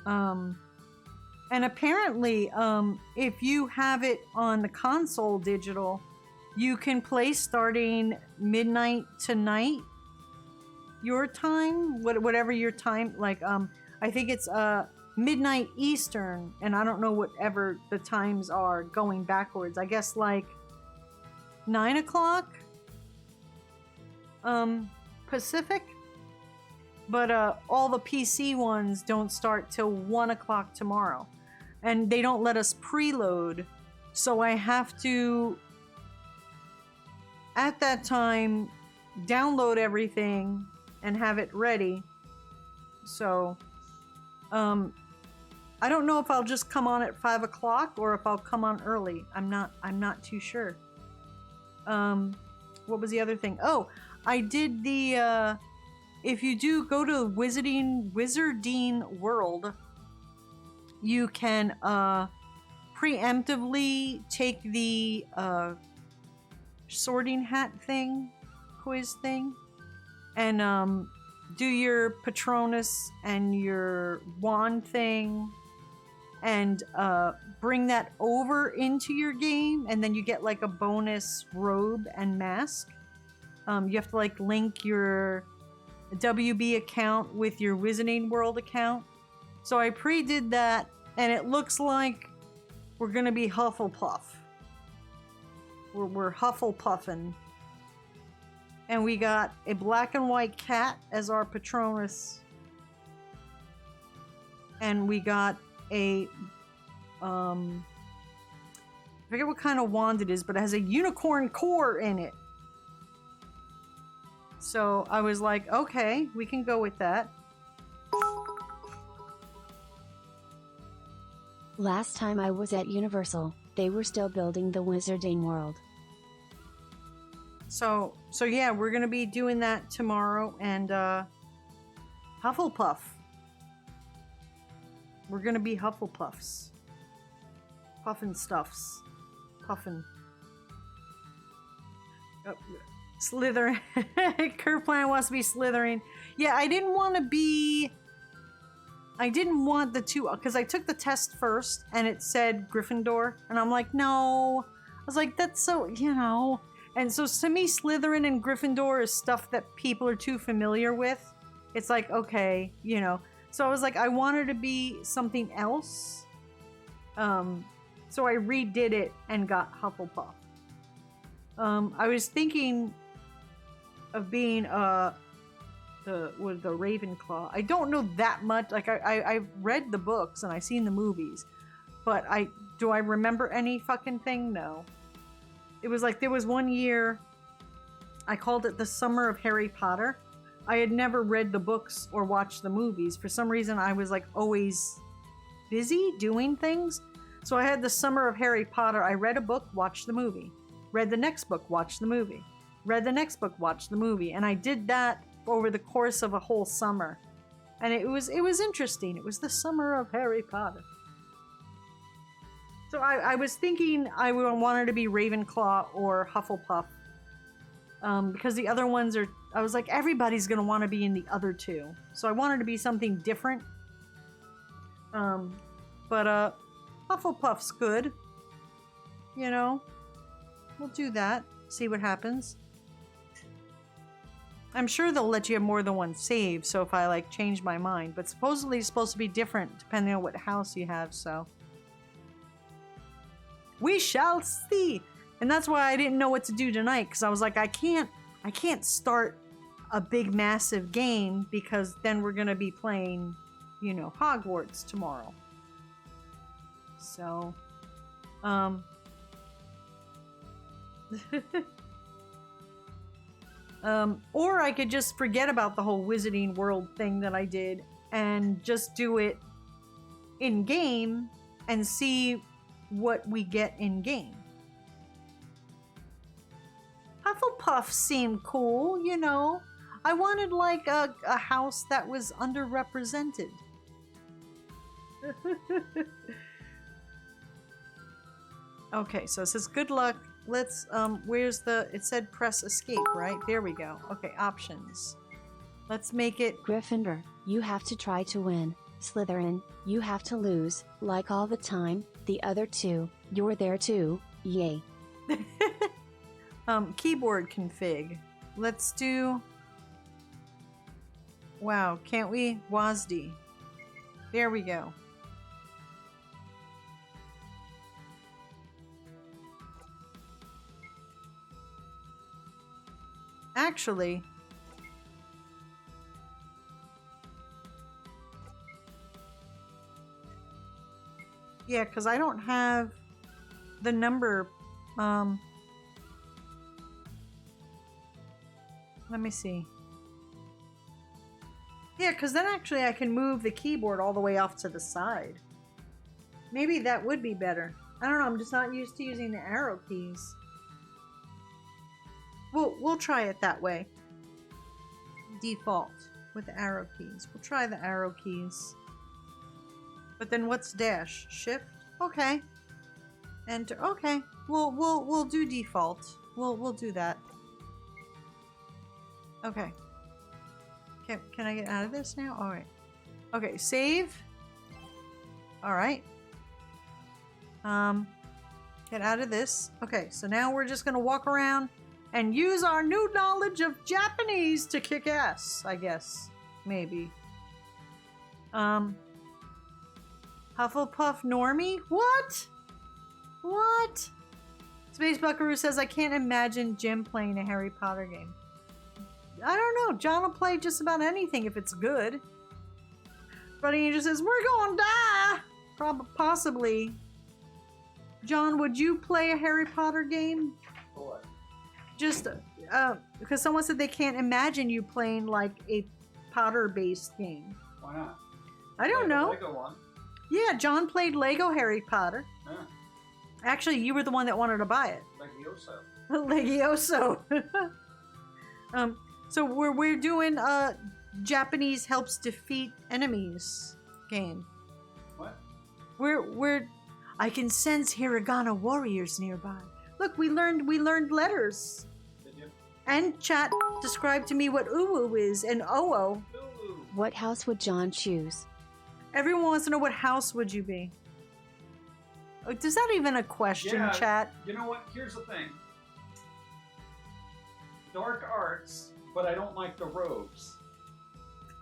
And apparently, if you have it on the console digital, you can play starting midnight tonight, your time, whatever your time, like, I think it's midnight Eastern, and I don't know whatever the times are going backwards. I guess like 9 o'clock Pacific. But all the PC ones don't start till 1 o'clock tomorrow. And they don't let us preload. So I have to, at that time, download everything and have it ready. So, I don't know if I'll just come on at 5 o'clock or if I'll come on early. I'm not too sure. What was the other thing? Oh, I did the, if you do go to Wizarding World, you can preemptively take the sorting hat thing, quiz thing, and do your Patronus and your wand thing, and bring that over into your game, and then you get like a bonus robe and mask. You have to like link your WB account with your Wizarding World account. So I pre-did that, and it looks like we're gonna be Hufflepuff. We're Hufflepuffing. And we got a black and white cat as our Patronus. And we got a, I forget what kind of wand it is, but it has a unicorn core in it. So I was like, okay, we can go with that.
Last time I was at Universal, they were still building the Wizarding World.
So yeah, we're gonna be doing that tomorrow, and Hufflepuff. We're gonna be Hufflepuffs. Puffin stuffs. Puffin. Oh, Slytherin. Kerplan wants to be Slytherin. Yeah, I didn't want the two, because I took the test first and it said Gryffindor, and I'm like, no. I was like, that's so, you know. And so to me, Slytherin and Gryffindor is stuff that people are too familiar with. It's like, okay, you know. So I was like, I wanted to be something else. So I redid it and got Hufflepuff. I was thinking of being the Ravenclaw. I don't know that much. Like I've read the books and I've seen the movies, but do I remember any fucking thing? No. It was like there was one year I called it the summer of Harry Potter. I had never read the books or watched the movies. For some reason I was like always busy doing things. So I had the summer of Harry Potter. I read a book, watched the movie. Read the next book, watched the movie. Read the next book, watched the movie. And I did that over the course of a whole summer. And it was interesting. It was the summer of Harry Potter. So I was thinking I wanted to be Ravenclaw or Hufflepuff. Because the other ones are, I was like, everybody's going to want to be in the other two. So I wanted to be something different. But Hufflepuff's good. You know? We'll do that. See what happens. I'm sure they'll let you have more than one save, so if I like change my mind. But supposedly it's supposed to be different depending on what house you have, so. We shall see. And that's why I didn't know what to do tonight, because I was like, I can't start a big massive game because then we're gonna be playing, you know, Hogwarts tomorrow. So, or I could just forget about the whole Wizarding World thing that I did and just do it in game and see what we get in game. Hufflepuff seemed cool, you know. I wanted like a house that was underrepresented. Okay, so it says good luck. Let's, where's the, it said press escape, right? There we go. Okay, options. Let's make it
Gryffindor, you have to try to win. Slytherin, you have to lose, like all the time. The other two, you're there too. Yay.
Keyboard config. Let's do, wow, can't we? WASD. There we go. Actually, yeah, because I don't have the number. Let me see. Yeah, because then actually I can move the keyboard all the way off to the side. Maybe that would be better. I don't know, I'm just not used to using the arrow keys. We'll try it that way. Default with the arrow keys. We'll try the arrow keys. But then what's dash? Shift? Okay. Enter. Okay. We'll do default. We'll do that. Okay. Can I get out of this now? All right. Okay, save. All right. Get out of this. Okay, so now we're just gonna walk around and use our new knowledge of Japanese to kick ass, I guess. Maybe. Hufflepuff Normie? What? What? Space Buckaroo says, I can't imagine Jim playing a Harry Potter game. I don't know. John will play just about anything if it's good. Buddy Angel says, we're gonna die! Possibly. John, would you play a Harry Potter game?
What?
Just, because someone said they can't imagine you playing like a Potter-based game.
Why not?
I don't know.
Lego one.
Yeah, John played Lego Harry Potter.
Yeah.
Actually, you were the one that wanted to buy it.
Legioso.
Legioso. So we're doing Japanese helps defeat enemies game.
What?
I can sense hiragana warriors nearby. Look, we learned letters.
Did you?
And chat described to me what uwu is and oo.
What house would John choose?
Everyone wants to know what house would you be. Oh, is that even a question,
Yeah,
chat?
You know what? Here's the thing. Dark arts, but I don't like the robes.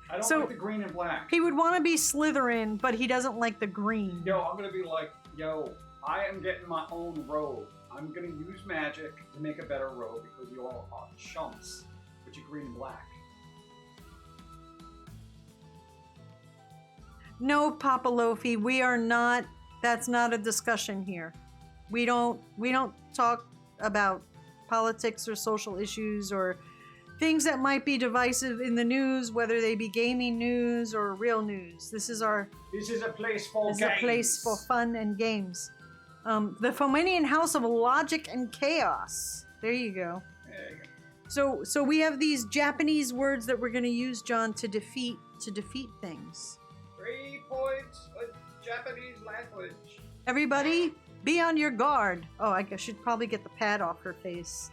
I don't like the green and black.
He would want to be Slytherin, but he doesn't like the green.
Yo, I'm gonna be like, yo, I am getting my own robe. I'm gonna use magic to make a better robe because you all are chumps. Put you green and black.
No, Papa Lofi, we are not. That's not a discussion here. We don't talk about politics or social issues or things that might be divisive in the news, whether they be gaming news or real news. This is a
place for
games.
games.
A place for fun and games. The Fomenian House of Logic and Chaos. There you go.
There you go.
So we have these Japanese words that we're going to use, John, to defeat things.
3 points with Japanese language.
Everybody, be on your guard. Oh, I should probably get the pad off her face.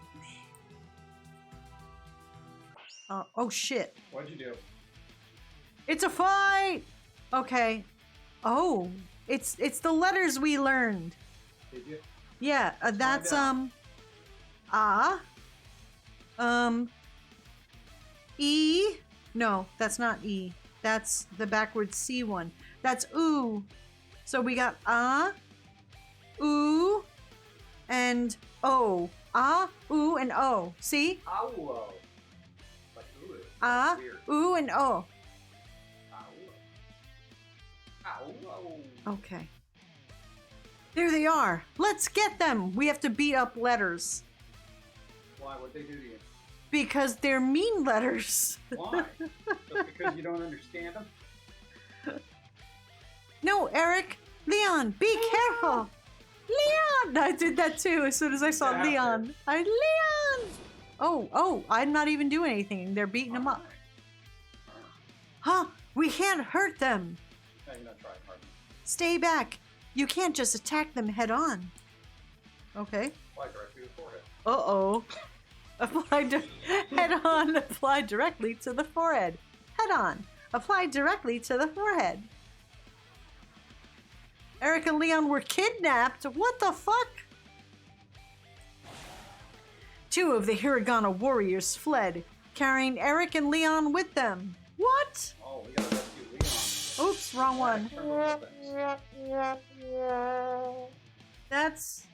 Oh shit.
What'd you do?
It's a fight! Okay. Oh, it's the letters we learned.
Did you?
Yeah, that's E. No, that's not E. That's the backwards C one. That's ooh. So we got ooh, and O. Ooh, and O. See?
Ow. Like ooh. Weird.
Ooh, and O.
Ow.
Okay. There they are. Let's get them. We have to beat up letters.
Why? What'd they do to you?
Because they're mean letters.
Why? Just because you don't understand them?
No, Eric. Leon, be careful. Leon! I did that too as soon as I saw
Yeah,
Leon. Leon! Oh, I'm not even doing anything. They're beating him up. Huh? We can't hurt them.
No, you're not trying hard.
Stay back. You can't just attack them head on. Okay.
Fly directly to the forehead.
Uh-oh. Head on. Apply directly to the forehead. Head on. Apply directly to the forehead. Eric and Leon were kidnapped. What the fuck? 2 of the Hiragana warriors fled, carrying Eric and Leon with them. What?
Oh, we gotta rescue Leon.
Oops, wrong one. That's...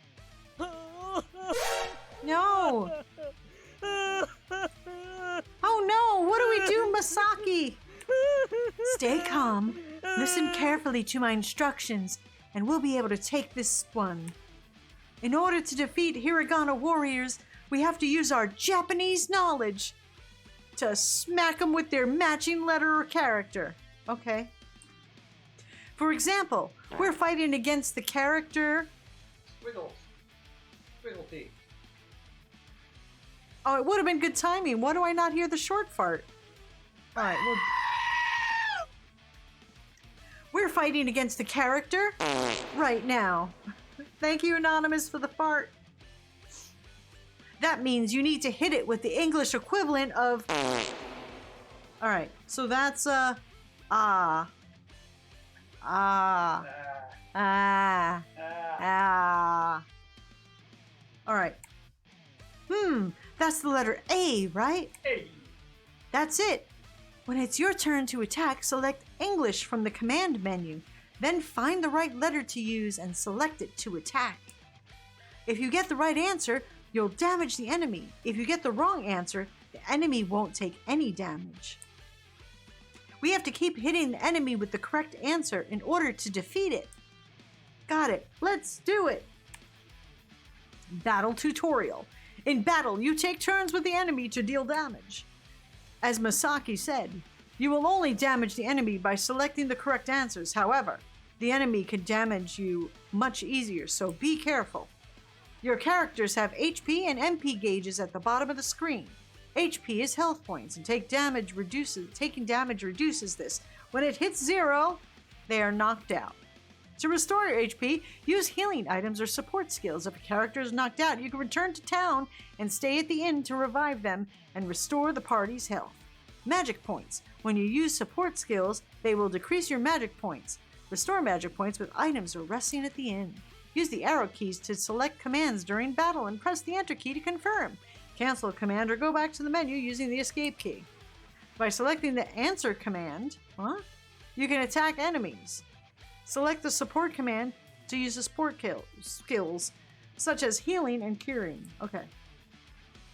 No! Oh no, what do we do, Masaki? Stay calm, listen carefully to my instructions, and we'll be able to take this one. In order to defeat Hiragana warriors, we have to use our Japanese knowledge to smack them with their matching letter or character. Okay. For example, we're fighting against the character...
Squiggles. Squiggle teeth.
Oh, it would have been good timing. Why do I not hear the short fart? All right, well... We're fighting against the character right now. Thank you, Anonymous, for the fart. That means you need to hit it with the English equivalent of... All right, so that's, All right. That's the letter A, right?
Hey.
That's it. When it's your turn to attack, select English from the command menu. Then find the right letter to use and select it to attack. If you get the right answer, you'll damage the enemy. If you get the wrong answer, the enemy won't take any damage. We have to keep hitting the enemy with the correct answer in order to defeat it. Got it. Let's do it. Battle tutorial. In battle, you take turns with the enemy to deal damage. As Masaki said, you will only damage the enemy by selecting the correct answers. However, the enemy can damage you much easier, so be careful. Your characters have HP and MP gauges at the bottom of the screen. HP is health points, and taking damage reduces this. When it hits 0, they are knocked out. To restore your HP, use healing items or support skills. If a character is knocked out, you can return to town and stay at the inn to revive them and restore the party's health. Magic points. When you use support skills, they will decrease your magic points. Restore magic points with items or resting at the inn. Use the arrow keys to select commands during battle and press the enter key to confirm. Cancel a command or go back to the menu using the escape key. By selecting the answer command, you can attack enemies. Select the support command to use the support skills, such as healing and curing. Okay.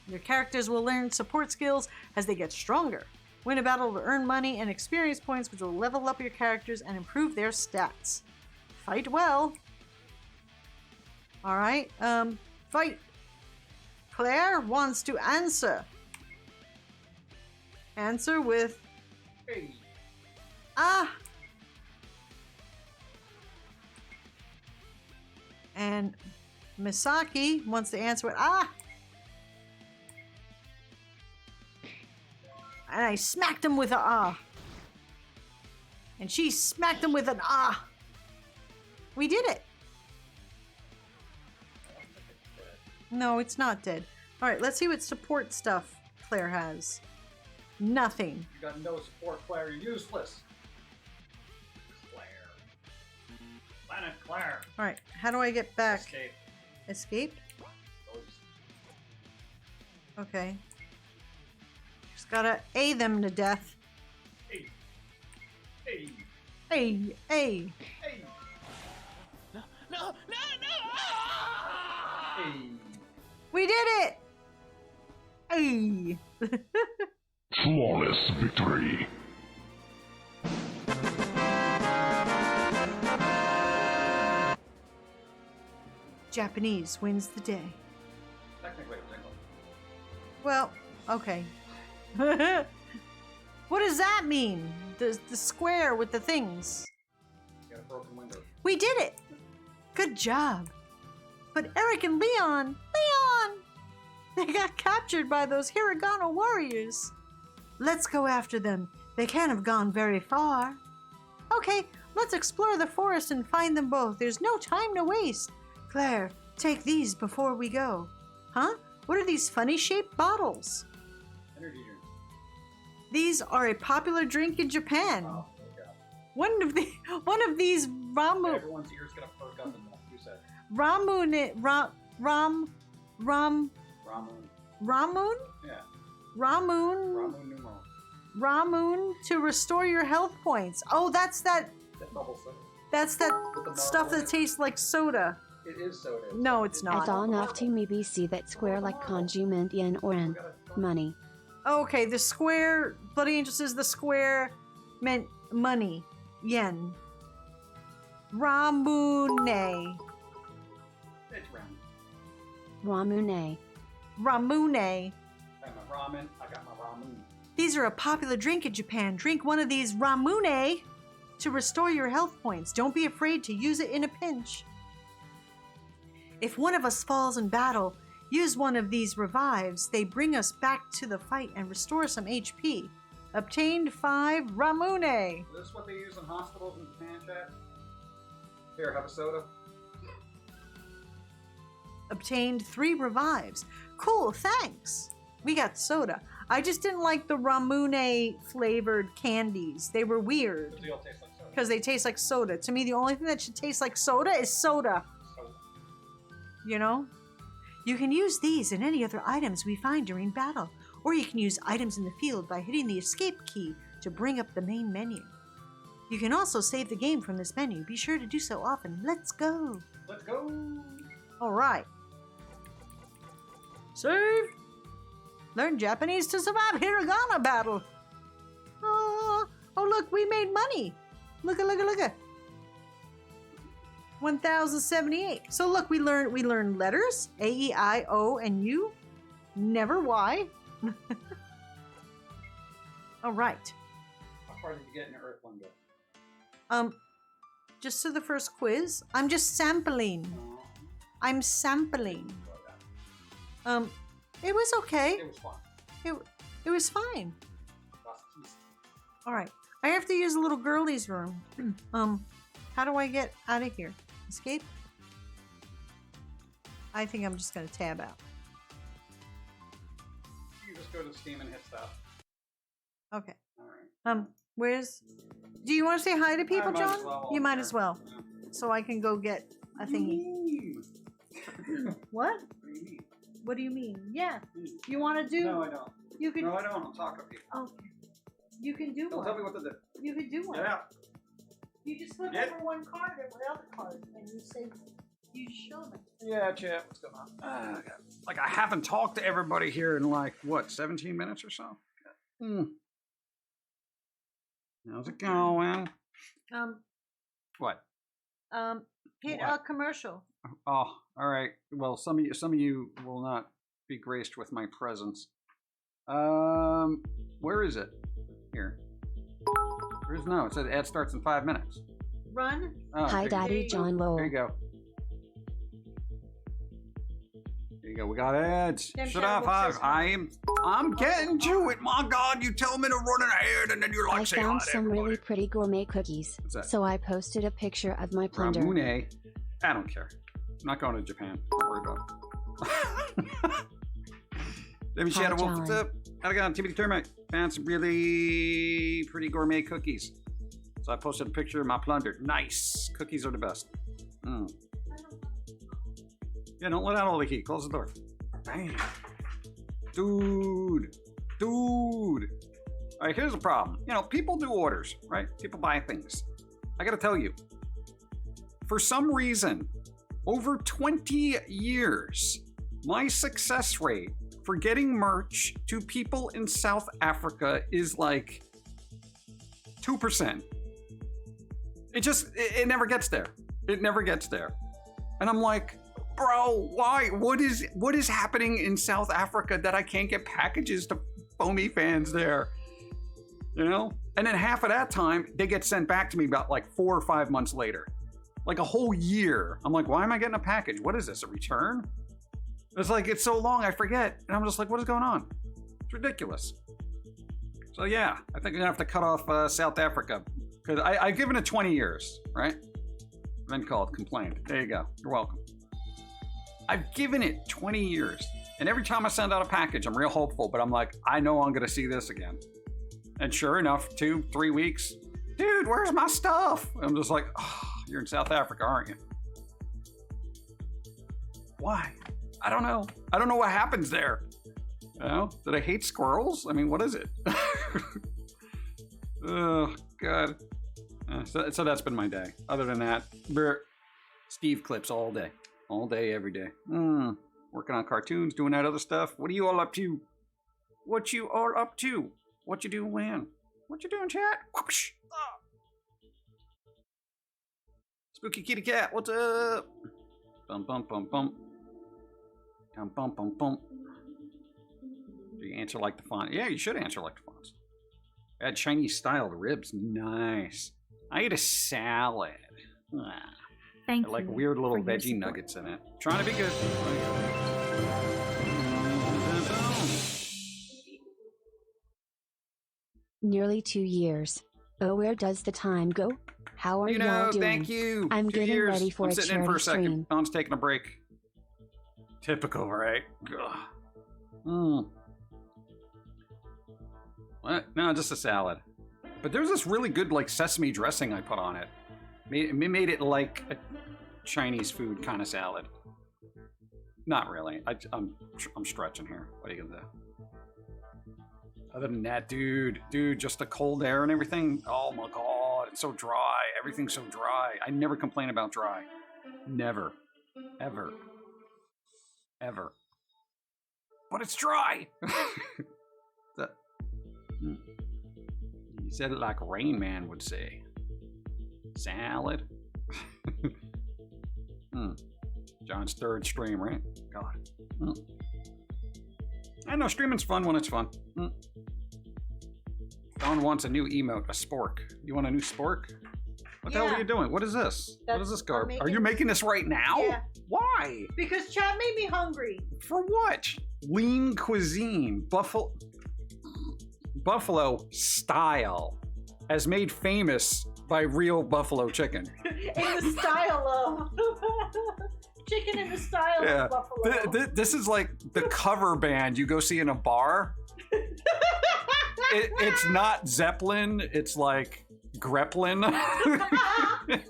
Your characters will learn support skills as they get stronger. Win a battle to earn money and experience points, which will level up your characters and improve their stats. Fight well. Alright, fight. Claire wants to answer. Answer with...
Hey.
Ah! And Misaki wants to answer with ah! And I smacked him with an ah. And she smacked him with an ah. We did it. No, it's not dead. Alright, let's see what support stuff Claire has. Nothing.
You got no support, Claire. You're useless. Claire. Planet Claire.
Alright, how do I get back?
Escape.
Escape?
Those.
Okay. Just gotta A them to death.
Hey. Hey.
Hey, hey.
Hey.
No!
Hey.
We did it! Hey.
Flawless victory.
Japanese wins the day.
Technically.
Well, okay. What does that mean? The square with the things.
You got a broken window.
We did it! Good job. But Eric and Leon, they got captured by those Hiragana warriors. Let's go after them. They can't have gone very far. Okay, let's explore the forest and find them both. There's no time to waste. Claire, take these before we go. Huh? What are these funny shaped bottles?
Energy drink.
These are a popular drink in Japan.
Oh, okay.
One of these ramu
Everyone's ears gonna perk up and you said
ramun
ramen.
ramun
Yeah.
ramun
Ramen numeral.
ramun to restore your health points. Oh, that's that
That bubble soda.
that's that
With the
stuff
marble in
that
it.
tastes like soda.
It is soda.
No, it's not.
At all enough to maybe see that square like kanji meant yen or en. Money.
Okay, the square Bloody Angel says the square meant money. Yen. Ramune.
It's round.
Ramune.
Ramune.
I got my ramen. I got my ramen.
These are a popular drink in Japan. Drink one of these ramune to restore your health points. Don't be afraid to use it in a pinch. If one of us falls in battle, use one of these revives. They bring us back to the fight and restore some HP. Obtained 5 ramune.
Is this what they use in hospitals in Japan, chat? Here, have a soda.
Obtained 3 revives. Cool, thanks. We got soda. I just didn't like the ramune flavored candies. They were weird
They all taste like soda.
because they taste like soda. To me, the only thing that should taste like soda is soda.
Soda.
You know? You can use these and any other items we find during battle, or you can use items in the field by hitting the escape key to bring up the main menu. You can also save the game from this menu. Be sure to do so often. Let's go!
Let's go.
Alright. Save! Learn Japanese to survive Hiragana battle! Oh, look, we made money! Look at. 1078. So look, we learned letters, A, E, I, O, and U. Never Y. Alright.
How far did you get in Earthlingo?
Just to the first quiz. I'm just sampling. I'm sampling. It was okay.
It was fun.
It was fine.
Lots of keys.
Alright. I have to use a little girlie's room. How do I get out of here? Escape? I think I'm just gonna tab out.
You just go to Steam and hit stop.
Okay.
Alright.
Where's... Do you want to say hi to people,
might as
John?
well while
You
I'm
might
here.
as well.
Yeah.
So I can go get a thingy. What?
What do you mean?
What do you mean? Yeah. You want to do...
No, I don't.
You can...
No, I don't. I'm talking to people.
Okay. You can do
Don't
one.
tell me what to do.
You can do one.
Get out.
You just flip
Get-
over one card and one other card, and you say... You show me.
Yeah, chat. What's going on? Like, I haven't talked to everybody here in like, what, 17 minutes or so? How's it going? What?
Hit
What?
a commercial.
Oh, all right. Well, some of you will not be graced with my presence. Where is it? Here. There's no. It said ad starts in 5 minutes.
Run.
Oh,
Hi, Daddy John Lowell.
There you go. There you go. We got ads.
Damn,
Shut
Shadow
up,
Book
Hive.
says
I'm getting to it. My God, you tell me to run an ad, and then you're like,
I
say
found
hi to
some
everybody.
really pretty gourmet cookies,
What's that?
so I posted a picture of my plunder.
Ramune. I don't care. I'm not going to Japan. Don't worry about it. Let me
Hi,
Shadow Wolf. What's
John.
up? How's it going? Timothy Termite. Found some really pretty gourmet cookies. So I posted a picture of my plunder. Nice. Cookies are the best. Yeah, don't let out all the heat. Close the door. Bam. Dude. All right, here's the problem. You know, people do orders, right? People buy things. I gotta tell you, for some reason, over 20 years, my success rate for getting merch to people in South Africa is like 2%. It never gets there. It never gets there. And I'm like, bro, why? What is happening in South Africa that I can't get packages to Foamy fans there? You know? And then half of that time, they get sent back to me about like 4 or 5 months later. Like a whole year. I'm like, why am I getting a package? What is this, a return? It's like, it's so long, I forget. And I'm just like, what is going on? It's ridiculous. So yeah, I think I'm gonna have to cut off South Africa. Because I've given it 20 years, right? Been called, complained. There you go, you're welcome. I've given it 20 years. And every time I send out a package, I'm real hopeful, but I'm like, I know I'm gonna see this again. And sure enough, 2-3 weeks, dude, where's my stuff? I'm just like, oh, you're in South Africa, aren't you? Why? I don't know. I don't know what happens there. You know? Did I hate squirrels? I mean, what is it? Oh, God. So that's been my day. Other than that, Steve clips all day. All day, every day. Working on cartoons, doing that other stuff. What are you all up to? What you all up to? What you doing, when? What you doing, chat? Whoosh. Oh. Spooky kitty cat, what's up? Bum bum bum bum. Bum bum bum bum. Do you answer like the font? Yeah, you should answer like the fonts. I had Chinese style ribs. Nice. I ate a salad.
Thank you.
Like weird little
for your
veggie
support.
nuggets in it. Trying to be good.
Nearly 2 years. Oh, where does the time go? How are
You
y'all
know,
doing?
thank you.
I'm
2
getting
years.
ready for
I'm
a
sitting in for a
charity
second.
stream.
Don's taking a break. Typical, right? What? No, just a salad. But there's this really good like sesame dressing I put on it. Made it like a Chinese food kind of salad. Not really. I'm stretching here. What are you gonna do? Other than that, dude, just the cold air and everything. Oh my God, it's so dry. Everything's so dry. I never complain about dry. Never. Ever. But it's dry. He said it like Rain Man would say. Salad. John's third stream, right? God. I know streaming's fun when it's fun. Don wants a new emote, a spork. You want a new spork? What the hell are you doing? What is this? What is this garb? Are you making this right now?
Yeah.
Why?
Because chat made me hungry.
For what? Lean cuisine, buffalo style, as made famous by real buffalo chicken.
In the style of chicken in the style of buffalo.
This is like the cover band you go see in a bar. It's not Zeppelin, it's like Greplin.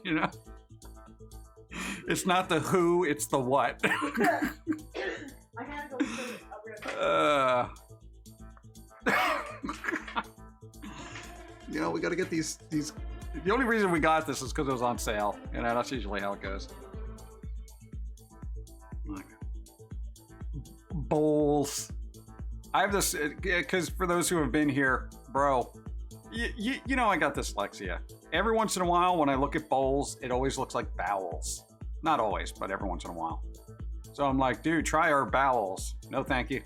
You know? It's not the Who, it's the what.
I gotta go
You know, we gotta get these. The only reason we got this is because it was on sale. You know, that's usually how it goes. bowls. I have this, because for those who have been here, bro, you know I got dyslexia. Every once in a while when I look at bowls, it always looks like bowels. Not always, but every once in a while. So I'm like, dude, try our bowels. No, thank you.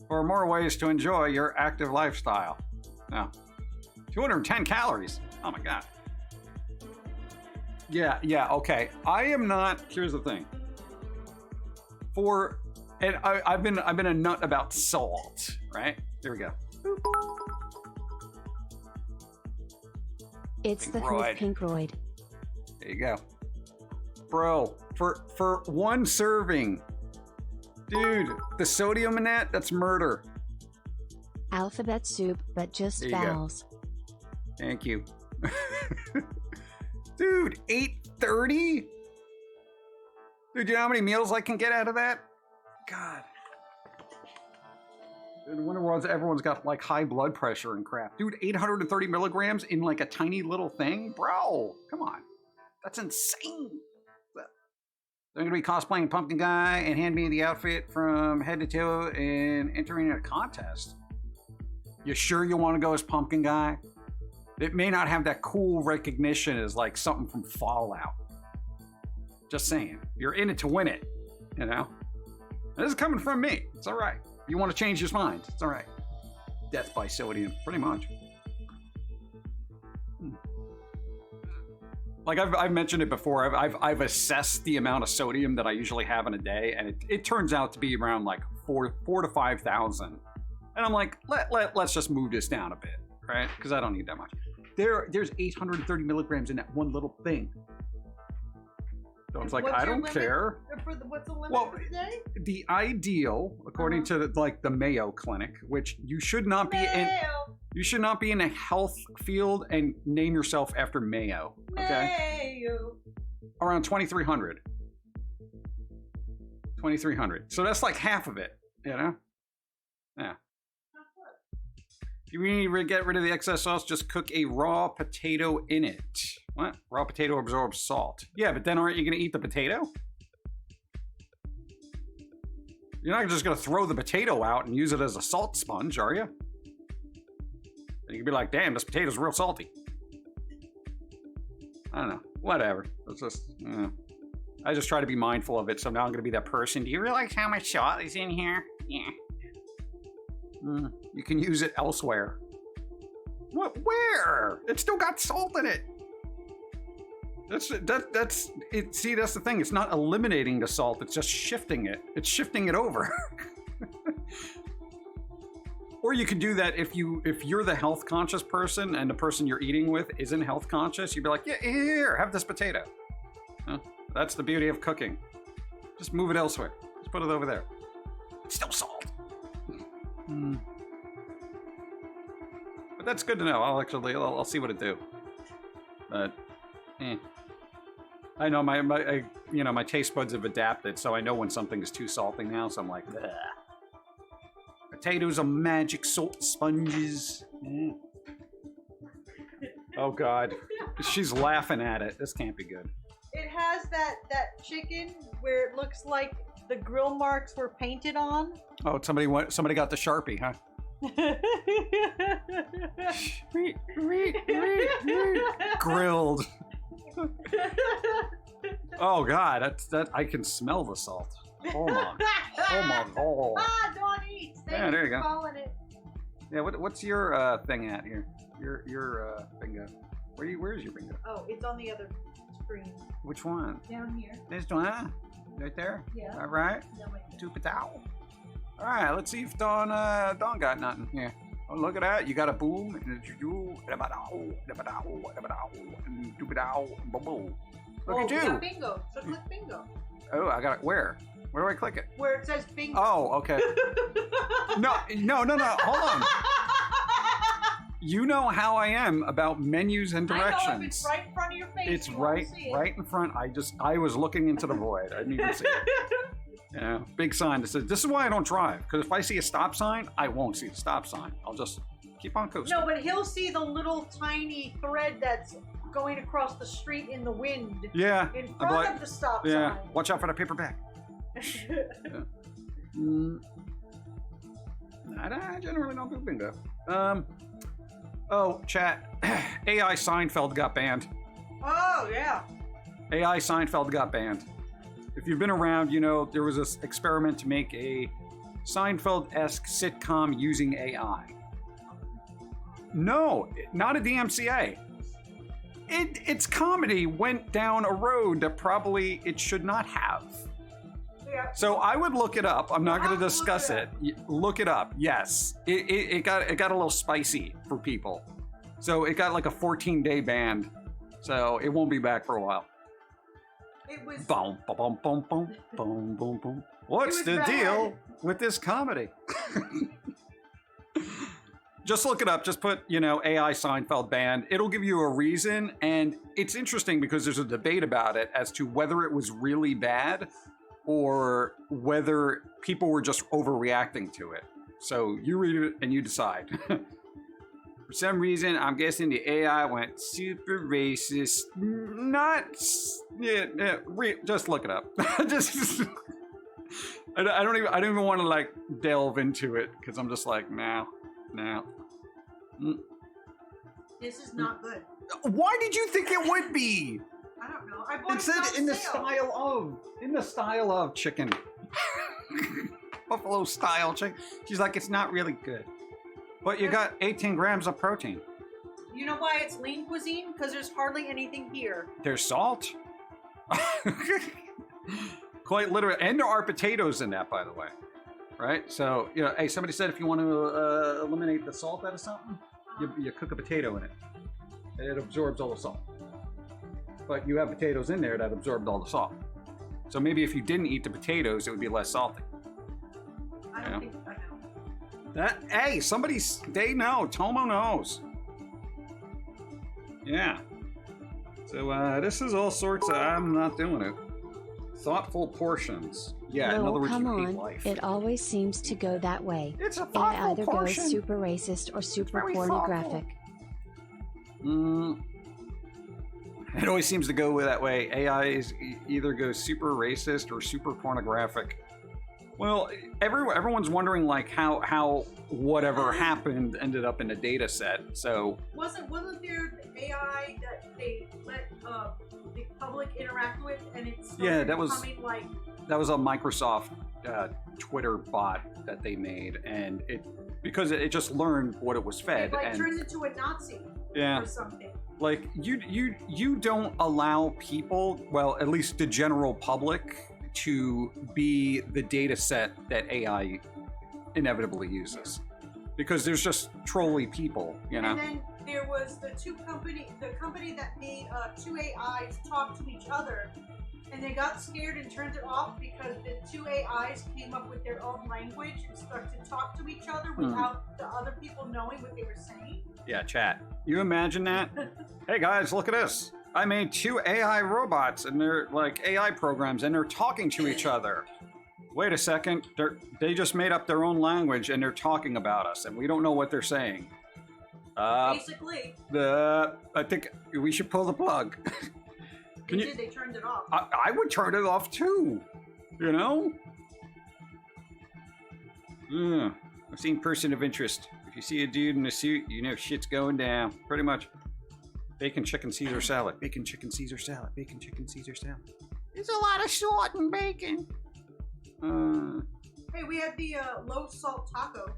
For more ways to enjoy your active lifestyle. No. 210 calories. Oh my God. Yeah, okay. I am not, here's the thing. And I've been a nut about salt, right? Here we go.
It's
Pink
the
Royd.
Pink Royd.
There you go. Bro, for one serving, dude, the sodium in that's murder.
Alphabet soup, but just
There you go.
vowels.
Thank you. Dude, 830? Dude, you know how many meals I can get out of that? God. I wonder why everyone's got like high blood pressure and crap. Dude, 830 milligrams in like a tiny little thing? Bro, come on. That's insane. They're gonna be cosplaying Pumpkin Guy and hand me the outfit from head to toe and entering a contest. You sure you want to go as Pumpkin Guy? It may not have that cool recognition as like something from Fallout. Just saying. You're in it to win it, you know? This is coming from me. It's all right. You want to change your mind. It's all right. Death by sodium, pretty much. Like I've mentioned it before. I've assessed the amount of sodium that I usually have in a day, and it turns out to be around like 4,000 to 5,000. And I'm like, let's just move this down a bit, right? Because I don't need that much. There's 830 milligrams in that one little thing. So it's like, I don't care.
What's the limit
Well,
for the day?
the ideal, according to like the Mayo Clinic, which you should not be in. You should not be in a health field and name yourself after Mayo. Okay.
Mayo.
Around 2,300. 2,300. So that's like half of it. You know. Yeah. If you need to get rid of the excess sauce, just cook a raw potato in it. What? Raw potato absorbs salt. Yeah, but then aren't you going to eat the potato? You're not just going to throw the potato out and use it as a salt sponge, are you? And you can be like, damn, this potato's real salty. I don't know. Whatever. It's just, I just try to be mindful of it, so now I'm going to be that person. Do you realize how much salt is in here? Yeah. You can use it elsewhere. What? Where? It's still got salt in it. That's it. See, that's the thing. It's not eliminating the salt. It's just shifting it. It's shifting it over. Or you could do that if you're the health conscious person and the person you're eating with isn't health conscious. You'd be like, yeah, here, have this potato. That's the beauty of cooking. Just move it elsewhere. Just put it over there. It's still salt. But that's good to know. I'll see what it do. But, I know my taste buds have adapted, so I know when something is too salty now. So I'm like, ugh. Potatoes are magic salt sponges. Oh God, she's laughing at it. This can't be good.
It has that chicken where it looks like the grill marks were painted on.
Oh, somebody got the Sharpie, huh? Grilled. Oh God, that I can smell the salt. Oh my God.
Ah, don't eat.
Yeah, there you go.
Calling it.
Yeah, what's your thing at here? Your bingo. Where's your bingo?
Oh, it's on the other screen.
Which one?
Down here.
This one? Right there?
Yeah.
All right. All right, let's see if Dawn got nothing here. Oh, look at that. You got a boom. Look at you.
Bingo. So click bingo.
Oh, I got it. Where? Where do I click it?
Where it says bingo.
Oh, okay. No. Hold on. You know how I am about menus and directions.
I know, if it's right in front of your face.
It's right in front. I was looking into the void. I didn't even see it. Yeah, big sign that says, this is why I don't drive. Because if I see a stop sign, I won't see the stop sign. I'll just keep on coasting.
No, but he'll see the little tiny thread that's going across the street in the wind.
Yeah.
In front of the stop sign.
Yeah, watch out for the paper bag. Yeah. I generally don't do bingo. Oh, chat. AI Seinfeld got banned.
Oh, yeah.
AI Seinfeld got banned. If you've been around, you know there was this experiment to make a Seinfeld-esque sitcom using AI. No, not a DMCA. Its comedy went down a road that probably it should not have.
Yeah.
So I would look it up. I'm not going to discuss it. Look it up. Yes, it got a little spicy for people. So it got like a 14-day ban. So it won't be back for a while.
It was.
Boom, boom, boom, boom, boom, boom, boom. What's the
bad.
deal with this comedy? Just look it up. Just put, AI Seinfeld banned. It'll give you a reason. And it's interesting because there's a debate about it as to whether it was really bad or whether people were just overreacting to it. So you read it and you decide. For some reason, I'm guessing the AI went super racist. Just look it up. I don't even want to like delve into it because I'm just like, no.
This is not good.
Why did you think it would be?
I don't know. I bought
It said in the style of chicken. Buffalo style chicken. She's like, it's not really good. But you got 18 grams of protein.
You know why it's lean cuisine? Because there's hardly anything here.
There's salt. Quite literally. And there are potatoes in that, by the way. Right? So, hey, somebody said if you want to eliminate the salt out of something, you cook a potato in it. And it absorbs all the salt. But you have potatoes in there that absorbed all the salt. So maybe if you didn't eat the potatoes, it would be less salty.
I don't think I know.
Hey, they know. Tomo knows. Yeah. So this is all sorts of, I'm not doing it. Thoughtful portions. Yeah, in
No,
other words,
come
you hate
on.
life.
It always seems to go that way.
It's a
It
thoughtful
either
portion.
goes super racist or super
very
pornographic.
It always seems to go that way. AI either goes super racist or super pornographic. Well, everyone's wondering like how whatever happened ended up in a data set. So
Wasn't there the AI that they let the public interact with, and it started becoming like
that was a Microsoft Twitter bot that they made, and because it just learned what it was fed,
it like
and
turns into a Nazi or something.
Like you don't allow people, well, at least the general public, to be the data set that AI inevitably uses, because there's just trolly people,
And then there was the company that made two AIs talk to each other, and they got scared and turned it off because the two AIs came up with their own language and started to talk to each other without the other people knowing what they were saying.
Yeah, chat. You imagine that? Hey guys, look at this. I made two AI robots, and they're like AI programs, and they're talking to each other. Wait a second, they just made up their own language, and they're talking about us, and we don't know what they're saying.
Basically.
I think we should pull the plug.
They turned it off.
I would turn it off too, Yeah. I've seen Person of Interest. If you see a dude in a suit, you know shit's going down. Pretty much. Bacon, chicken, Caesar salad. Bacon, chicken, Caesar salad. Bacon, chicken, Caesar salad. It's a lot of salt and bacon.
Hey, we had the low salt taco.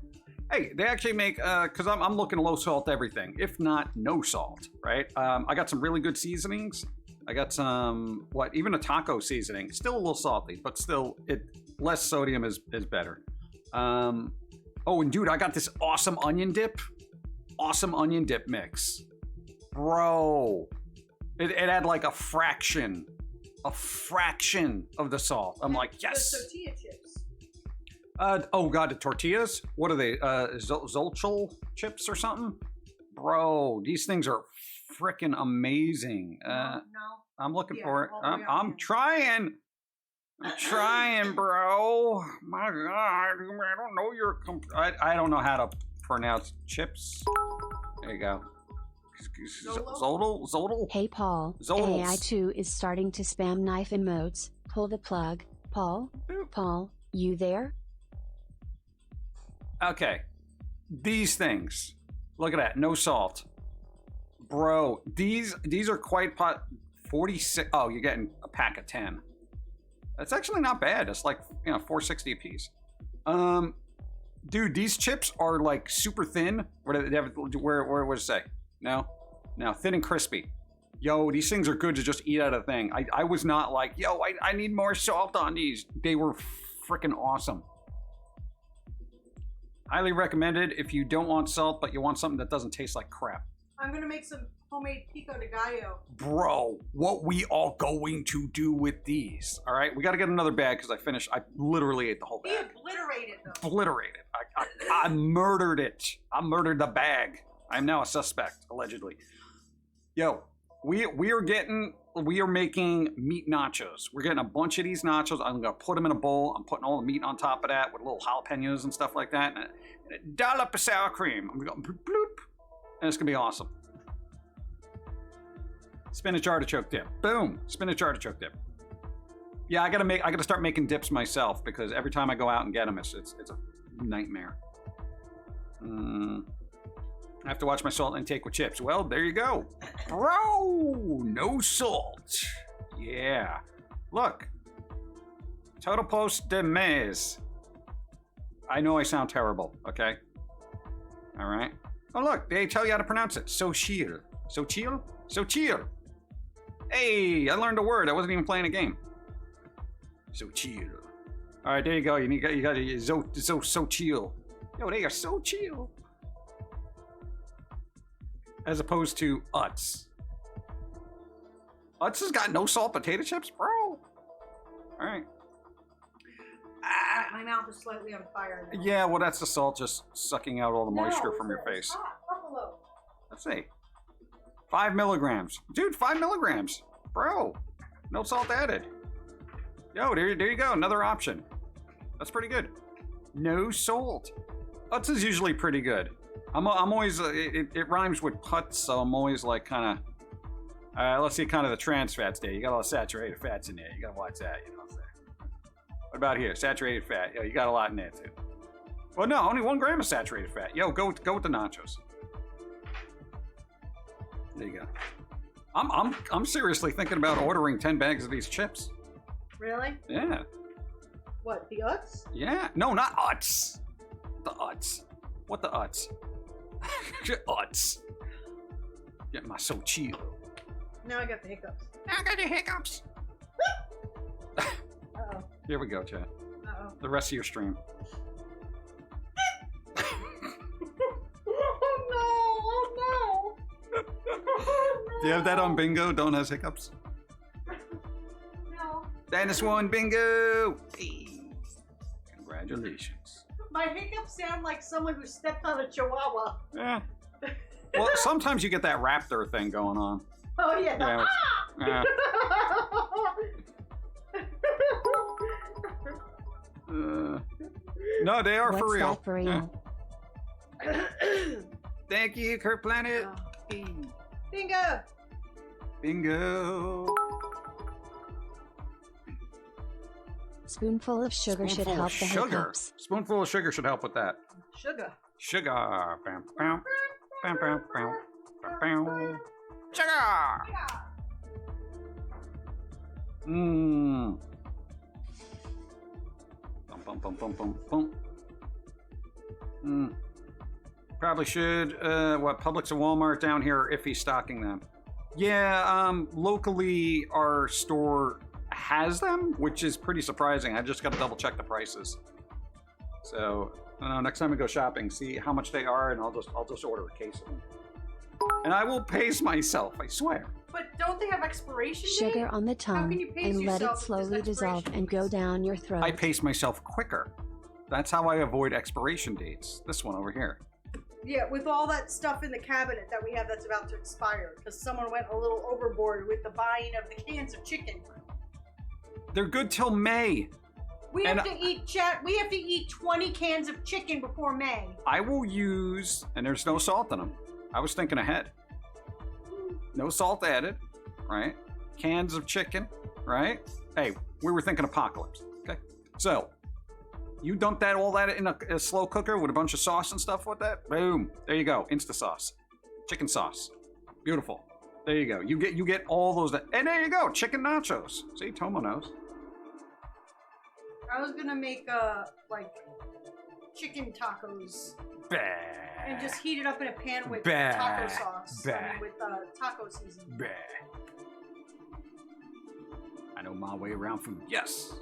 Hey, they actually make, because I'm looking low salt everything, if not no salt, right? I got some really good seasonings. I got some, even a taco seasoning. Still a little salty, but still, less sodium is better. Oh, and dude, I got this awesome onion dip mix. Bro, it had like a fraction of the salt. I'm like, yes.
The tortilla chips.
Oh god, the tortillas? What are they? Zolchel chips or something? Bro, these things are freaking amazing.
No.
I'm looking for it. I'm trying. I'm trying, bro. My god, I don't know I don't know how to pronounce chips. There you go. Zodel?
Hey Paul,
Zodels.
AI2 is starting to spam knife emotes. Pull the plug. Paul? Paul, you there?
Okay. These things. Look at that. No salt. Bro, these are quite 46. Oh, you're getting a pack of 10. That's actually not bad. It's like, $4.60 a piece. Dude, these chips are like super thin. Where does it say? No, thin and crispy. Yo, these things are good to just eat out of the thing. I was not like, yo, I need more salt on these. They were freaking awesome. Highly recommended if you don't want salt, but you want something that doesn't taste like crap.
I'm gonna make some homemade pico de gallo.
Bro, what we all going to do with these? All right, we got to get another bag because I literally ate the whole bag.
He obliterated them.
Obliterated. I murdered it. I murdered the bag. I'm now a suspect, allegedly. Yo, we are making meat nachos. We're getting a bunch of these nachos. I'm gonna put them in a bowl. I'm putting all the meat on top of that with little jalapenos and stuff like that, and a dollop of sour cream. I'm gonna go bloop, and it's gonna be awesome. Spinach artichoke dip. Boom. Spinach artichoke dip. Yeah, I gotta start making dips myself because every time I go out and get them, it's a nightmare. I have to watch my salt intake with chips. Well, there you go. Bro, no salt. Yeah. Look. Totopos de maize. I know I sound terrible, okay? All right. Oh, look, they tell you how to pronounce it. Sochil. Sochil? Sochil. Hey, I learned a word. I wasn't even playing a game. Sochil. All right, there you go. You got Sochil. Yo, they are so chill. As opposed to Utz. Utz has got no salt potato chips, bro. All right.
My mouth is slightly on fire now.
Yeah, well, that's the salt just sucking out all the moisture from your face.
Hot. Buffalo.
Let's see. 5 milligrams. Dude, 5 milligrams. Bro, no salt added. Yo, there you go. Another option. That's pretty good. No salt. Utz is usually pretty good. I'm always, it rhymes with putz, so I'm always like kind of, let's see kind of the trans fats there. You got a lot of saturated fats in there. You got to watch that, you know what I'm saying? What about here? Saturated fat. Yo, you got a lot in there too. Well, no, only 1 gram of saturated fat. Yo, go with the nachos. There you go. I'm seriously thinking about ordering 10 bags of these chips.
Really?
Yeah.
What, the Utz?
Yeah. No, not Utz. The Utz. What the Utz? Utz. Get my so chill.
Now I got the hiccups.
Now I got the hiccups.
Uh-oh.
Here we go, chat.
Uh-oh.
The rest of your stream.
Oh no!
Do you have that on bingo? Don't has hiccups?
No.
Dennis won bingo! Hey. Congratulations.
My hiccups sound like someone who stepped on a chihuahua.
Yeah. Well, sometimes you get that raptor thing going on.
Oh yeah.
Yeah. Yeah. No, they are
What's
for real.
that for real?
Yeah. Thank you, Kurt Planet.
Bingo!
Bingo.
Spoonful of sugar should help the hiccups.
Spoonful of sugar should help with that.
Sugar.
Sugar. Bam, bam, bam, bam, bam, bam, bam. Sugar. Mmm. Bum, bum, bum, bum, bum, bum. Mm. Probably should. Publix and Walmart down here are iffy stocking them. Yeah, locally our store has them, which is pretty surprising. I just got to double check the prices. So, I don't know, next time we go shopping, see how much they are, and I'll just order a case of them. And I will pace myself, I swear.
But don't they have expiration date?
Sugar on the tongue and let it slowly dissolve and go down your throat.
I pace myself quicker. That's how I avoid expiration dates. This one over here.
Yeah, with all that stuff in the cabinet that we have that's about to expire, because someone went a little overboard with the buying of the cans of chicken.
They're good till May.
We have to eat 20 cans of chicken before May.
I will use, and there's no salt in them. I was thinking ahead. No salt added, right? Cans of chicken, right? Hey, we were thinking apocalypse, okay? So, You dump that all that in a slow cooker with a bunch of sauce and stuff with that. Boom. There you go. Insta sauce. Chicken sauce. Beautiful. There you go. You get all those. And there you go. Chicken nachos. See, Tomo knows.
I was gonna make like chicken tacos.
Bah.
And just heat it up in a pan with
Bah.
taco sauce.
Bah.
I mean, with taco seasoning.
Bah. I know my way around food. Yes.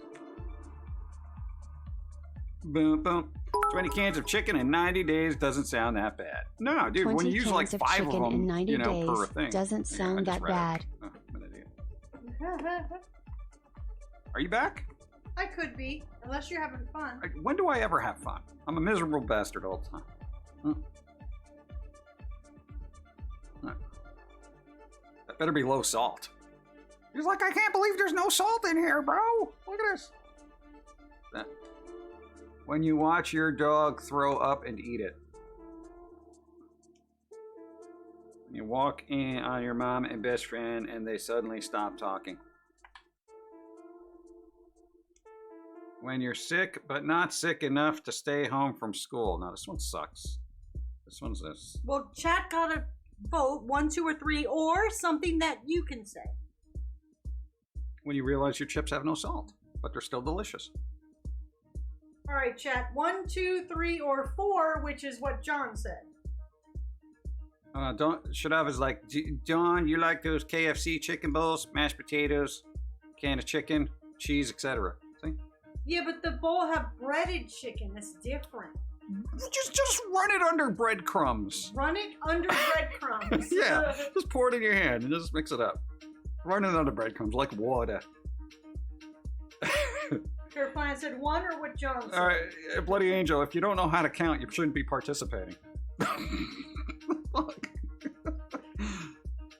Boom, boom. 20 cans of chicken in 90 days doesn't sound that bad. No, dude, when you use like 5 of them,
in 90 days
per thing.
doesn't sound that bad.
Oh, I'm an idiot. Are you back?
I could be, unless you're having fun.
When do I ever have fun? I'm a miserable bastard all the time. That better be low salt. He's like, I can't believe there's no salt in here, bro. Look at this. When you watch your dog throw up and eat it. When you walk in on your mom and best friend and they suddenly stop talking. When you're sick, but not sick enough to stay home from school. Now, this one sucks. This one's this.
Well, chat gotta vote 1, 2, or 3, or something that you can say.
When you realize your chips have no salt, but they're still delicious.
All right, chat. 1, 2, 3, or 4, which is what John said.
Shadav is like, John, you like those KFC chicken bowls, mashed potatoes, can of chicken, cheese, etc. See?
Yeah, but the bowl have breaded chicken. That's different.
Just run it under breadcrumbs.
Run it under breadcrumbs.
Yeah, just pour it in your hand and just mix it up. Run it under breadcrumbs like water.
Your plan said 1 or what John said?
All right, Bloody Angel, if you don't know how to count, you shouldn't be participating.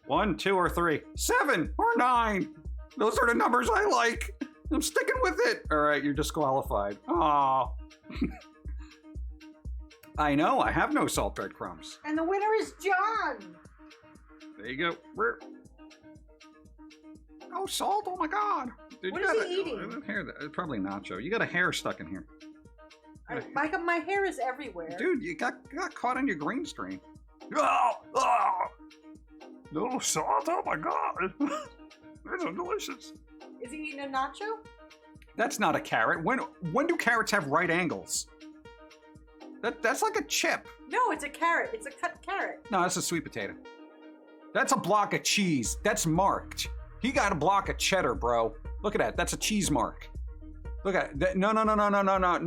1, 2, or 3. 7 or 9. Those are the numbers I like. I'm sticking with it. All right, you're disqualified. Aw. I know, I have no salt breadcrumbs.
And the winner is John.
There you go. Oh, salt? Oh my God. Dude,
what is he eating?
Probably nacho. You got a hair stuck in here.
My hair is everywhere.
Dude, you got caught on your green screen. Oh, oh. No salt? Oh my God. These are delicious.
Is he eating a nacho?
That's not a carrot. When do carrots have right angles? That's like a chip.
No, it's a carrot. It's a cut carrot.
No, that's a sweet potato. That's a block of cheese. That's marked. He got a block of cheddar, bro. Look at that. That's a cheese mark. Look at that. No.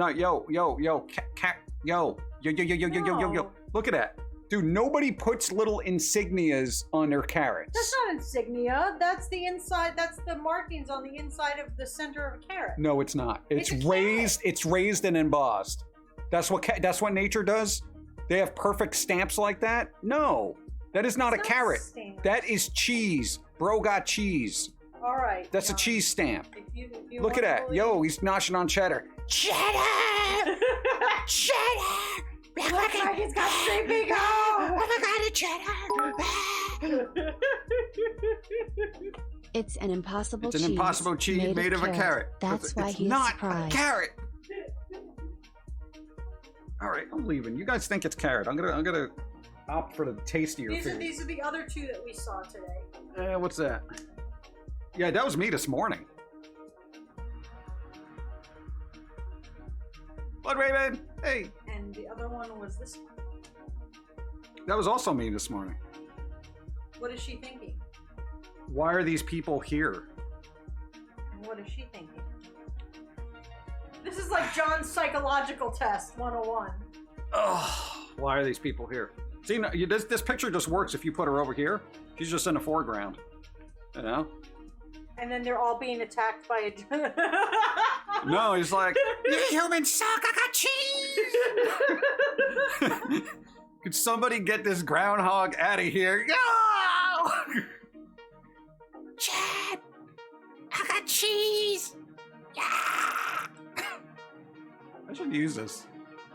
Yo. Look at that. Dude, nobody puts little insignias on their carrots.
That's not insignia. That's the inside. That's the markings on the inside of the center of a carrot.
No, it's not. It's raised. It's raised and embossed. That's what nature does. They have perfect stamps like that. No, that is not a carrot. That is cheese. Bro got cheese.
All right.
That's a cheese stamp.
If you
Look at that. Yo, he's noshing on cheddar. Cheddar! Cheddar!
Looks like he's got sleepy go!
Oh my God, a cheddar!
It's an impossible cheese.
It's an impossible cheese made of a carrot.
That's why he's
not
surprised.
A carrot. All right, I'm leaving. You guys think it's carrot. I'm gonna opt for the tastier food.
These are the other 2 that we saw today.
What's that? Yeah, that was me this morning. Blood Raven, hey.
And the other one was this one.
That was also me this morning.
What is she thinking?
Why are these people here?
And what is she thinking? This is like John's psychological test 101.
Ugh, why are these people here? See, this picture just works if you put her over here. She's just in the foreground. You know?
And then they're all being attacked by a...
No, he's like, you humans suck, I got cheese! Could somebody get this groundhog out of here? No! Chad! I got cheese! Yeah! I should use this.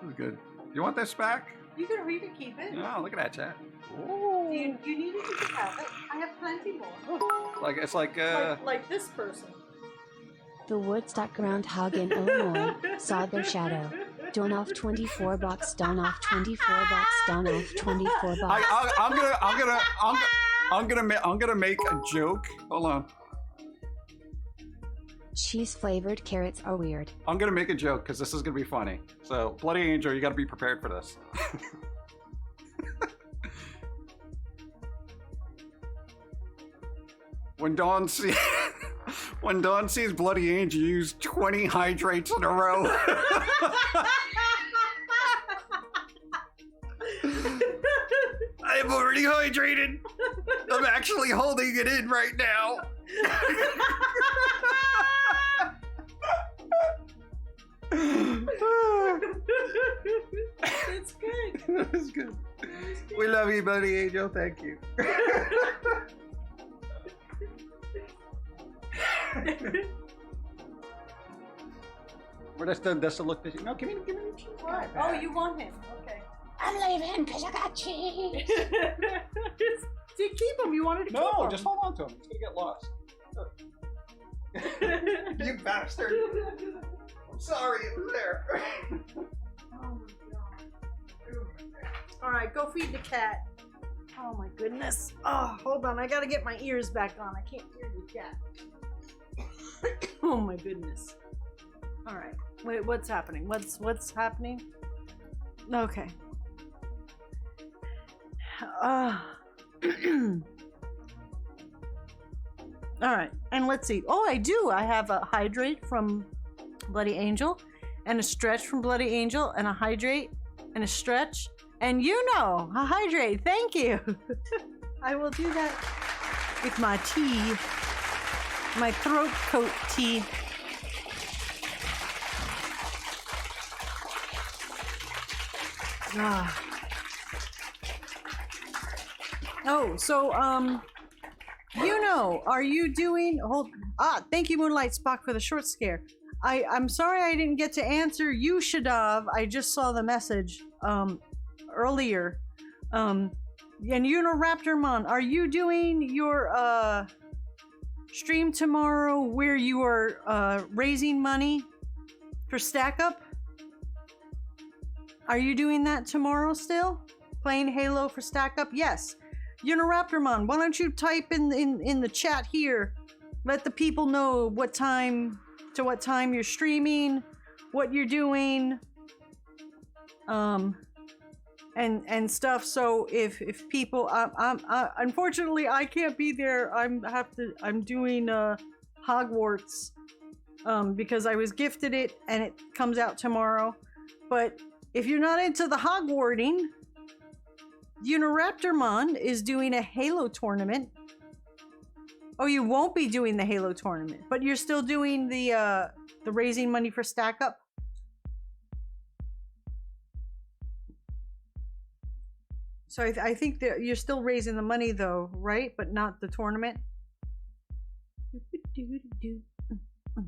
This is good. You want this back?
You can read it, keep it.
No, look at that, Chad.
Do you need it? You can have it. I have plenty more.
Like it's like
like this person.
The Woodstock groundhog in Illinois saw their shadow. Don off 24 bucks. Don off 24 bucks. Don off 24 bucks.
I'm gonna make a joke. Hold on.
Cheese flavored carrots are weird.
I'm gonna make a joke because this is gonna be funny. So, Bloody Angel, you gotta be prepared for this. When Dawn sees Bloody Angel use 20 hydrates in a row. I'm already hydrated. I'm actually holding it in right now.
It's good.
That's good. We love you, Bloody Angel. Thank you. Well, that's the look that you. No, give me.
What? Oh, you want him? Okay.
I'm leaving because I got cheese.
You keep him. You wanted to keep him.
No, just hold on to him. He's gonna get lost. You bastard. I'm sorry, it was there.
Oh my god. All right, go feed the cat. Oh my goodness. Oh, hold on. I gotta get my ears back on. I can't hear you, cat. Oh my goodness. All right. Wait, what's happening? What's happening? Okay. All right. And let's see. Oh, I do. I have a hydrate from Bloody Angel, and a stretch from Bloody Angel, and a hydrate, and a stretch, and a hydrate. Thank you. I will do that with my tea, my throat coat tea. Ah. Oh, so are you doing? Thank you, Moonlight Spock, for the short scare. I'm sorry I didn't get to answer you, Shadav. I just saw the message earlier. And Raptormon, are you doing your stream tomorrow where you are raising money for Stack Up? Are you doing that tomorrow still? Playing Halo for Stack Up? Yes. Raptormon, why don't you type in the chat here? Let the people know what time you're streaming, what you're doing, and stuff. So if people, unfortunately I can't be there. I'm doing Hogwarts because I was gifted it and it comes out tomorrow. But if you're not into the Hogwarting, Raptormon is doing a Halo tournament. Oh, you won't be doing the Halo tournament, but you're still doing the raising money for Stack Up. So I think that you're still raising the money though, right? But not the tournament. I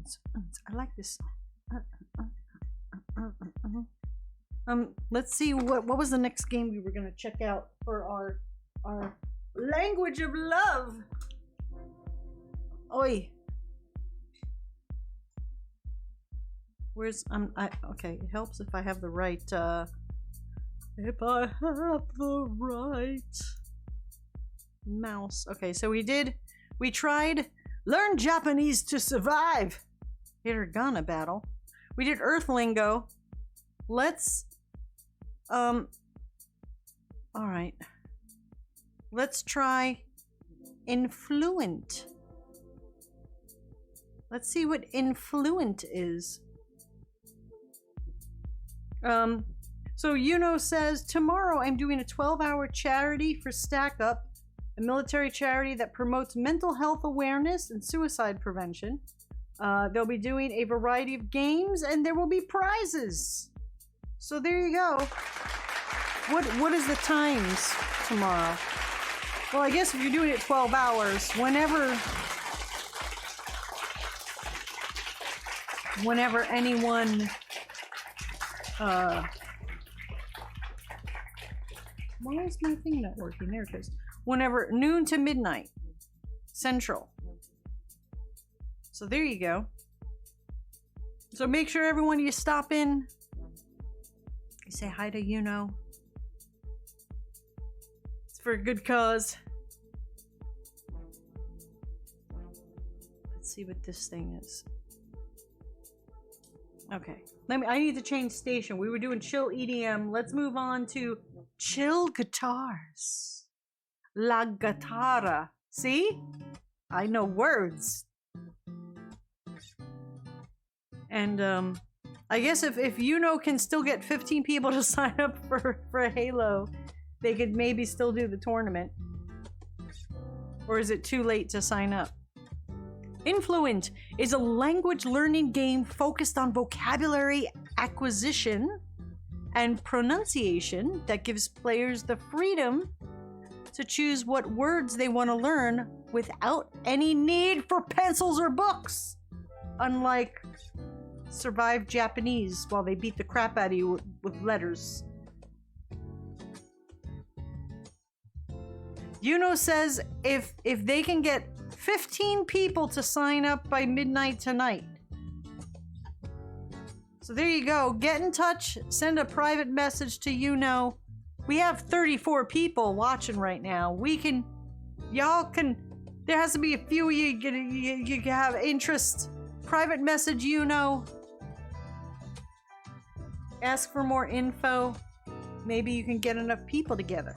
like this song. Let's see what was the next game we were gonna check out for our language of love. Oi. Where's okay, it helps if I have the right mouse. Okay, so we tried learn Japanese to survive. Hiragana battle. We did Earthlingo. Let's all right. Let's try Influent. Let's see what Influent is. So Yuno says, tomorrow I'm doing a 12-hour charity for Stack Up, a military charity that promotes mental health awareness and suicide prevention. They'll be doing a variety of games and there will be prizes. So there you go. What is the times tomorrow? Well, I guess if you're doing it 12 hours, whenever anyone why is my thing not working? There it is. Whenever noon to midnight Central. So there you go. So make sure everyone you stop in, you say hi to Yuno. It's for a good cause. Let's see what this thing is. Okay. I need to change station. We were doing chill EDM. Let's move on to chill guitars. La Guitarra. See? I know words. And I guess if Yuno can still get 15 people to sign up for Halo, they could maybe still do the tournament. Or is it too late to sign up? Influent is a language learning game focused on vocabulary acquisition and pronunciation that gives players the freedom to choose what words they want to learn without any need for pencils or books. Unlike Survive Japanese while they beat the crap out of you with letters. Yuno says if they can get 15 people to sign up by midnight tonight. So there you go. Get in touch. Send a private message to Yuno. We have 34 people watching right now. Y'all can. There has to be a few of you have interest. Private message Yuno. Ask for more info. Maybe you can get enough people together.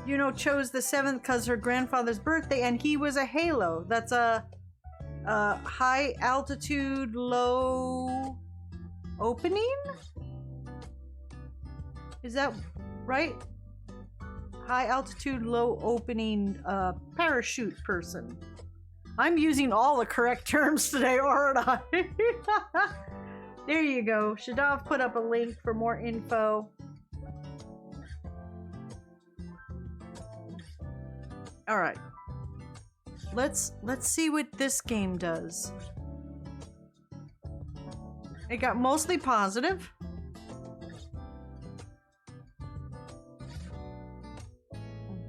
Yuno chose the 7th because her grandfather's birthday, and he was a Halo. That's a high altitude, low opening? Is that right? High altitude, low opening parachute person. I'm using all the correct terms today, aren't I? There you go. Shadav put up a link for more info. All right. Let's see what this game does. It got mostly positive.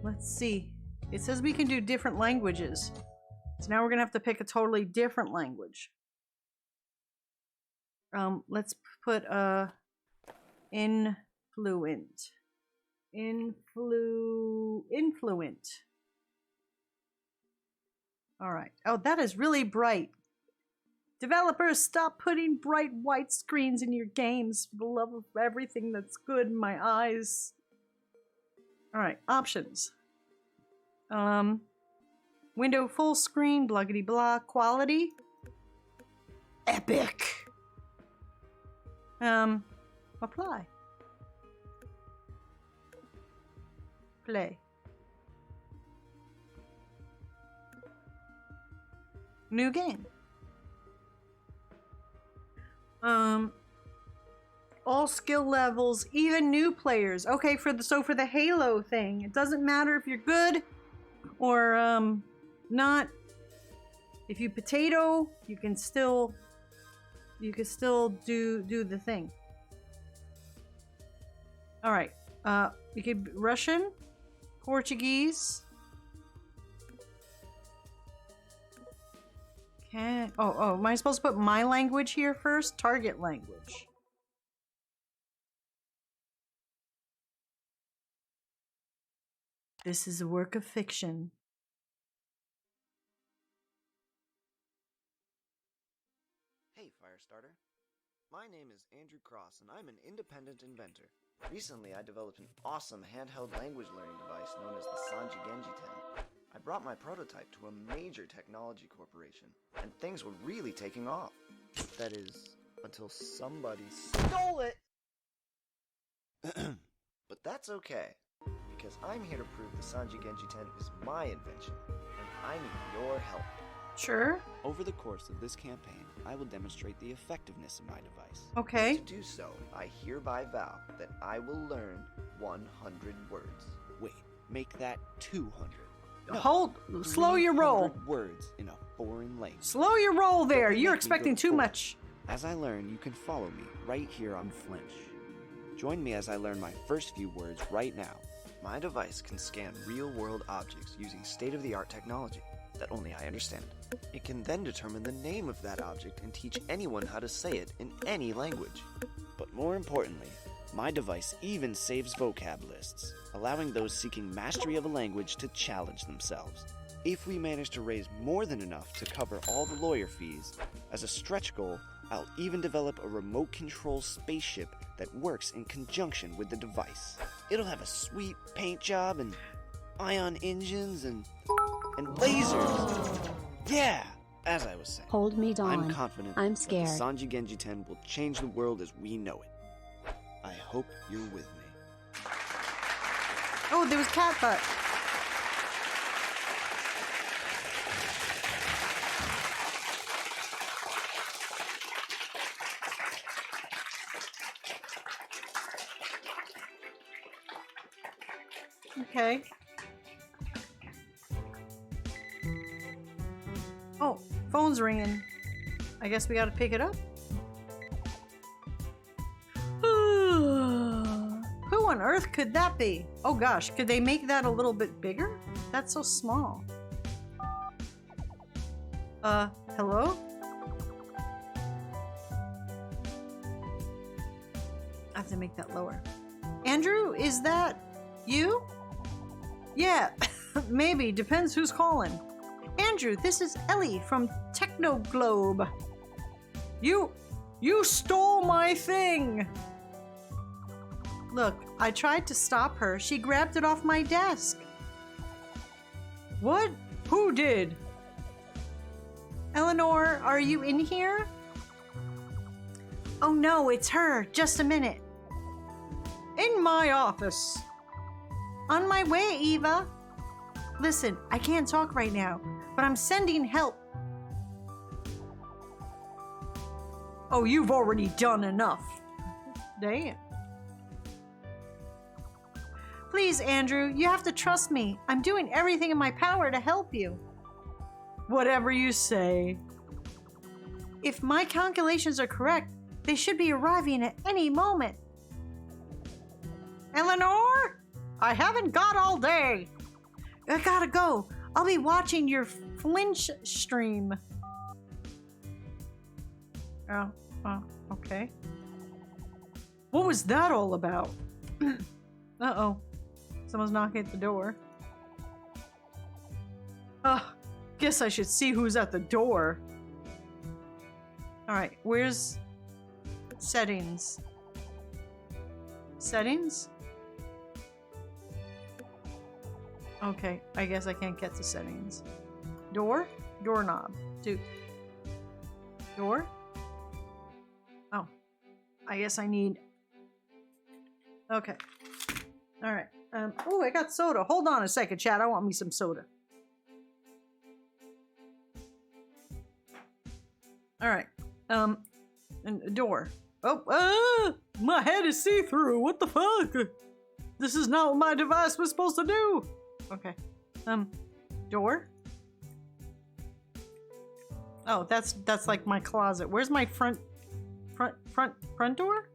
Let's see. It says we can do different languages. So now we're gonna have to pick a totally different language. Let's put Influent. Influent. All right. Oh, that is really bright. Developers, stop putting bright white screens in your games for the love of everything that's good in my eyes. All right, options. Window full screen, bluggity blah, quality. Epic. Apply. Play. New game. All skill levels, even new players. Okay, for the Halo thing, it doesn't matter if you're good or not. If you potato, you can still do the thing. All right. You could Russian, Portuguese. Oh, am I supposed to put my language here first? Target language. This is a work of fiction.
Hey, Firestarter. My name is Andrew Cross, and I'm an independent inventor. Recently, I developed an awesome handheld language learning device known as the Sanji Genji 10. I brought my prototype to a major technology corporation, and things were really taking off. That is, until somebody stole it! But that's okay, because I'm here to prove the Sanji Genji 10 is my invention, and I need your help.
Sure.
Over the course of this campaign, I will demonstrate the effectiveness of my device.
Okay.
And to do so, I hereby vow that I will learn 100 words. Wait, make that 200.
No, slow your roll.
Words in a foreign language.
Slow your roll there. You're expecting too much.
As I learn, you can follow me right here on Flinch. Join me as I learn my first few words right now. My device can scan real-world objects using state-of-the-art technology. that only I understand. It can then determine the name of that object and teach anyone how to say it in any language. But more importantly, my device even saves vocab lists, allowing those seeking mastery of a language to challenge themselves. If we manage to raise more than enough to cover all the lawyer fees, as a stretch goal, I'll even develop a remote control spaceship that works in conjunction with the device. It'll have a sweet paint job and ion engines and lasers. Yeah, as I was saying.
Hold me, Dawn.
I'm confident
I'm scared.
that the Sanji Genji 10 will change the world as we know it. I hope you're with me.
Oh, there was cat butt. Okay. Oh, phone's ringing. I guess we gotta pick it up. Who on earth could that be? Oh gosh, could they make that a little bit bigger? That's so small. Hello? I have to make that lower. Andrew, is that you? Yeah, maybe. Depends who's calling. Andrew, this is Ellie from Techno Globe. You stole my thing! Look, I tried to stop her. She grabbed it off my desk. What? Who did? Eleanor, are you in here? Oh no, it's her. Just a minute. In my office. On my way, Eva. Listen, I can't talk right now, but I'm sending help. Oh, you've already done enough. Damn. Please, Andrew, you have to trust me. I'm doing everything in my power to help you. Whatever you say. If my calculations are correct, they should be arriving at any moment. Eleanor? I haven't got all day. I gotta go. I'll be watching your flinch stream. Oh, okay. What was that all about? Uh-oh. Someone's knocking at the door. Guess I should see who's at the door. Alright, where's settings? Settings? Okay, I guess I can't get to settings. Door? Doorknob. Door? Oh. I guess I need... Okay. Alright. Oh, I got soda. Hold on a second, chat. I want me some soda. Alright. And a door. Oh, my head is see-through. What the fuck? This is not what my device was supposed to do. Okay. Door? Oh, that's like my closet. Where's my front door?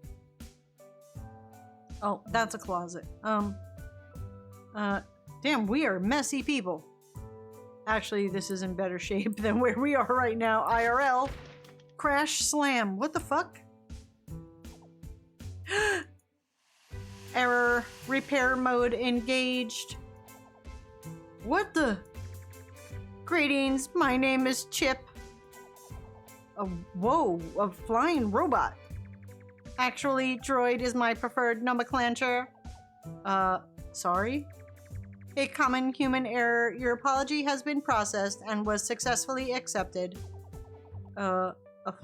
Oh, that's a closet. Damn, we are messy people. Actually, this is in better shape than where we are right now, IRL. Crash slam. What the fuck? Error. Repair mode engaged. What the? Greetings, my name is Chip. Whoa, a flying robot. Actually, droid is my preferred nomenclature. Sorry? A common human error. Your apology has been processed and was successfully accepted. A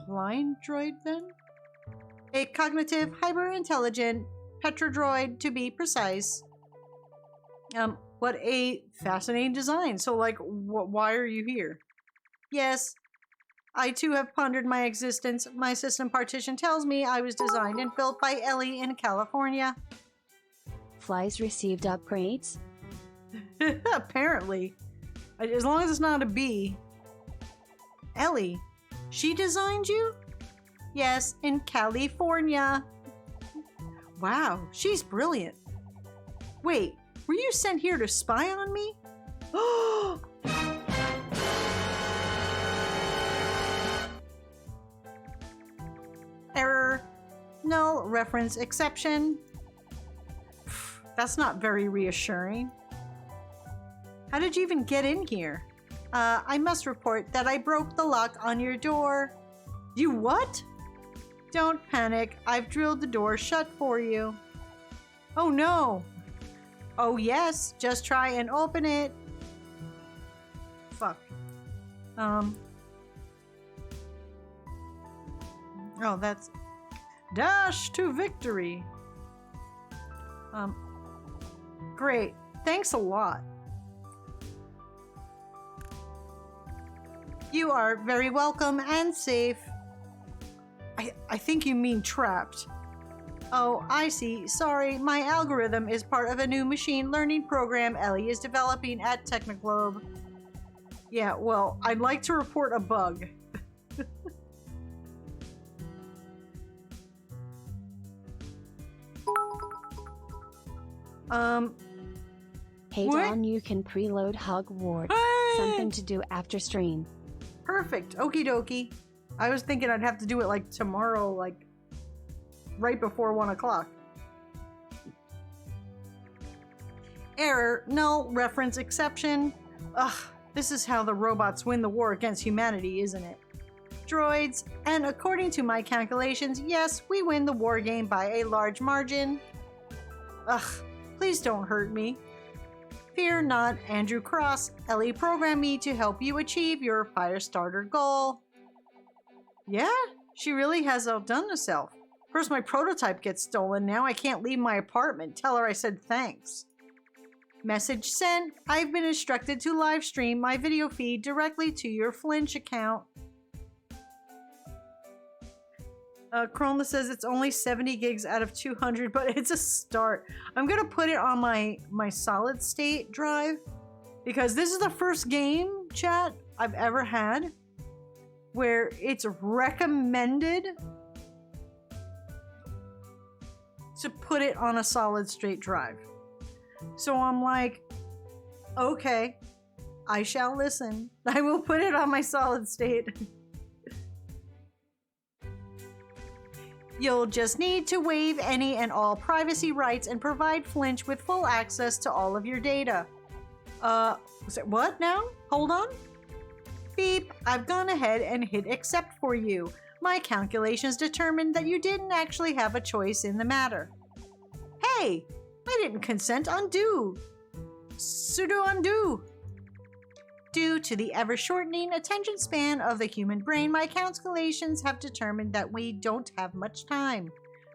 flying droid then? A cognitive, hyper-intelligent petrodroid to be precise. What a fascinating design. So, like, why are you here? Yes, I too have pondered my existence. My system partition tells me I was designed and built by Ellie in California.
Flies received upgrades?
Apparently. As long as it's not a bee. Ellie, she designed you? Yes, in California. Wow, she's brilliant. Wait, were you sent here to spy on me? null reference exception. That's not very reassuring. How did you even get in here? I must report that I broke the lock on your door. You what? Don't panic. I've drilled the door shut for you. Oh no. Oh yes, just try and open it. Fuck. Oh, that's dash to victory. Great. Thanks a lot. You are very welcome and safe. I think you mean trapped. Oh, I see. Sorry, my algorithm is part of a new machine learning program Ellie is developing at Technoglobe. Yeah, well, I'd like to report a bug.
Hey
what?
Dawn, you can preload Hug Ward.
Hey!
Something to do after stream.
Perfect. Okie dokie. I was thinking I'd have to do it like tomorrow, like right before 1 o'clock. Error, null reference exception. Ugh, this is how the robots win the war against humanity, isn't it? Droids, and according to my calculations, yes, we win the war game by a large margin. Ugh, please don't hurt me. Fear not, Andrew Cross. Ellie programmed me to help you achieve your Firestarter goal. Yeah, she really has outdone herself. First my prototype gets stolen, now I can't leave my apartment. Tell her I said thanks. Message sent. I've been instructed to live stream my video feed directly to your Flinch account. Chroma says it's only 70 gigs out of 200, but it's a start. I'm gonna put it on my solid state drive because this is the first game, chat, I've ever had where it's recommended to put it on a solid state drive. So I'm like, okay, I shall listen. I will put it on my solid state. You'll just need to waive any and all privacy rights and provide Flinch with full access to all of your data. What now? Hold on. Beep, I've gone ahead and hit accept for you. My calculations determined that you didn't actually have a choice in the matter. Hey, I didn't consent. Undo. Sudo undo. Due to the ever-shortening attention span of the human brain, my calculations have determined that we don't have much time.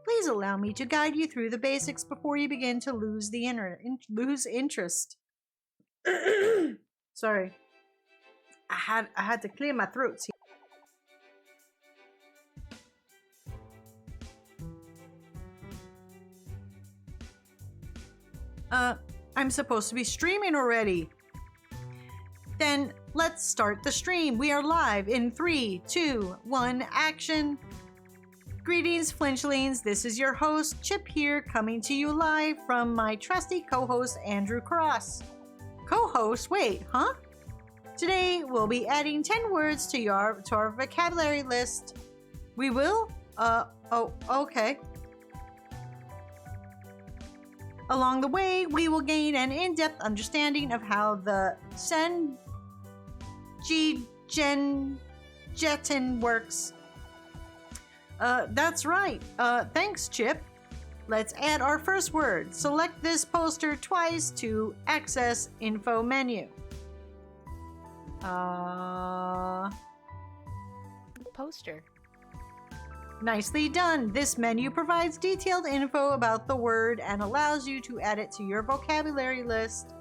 Please allow me to guide you through the basics before you begin to lose interest. Sorry. I had to clear my throat. I'm supposed to be streaming already. Then let's start the stream. We are live in 3, 2, 1, action. Greetings, Flinchlings. This is your host, Chip here, coming to you live from my trusty co-host, Andrew Cross. Co-host? Wait, huh? Today, we'll be adding 10 words to our vocabulary list. We will? Oh, okay. Along the way, we will gain an in-depth understanding of how the Jetin works. That's right. Thanks, Chip. Let's add our first word. Select this poster twice to access info menu.
Poster.
Nicely done. This menu provides detailed info about the word and allows you to add it to your vocabulary list.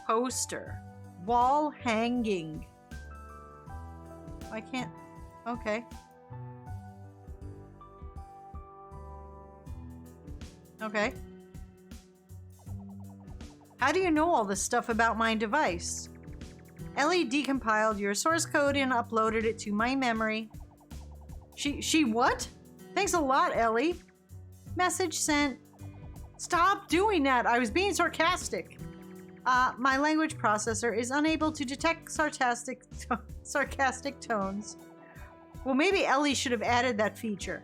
Poster. Wall hanging. I can't. Okay. Okay. How do you know all this stuff about my device? Ellie decompiled your source code and uploaded it to my memory. She what? Thanks a lot, Ellie. Message sent. Stop doing that. I was being sarcastic. My language processor is unable to detect sarcastic tones. Well, maybe Ellie should have added that feature.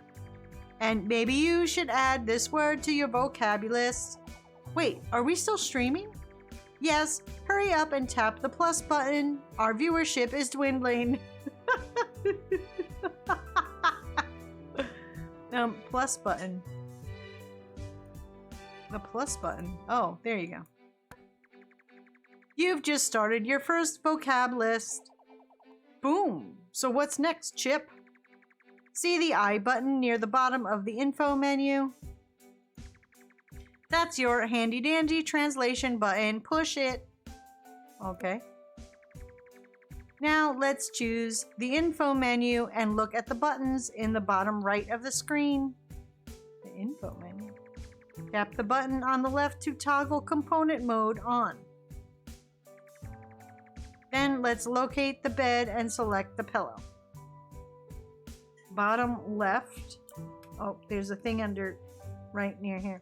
And maybe you should add this word to your vocab list. Wait, are we still streaming? Yes, hurry up and tap the plus button. Our viewership is dwindling. Plus button. The plus button. Oh, there you go. You've just started your first vocab list. Boom. So what's next, Chip? See the I button near the bottom of the info menu? That's your handy dandy translation button. Push it. Okay. Now let's choose the info menu and look at the buttons in the bottom right of the screen. The info menu. Tap the button on the left to toggle component mode on. Then let's locate the bed and select the pillow. Bottom left. Oh, there's a thing under right near here.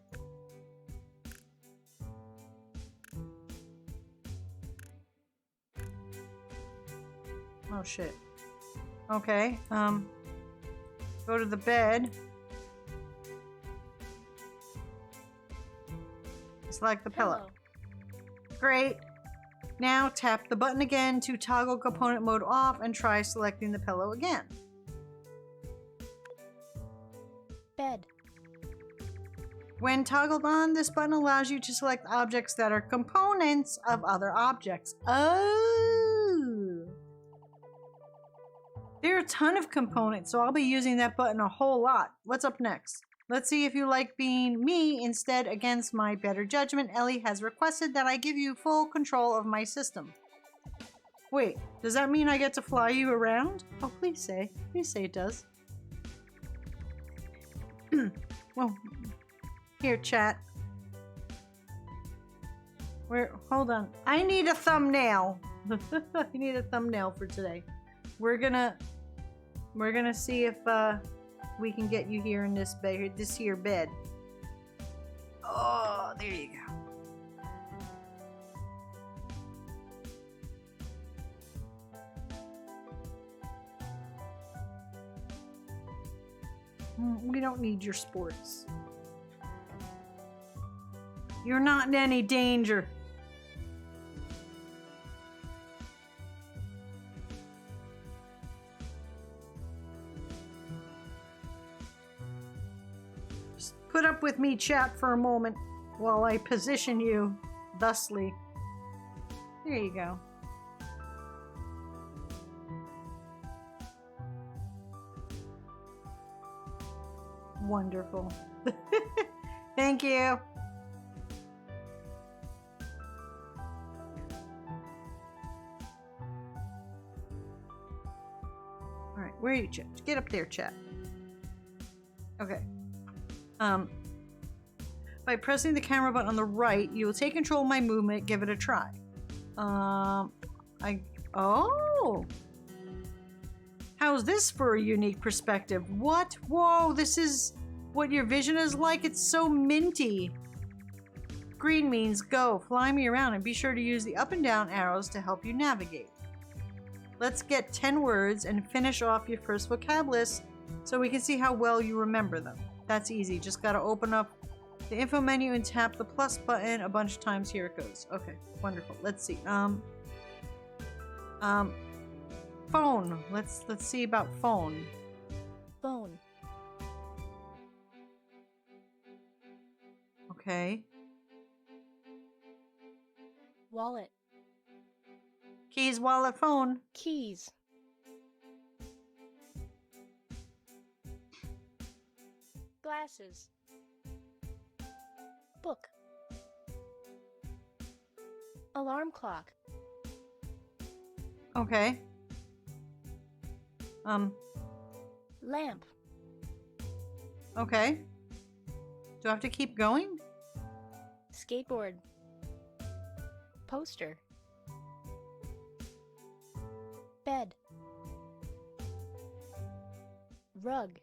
Oh shit. Okay, go to the bed. Select the pillow. Great. Now tap the button again to toggle component mode off and try selecting the pillow again.
Bed.
When toggled on, this button allows you to select objects that are components of other objects. Oh! There are a ton of components, so I'll be using that button a whole lot. What's up next? Let's see if you like being me instead. Against my better judgment, Ellie has requested that I give you full control of my system. Wait, does that mean I get to fly you around? Oh, please say it does. Well, here, chat. Hold on. I need a thumbnail. I need a thumbnail for today. We're gonna see if we can get you here in this here bed. Oh, there you go. We don't need your sports. You're not in any danger. Just put up with me, chat, for a moment while I position you thusly. There you go. Wonderful. Thank you. All right, where are you, chat? Get up there, chat. Okay. By pressing the camera button on the right, you will take control of my movement. Give it a try. Oh. How's this for a unique perspective? What? Whoa, this is what your vision is like? It's so minty. Green means go. Fly me around and be sure to use the up and down arrows to help you navigate. Let's get 10 words and finish off your first vocab list so we can see how well you remember them. That's easy. Just gotta open up the info menu and tap the plus button a bunch of times. Here it goes. Okay, wonderful. Let's see. Phone. Let's see about phone.
Phone.
Okay.
Wallet.
Keys, wallet, phone.
Keys. Glasses. Book. Alarm clock.
Okay.
Lamp.
Okay. Do I have to keep going?
Skateboard. Poster. Bed. Rug.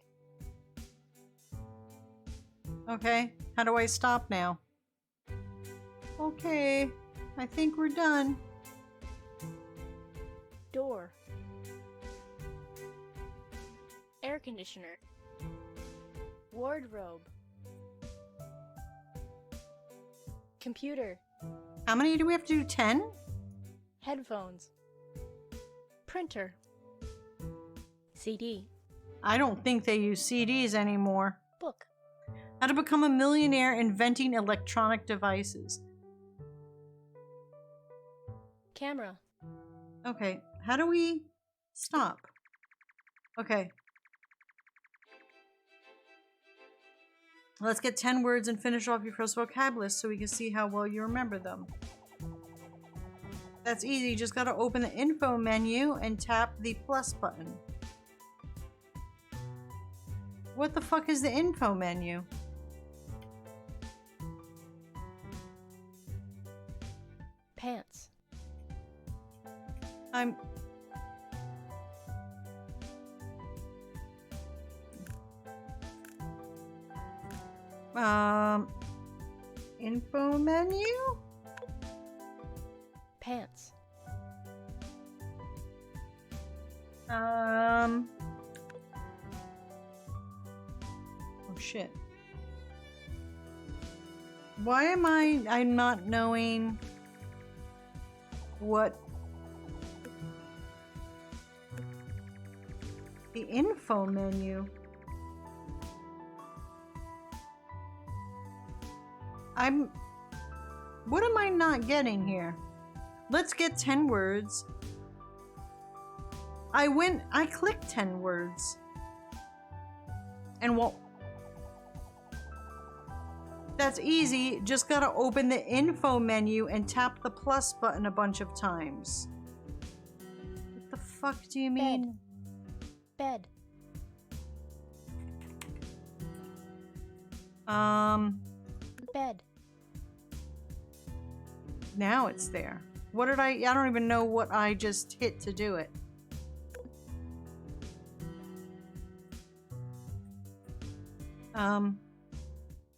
Okay. How do I stop now? Okay. I think we're done.
Door. Air conditioner. Wardrobe. Computer.
How many do we have to do? 10?
Headphones. Printer. CD.
I don't think they use CDs anymore.
Book.
How to become a millionaire inventing electronic devices.
Camera.
Okay, how do we stop? Okay. Let's get 10 words and finish off your first vocab list so we can see how well you remember them. That's easy, you just gotta open the info menu and tap the plus button. What the fuck is the info menu?
Pants.
Info menu?
Pants.
Oh shit. Why am I'm not knowing what the info menu? What am I not getting here? Let's get 10 words. I clicked 10 words. And what? That's easy. Just gotta open the info menu and tap the plus button a bunch of times. What the fuck do you mean?
Bed. Bed.
Now it's there. What did I don't even know what I just hit to do it.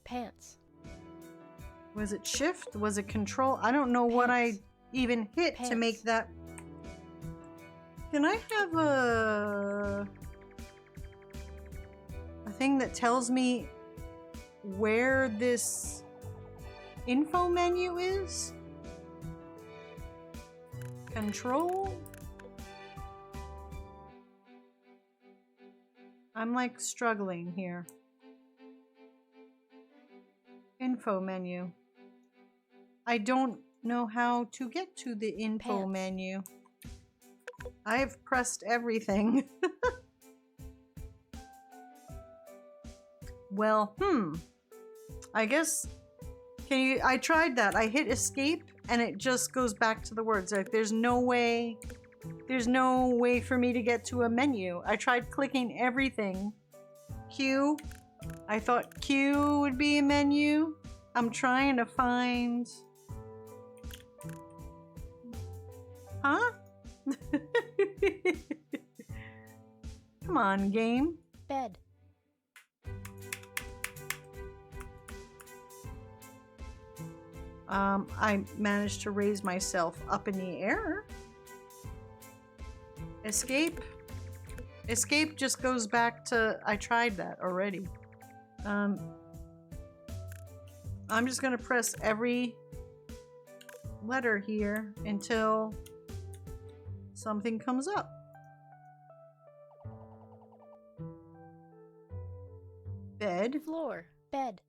Pants.
Was it shift? Was it control? I don't know what I even hit to make that. Can I have a thing that tells me where this info menu is? Control? I'm like struggling here. Info menu. I don't know how to get to the info menu. I've pressed everything. Well, I guess, I tried that. I hit escape and it just goes back to the words. Like there's no way for me to get to a menu. I tried clicking everything. Q. I thought Q would be a menu. I'm trying to find... Huh? Come on, game.
Bed.
I managed to raise myself up in the air. Escape. Escape just goes back to... I tried that already. I'm just gonna press every letter here until something comes up. Bed.
Floor. Bed.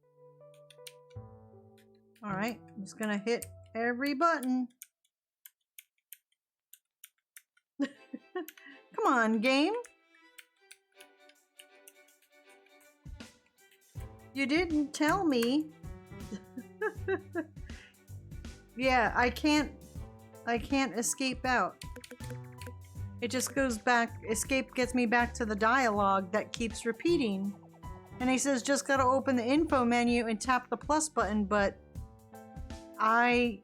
Alright, I'm just gonna hit every button. Come on, game. You didn't tell me. Yeah, I can't escape out. It just goes back. Escape gets me back to the dialogue that keeps repeating. And he says just gotta open the info menu and tap the plus button, but I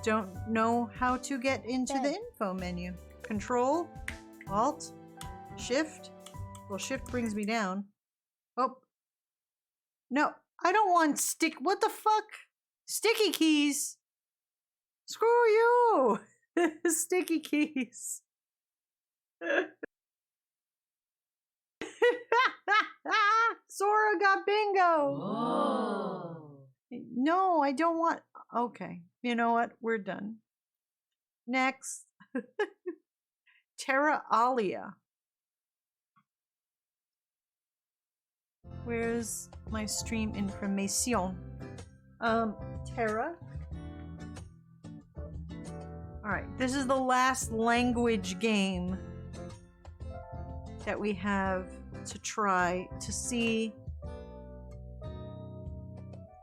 don't know how to get into the info menu. Control, Alt, Shift. Well, Shift brings me down. Oh. No, I don't want what the fuck? Sticky keys. Screw you. Sticky keys. Sora got bingo.
Oh.
No, I don't want. Okay, you know what? We're done. Next, Terra Alia. Where's my stream information? Terra. Alright, this is the last language game that we have to try to see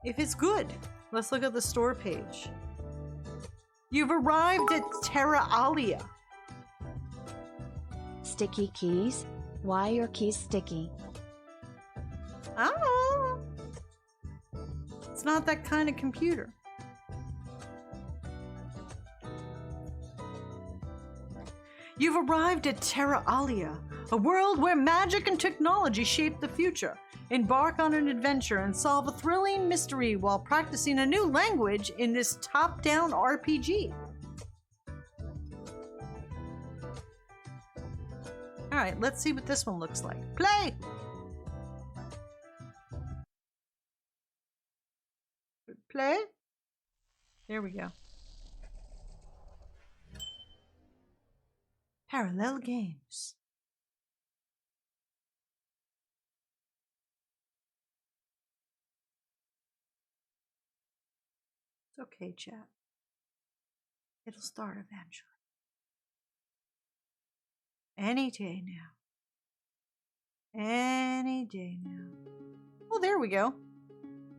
if it's good. Let's look at the store page. You've arrived at Terra Alia.
Sticky keys? Why are keys sticky?
I don't know. It's not that kind of computer. You've arrived at Terra Alia, a world where magic and technology shape the future. Embark on an adventure and solve a thrilling mystery while practicing a new language in this top-down RPG. Alright, let's see what this one looks like. Play! Play? There we go. Parallel games. It's okay, chat. It'll start eventually. Any day now. Any day now. Oh, there we go.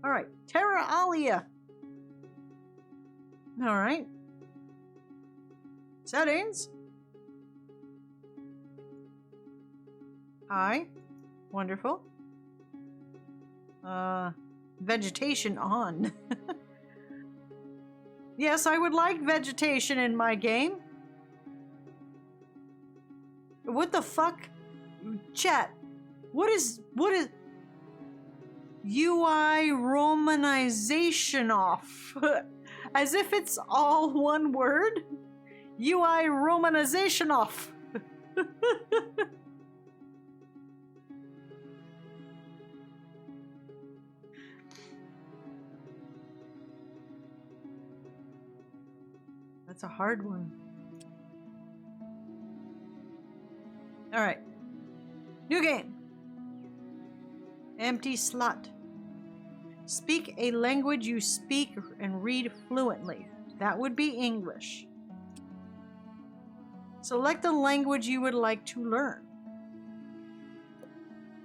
All right, Terra Alia. All right. Settings. Hi. Wonderful. Vegetation on. Yes, I would like vegetation in my game. What the fuck? Chat. What is UI romanization off? As if it's all one word? UI romanization off. That's a hard one. All right. New game. Empty slot. Speak a language you speak and read fluently. That would be English. Select the language you would like to learn.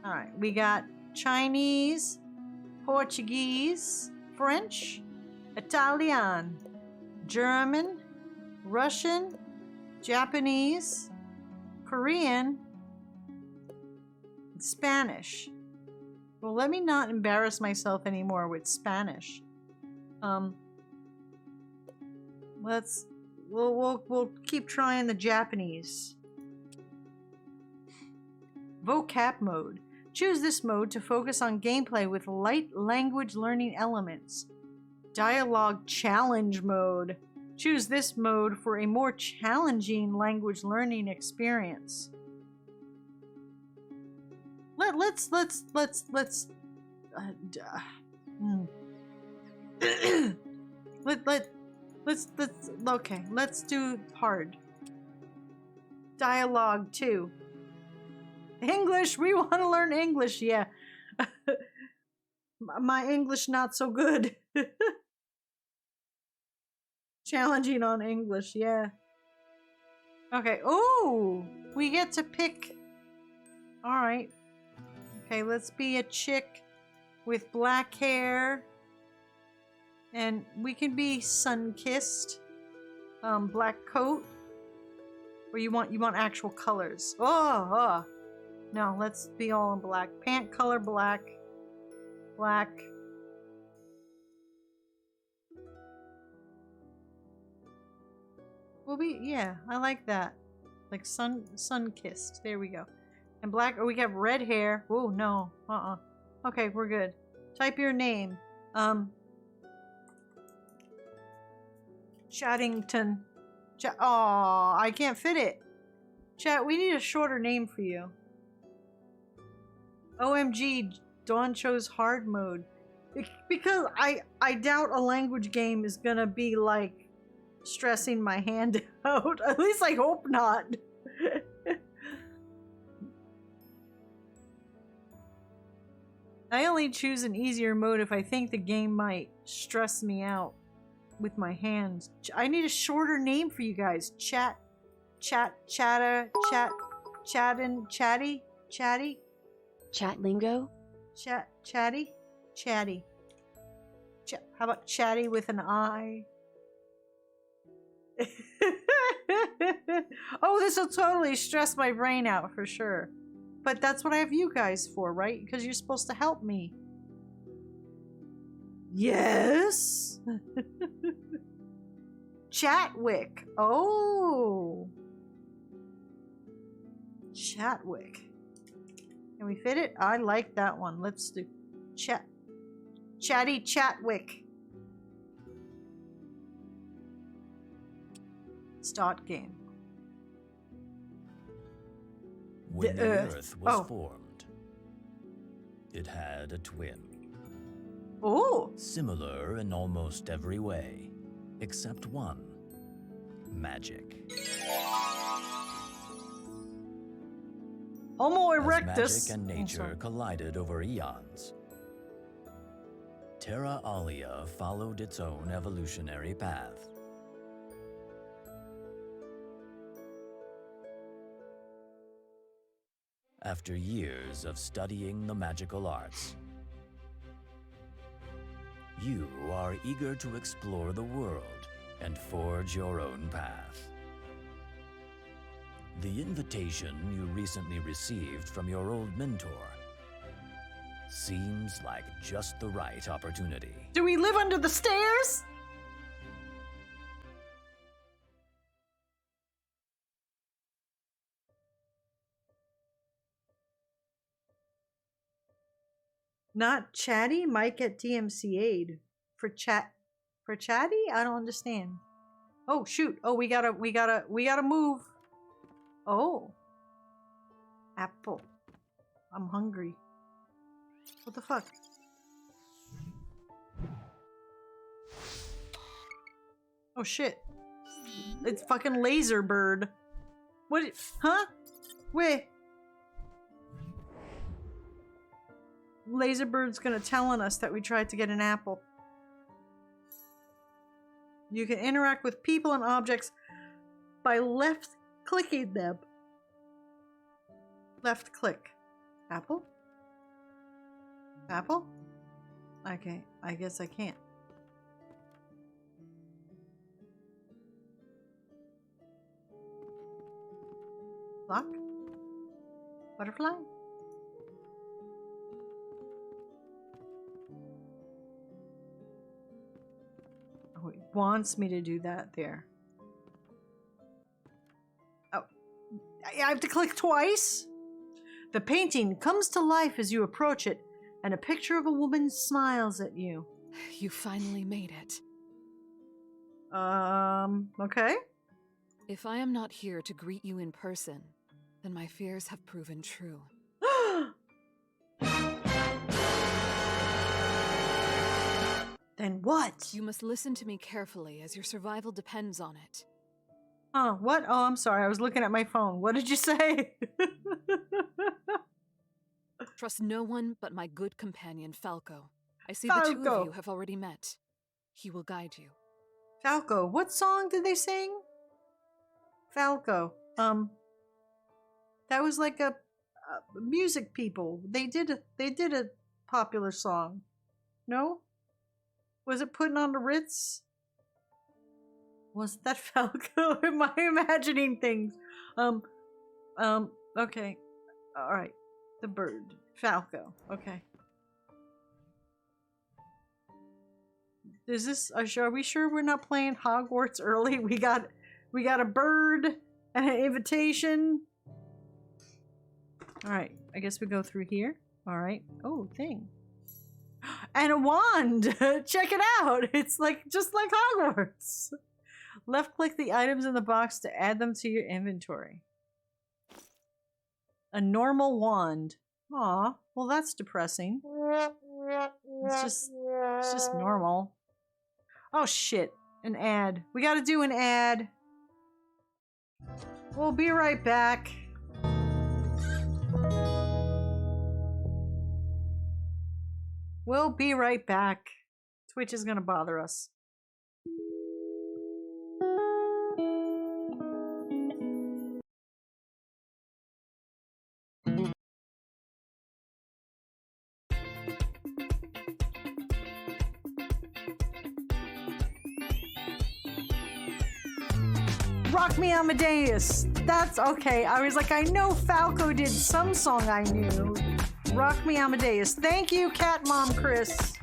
All right, we got Chinese, Portuguese, French, Italian, German, Russian, Japanese, Korean, and Spanish. Well, let me not embarrass myself anymore with Spanish. We'll keep trying the Japanese. Vocab mode. Choose this mode to focus on gameplay with light language learning elements. Dialogue challenge mode. Choose this mode for a more challenging language learning experience. Let's okay, let's do hard. Dialogue 2. English, we want to learn English, yeah. My English not so good. Challenging on English, yeah. Okay, ooh, we get to pick. All right. Okay, let's be a chick with black hair. And we can be sun-kissed. Black coat. Or you want actual colors. Oh. No, let's be all in black. Pant color black. Black. We'll be, yeah, I like that. Like sun-kissed. There we go. And black, or we have red hair. Oh, no. Okay, we're good. Type your name. Chattington. Aw, I can't fit it. Chat, we need a shorter name for you. OMG, Dawn chose hard mode. Because I doubt a language game is gonna be like stressing my hand out. At least I hope not. I only choose an easier mode if I think the game might stress me out with my hands. I need a shorter name for you guys. Chatty?
Chatlingo?
Chatty? How about chatty with an I? Oh, this will totally stress my brain out for sure. But that's what I have you guys for, right? Because you're supposed to help me. Yes? Chatwick. Oh. Chatwick. Can we fit it? I like that one. Let's do Chatty Chatwick. Start game.
When the Earth was formed, it had a twin.
Oh!
Similar in almost every way, except one. Magic.
Homo
As
erectus.
magic and nature collided over eons, Terra Alia followed its own evolutionary path. After years of studying the magical arts, you are eager to explore the world and forge your own path. The invitation you recently received from your old mentor seems like just the right opportunity.
Do we live under the stairs? Not chatty? Might get DMCA'd. For chatty? I don't understand. Oh shoot. Oh, we gotta move. Oh. Apple. I'm hungry. What the fuck? Oh shit. It's fucking Laser Bird. What? Huh? Wait. Laser Bird's gonna telling us that we tried to get an apple. You can interact with people and objects by left-clicking them. Left click. Apple? Apple? Okay, I guess I can't. Block? Butterfly? Oh, it wants me to do that there. Oh, I have to click twice? The painting comes to life as you approach it, and a picture of a woman smiles at you.
You finally made it.
Okay.
If I am not here to greet you in person, then my fears have proven true.
Then what?
You must listen to me carefully, as your survival depends on it.
Oh, what? Oh, I'm sorry. I was looking at my phone. What did you say?
Trust no one but my good companion, Falco. I see the two of you have already met. He will guide you.
Falco. What song did they sing? Falco. That was like a music people. They did a popular song. No? Was it Putting on the Ritz? Was that Falco? Am I imagining things? Okay. Alright. The bird. Falco. Okay. Is this, are we sure we're not playing Hogwarts early? We got a bird and an invitation. Alright, I guess we go through here. Alright. Oh, thing. And a wand! Check it out! It's like, just like Hogwarts. Left click the items in the box to add them to your inventory. A normal wand. Aw, well that's depressing. It's just normal. Oh shit, an ad. We gotta do an ad. We'll be right back. We'll be right back. Twitch is gonna bother us. Rock Me Amadeus. That's okay. I was like, I know Falco did some song I knew. Rock Me Amadeus. Thank you, Cat Mom Chris.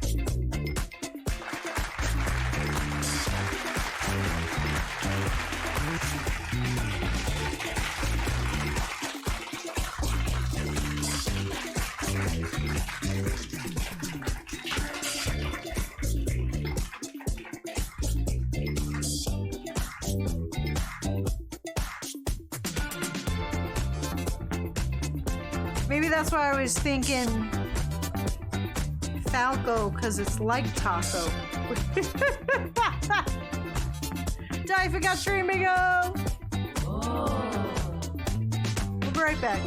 Maybe that's why I was thinking Falco, because it's like taco. Die forgot stream bingo! We'll be right back.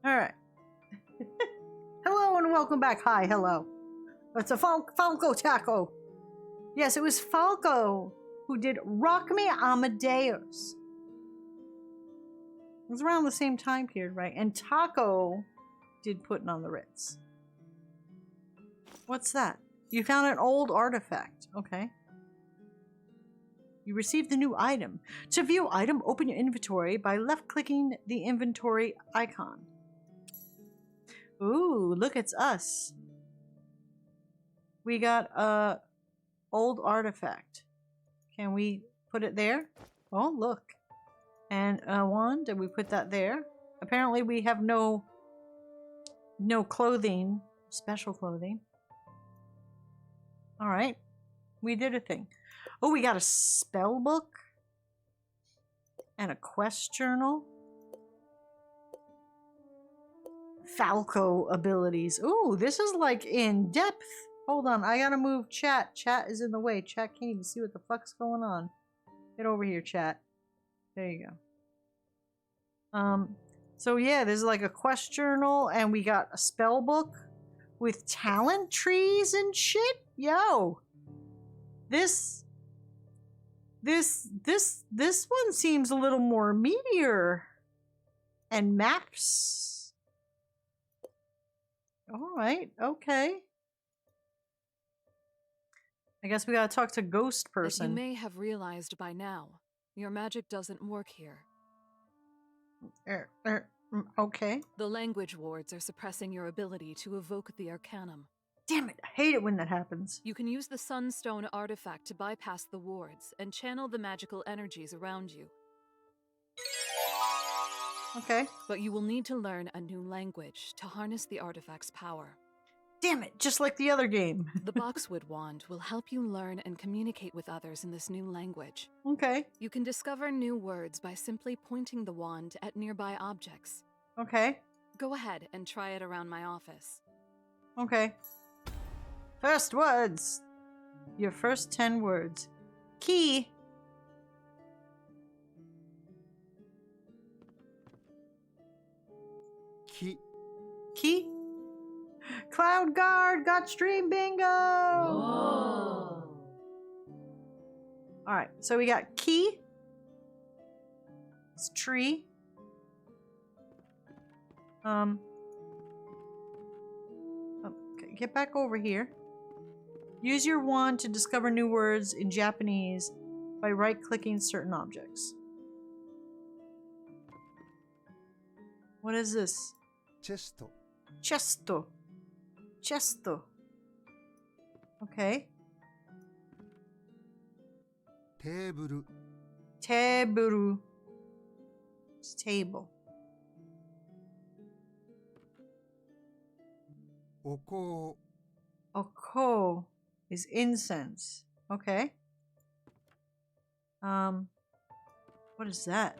All right. Hello and welcome back. Hi, hello. It's a Falco Taco. Yes, it was Falco who did Rock Me Amadeus. It was around the same time period, right? And Taco did Puttin' on the Ritz. What's that? You found an old artifact. Okay. You received the new item. To view item, open your inventory by left-clicking the inventory icon. Ooh, look, it's us. We got a old artifact. Can we put it there? Oh, look. And one, did we put that there? Apparently we have no clothing, special clothing. All right. We did a thing. Oh, we got a spell book and a quest journal. Falco abilities. Ooh, this is like in depth. Hold on, I gotta move chat. Chat is in the way. Chat can't even see what the fuck's going on. Get over here, chat. There you go. So yeah, there's like a quest journal, and we got a spell book with talent trees and shit. Yo, this one seems a little more meatier. And maps. All right, okay. I guess we gotta talk to ghost person.
As you may have realized by now, your magic doesn't work here.
Okay.
The language wards are suppressing your ability to evoke the Arcanum.
Damn it, I hate it when that happens.
You can use the Sunstone artifact to bypass the wards and channel the magical energies around you.
Okay.
But you will need to learn a new language to harness the artifact's power.
Damn it, just like the other game.
The Boxwood Wand will help you learn and communicate with others in this new language.
Okay.
You can discover new words by simply pointing the wand at nearby objects.
Okay.
Go ahead and try it around my office.
Okay. First words. Your first 10 words. Key. Key. Cloud Guard got stream bingo. Whoa. All right, so we got key. It's tree. Okay, get back over here. Use your wand to discover new words in Japanese by right-clicking certain objects. What is this?
Chesto.
Chesto. Chesto. Okay.
Table.
Table. It's table.
Oko.
Oko is incense. Okay. What is that?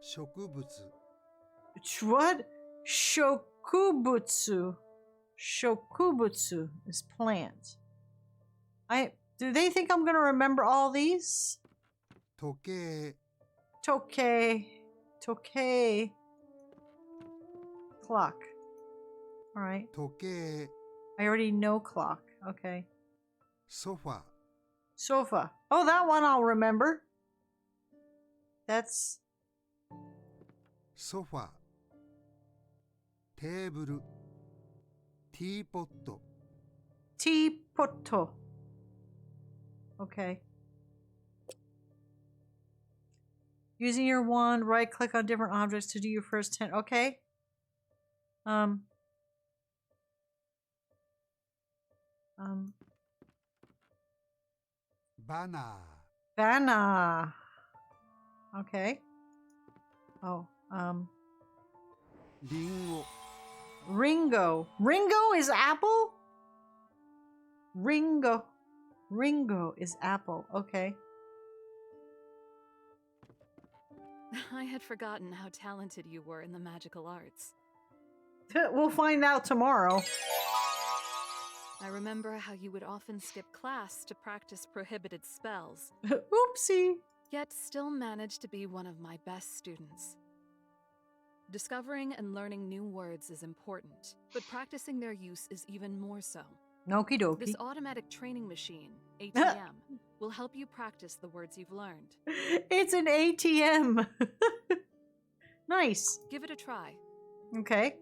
Shokubutsu.
What? Shokubutsu. Shokubutsu is plant. Do they think I'm gonna remember all these?
Toke.
Toke. Toke. Clock. Alright.
Toke.
I already know clock. Okay.
Sofa.
Sofa. Oh, that one I'll remember. That's...
Sofa. Table. Teapot.
Teapot. Okay. Using your wand, right click on different objects to do your first 10. Okay.
Banner.
Banner. Okay. Oh,
Ringo.
Ringo. Ringo is apple? Ringo. Ringo is apple. Okay.
I had forgotten how talented you were in the magical arts.
We'll find out tomorrow.
I remember how you would often skip class to practice prohibited spells.
Oopsie.
Yet still managed to be one of my best students. Discovering and learning new words is important, but practicing their use is even more so.
Okie dokie.
This automatic training machine, ATM, will help you practice the words you've learned.
It's an ATM. Nice.
Give it a try.
Okay.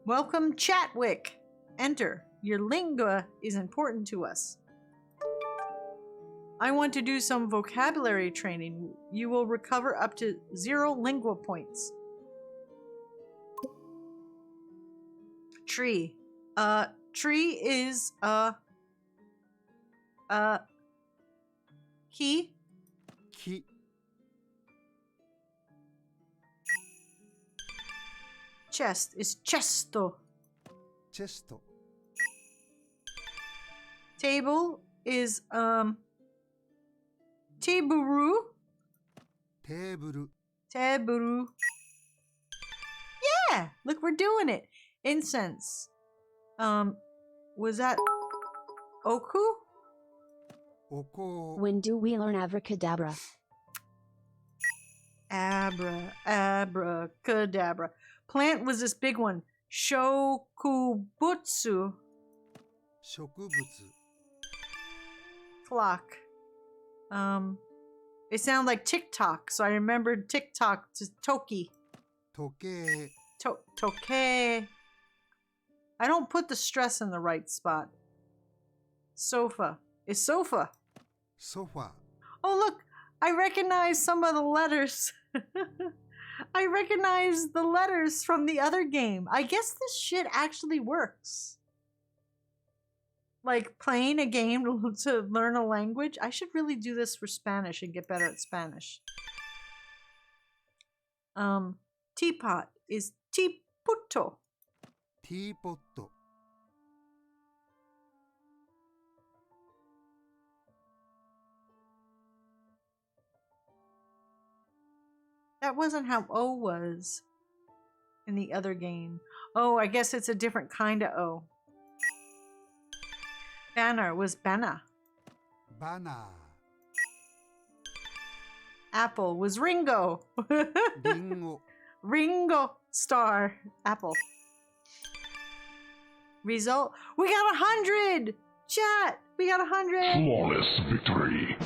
Welcome, Chatwick. Enter. Your lingua is important to us. I want to do some vocabulary training. You will recover up to 0 lingua points. Tree. Tree is key.
Key.
Chest is chesto.
Chesto.
Table is teburu.
Table.
Teburu. Yeah, look, we're doing it. Incense. Was that Oku?
Oko.
When do we learn abracadabra?
Abracadabra. Plant was this big one. Shokubutsu.
Shokubutsu.
Clock. It sounded like TikTok, so I remembered TikTok to Toki.
Toke.
Toke. I don't put the stress in the right spot. Sofa. Is sofa.
Sofa.
Oh, look. I recognize some of the letters. I recognize the letters from the other game. I guess this shit actually works. Like playing a game to learn a language. I should really do this for Spanish and get better at Spanish. Teapot is tiputo.
Teapotto.
That wasn't how O was in the other game. Oh, I guess it's a different kind of O. Banner was Bana.
Bana.
Apple was Ringo.
Ringo.
Ringo star. Apple. Result. We got 100! Chat! We got 100!
Flawless victory.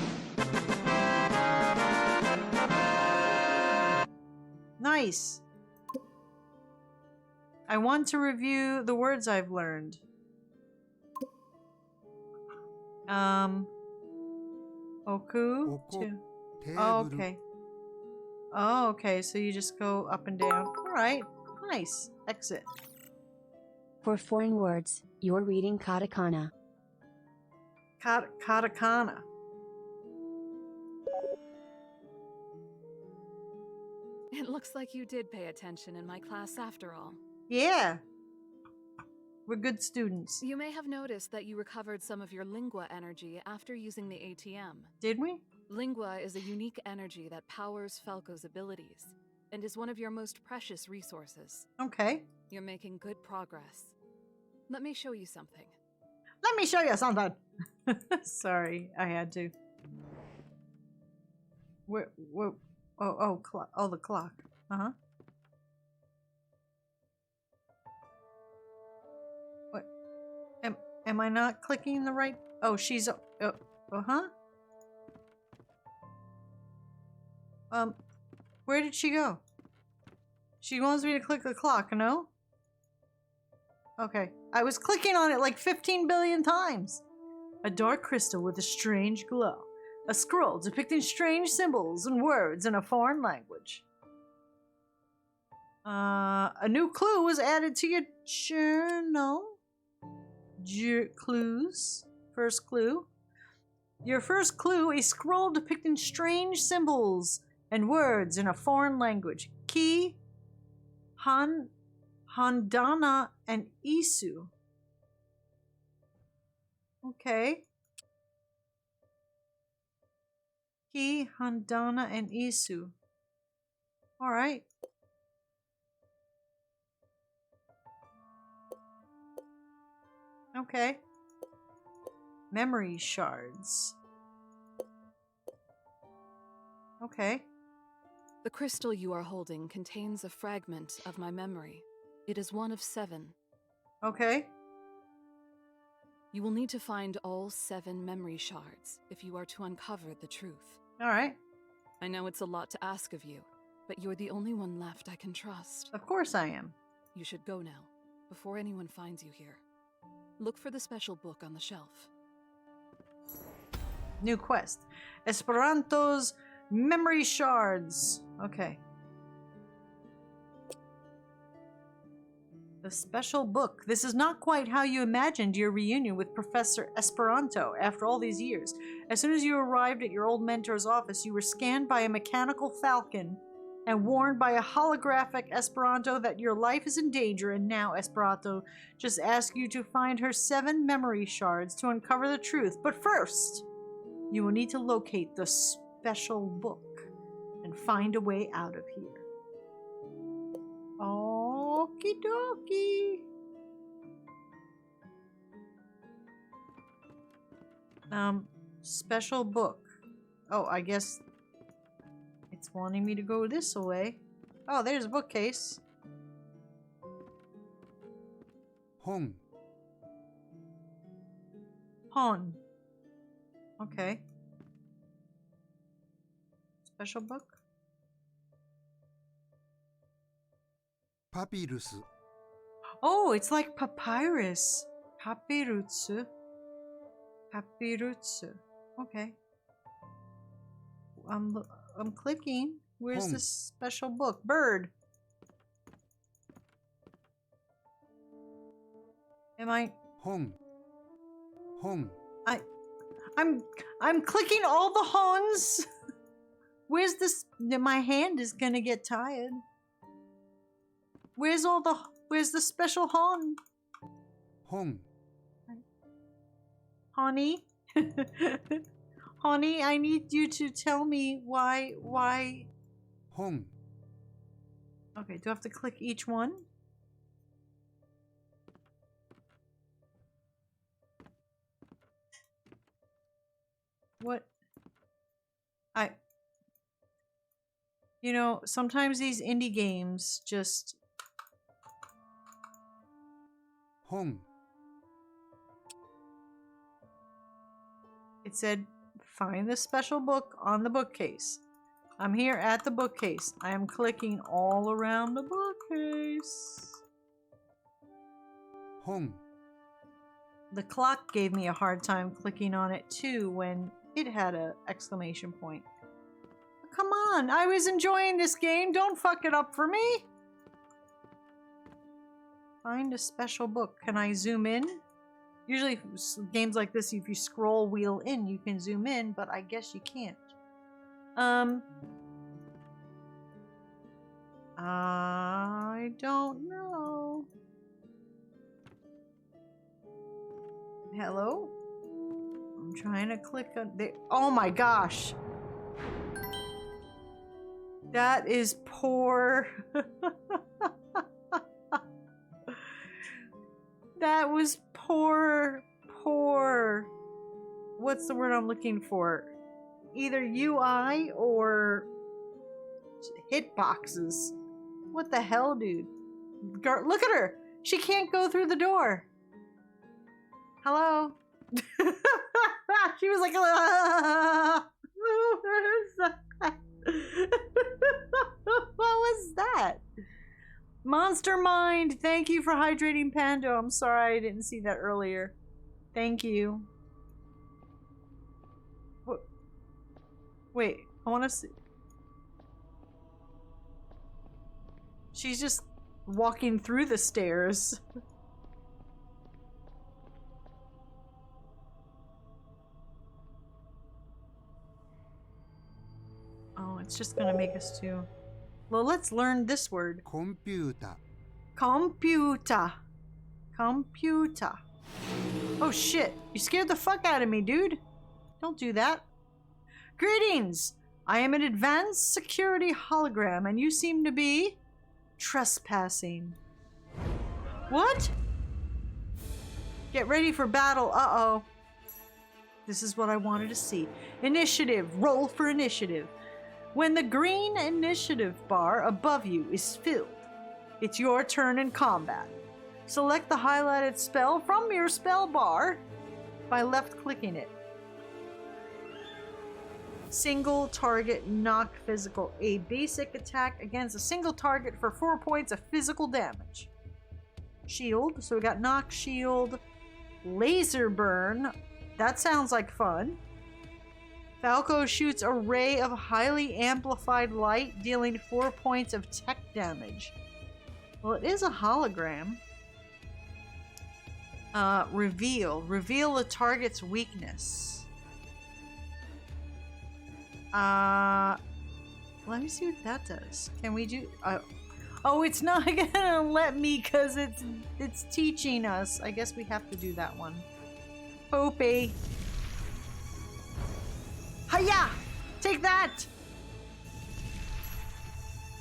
Nice. I want to review the words I've learned. Oku. Oh, okay. Oh, okay. So you just go up and down. All right. Nice. Exit.
For foreign words, you're reading katakana.
Katakana.
It looks like you did pay attention in my class after all.
Yeah. We're good students.
You may have noticed that you recovered some of your lingua energy after using the ATM.
Did we?
Lingua is a unique energy that powers Falco's abilities, and is one of your most precious resources.
Okay.
You're making good progress. Let me show you something.
Let me show you something. Sorry, I had to. Where, the clock. Uh-huh. What? Am I not clicking the right? Oh, she's, uh-huh. Where did she go? She wants me to click the clock, no? Okay. I was clicking on it like 15 billion times. A dark crystal with a strange glow. A scroll depicting strange symbols and words in a foreign language. A new clue was added to your journal. Clues. First clue. Your first clue, a scroll depicting strange symbols and words in a foreign language. Ki, Handana, and Isu. Okay. Ki, Handana, and Isu. Alright. Okay. Memory shards. Okay.
The crystal you are holding contains a fragment of my memory. It is one of 7.
Okay.
You will need to find all 7 memory shards if you are to uncover the truth.
Alright.
I know it's a lot to ask of you, but you're the only one left I can trust.
Of course I am.
You should go now, before anyone finds you here. Look for the special book on the shelf.
New quest. Esperanto's memory shards. Okay. The special book. This is not quite how you imagined your reunion with Professor Esperanto after all these years. As soon as you arrived at your old mentor's office, you were scanned by a mechanical falcon and warned by a holographic Esperanto that your life is in danger, and now Esperanto just asks you to find her 7 memory shards to uncover the truth. But first, you will need to locate the special book. and find a way out of here. Okie dokie. Special book. Oh, I guess it's wanting me to go this way. Oh, there's a bookcase.
Hon.
Hon. Okay. Special book?
Papyrus.
Oh, it's like papyrus. Papyrutsu. Papyrutsu. Okay. I'm clicking. Where's
Home.
this special book? Bird. Am I?
Hon. Hon.
I'm clicking all the Hons. Where's this? My hand is gonna get tired. Where's the special Hon?
Hon.
Honey? Honey, I need you to tell me why.
Hon.
Okay, do I have to click each one? What? You know, sometimes these indie games just...
Hon.
It said, find the special book on the bookcase. I'm here at the bookcase. I am clicking all around the bookcase.
Hon.
The clock gave me a hard time clicking on it too when it had an exclamation point. Come on, I was enjoying this game. Don't fuck it up for me. Find a special book. Can I zoom in? Usually games like this, if you scroll wheel in, you can zoom in, but I guess you can't. I don't know. Hello? I'm trying to click on the... Oh my gosh. That is poor. That was poor. What's the word I'm looking for? Either UI or hitboxes. What the hell, dude? Look at her. She can't go through the door. Hello? She was like, what was that? Monster Mind, thank you for hydrating Pando. I'm sorry I didn't see that earlier. Thank you. Wait, I want to see. She's just walking through the stairs. Oh, it's just gonna make us do. Well, let's learn this word.
Computer.
Computer. Computer. Oh shit, you scared the fuck out of me, dude. Don't do that. Greetings! I am an advanced security hologram and you seem to be trespassing. What? Get ready for battle. Uh-oh. This is what I wanted to see. Initiative. Roll for initiative. When the green initiative bar above you is filled, it's your turn in combat. Select the highlighted spell from your spell bar by left-clicking it. Single target knock physical. A basic attack against a single target for 4 points of physical damage. Shield. So we got knock, shield, laser burn. That sounds like fun. Falco shoots a ray of highly amplified light, dealing 4 points of tech damage. Well, it is a hologram. Reveal. Reveal the target's weakness. Let me see what that does. Can we do... oh, it's not gonna let me because it's teaching us. I guess we have to do that one. Poopy. Hiya! Take that!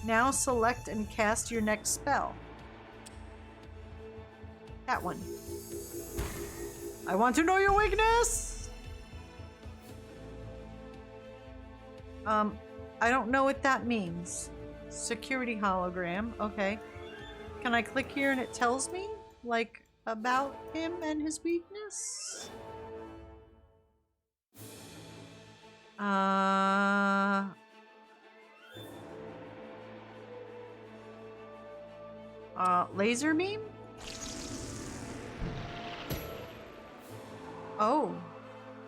Now select and cast your next spell. That one. I want to know your weakness! I don't know what that means. Security hologram, okay. Can I click here and it tells me? Like, about him and his weakness? Laser beam? Oh.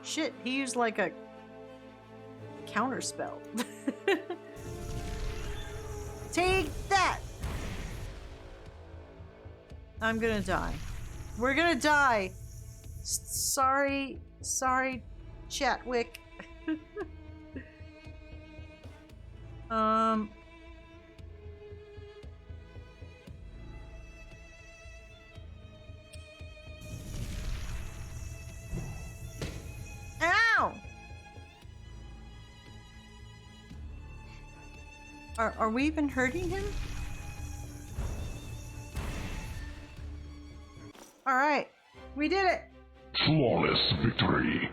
Shit, he used like a counter spell. Take that! I'm gonna die. We're gonna die! Sorry, Chatwick. Ow! Are we even hurting him? Alright, we did it!
Flawless victory.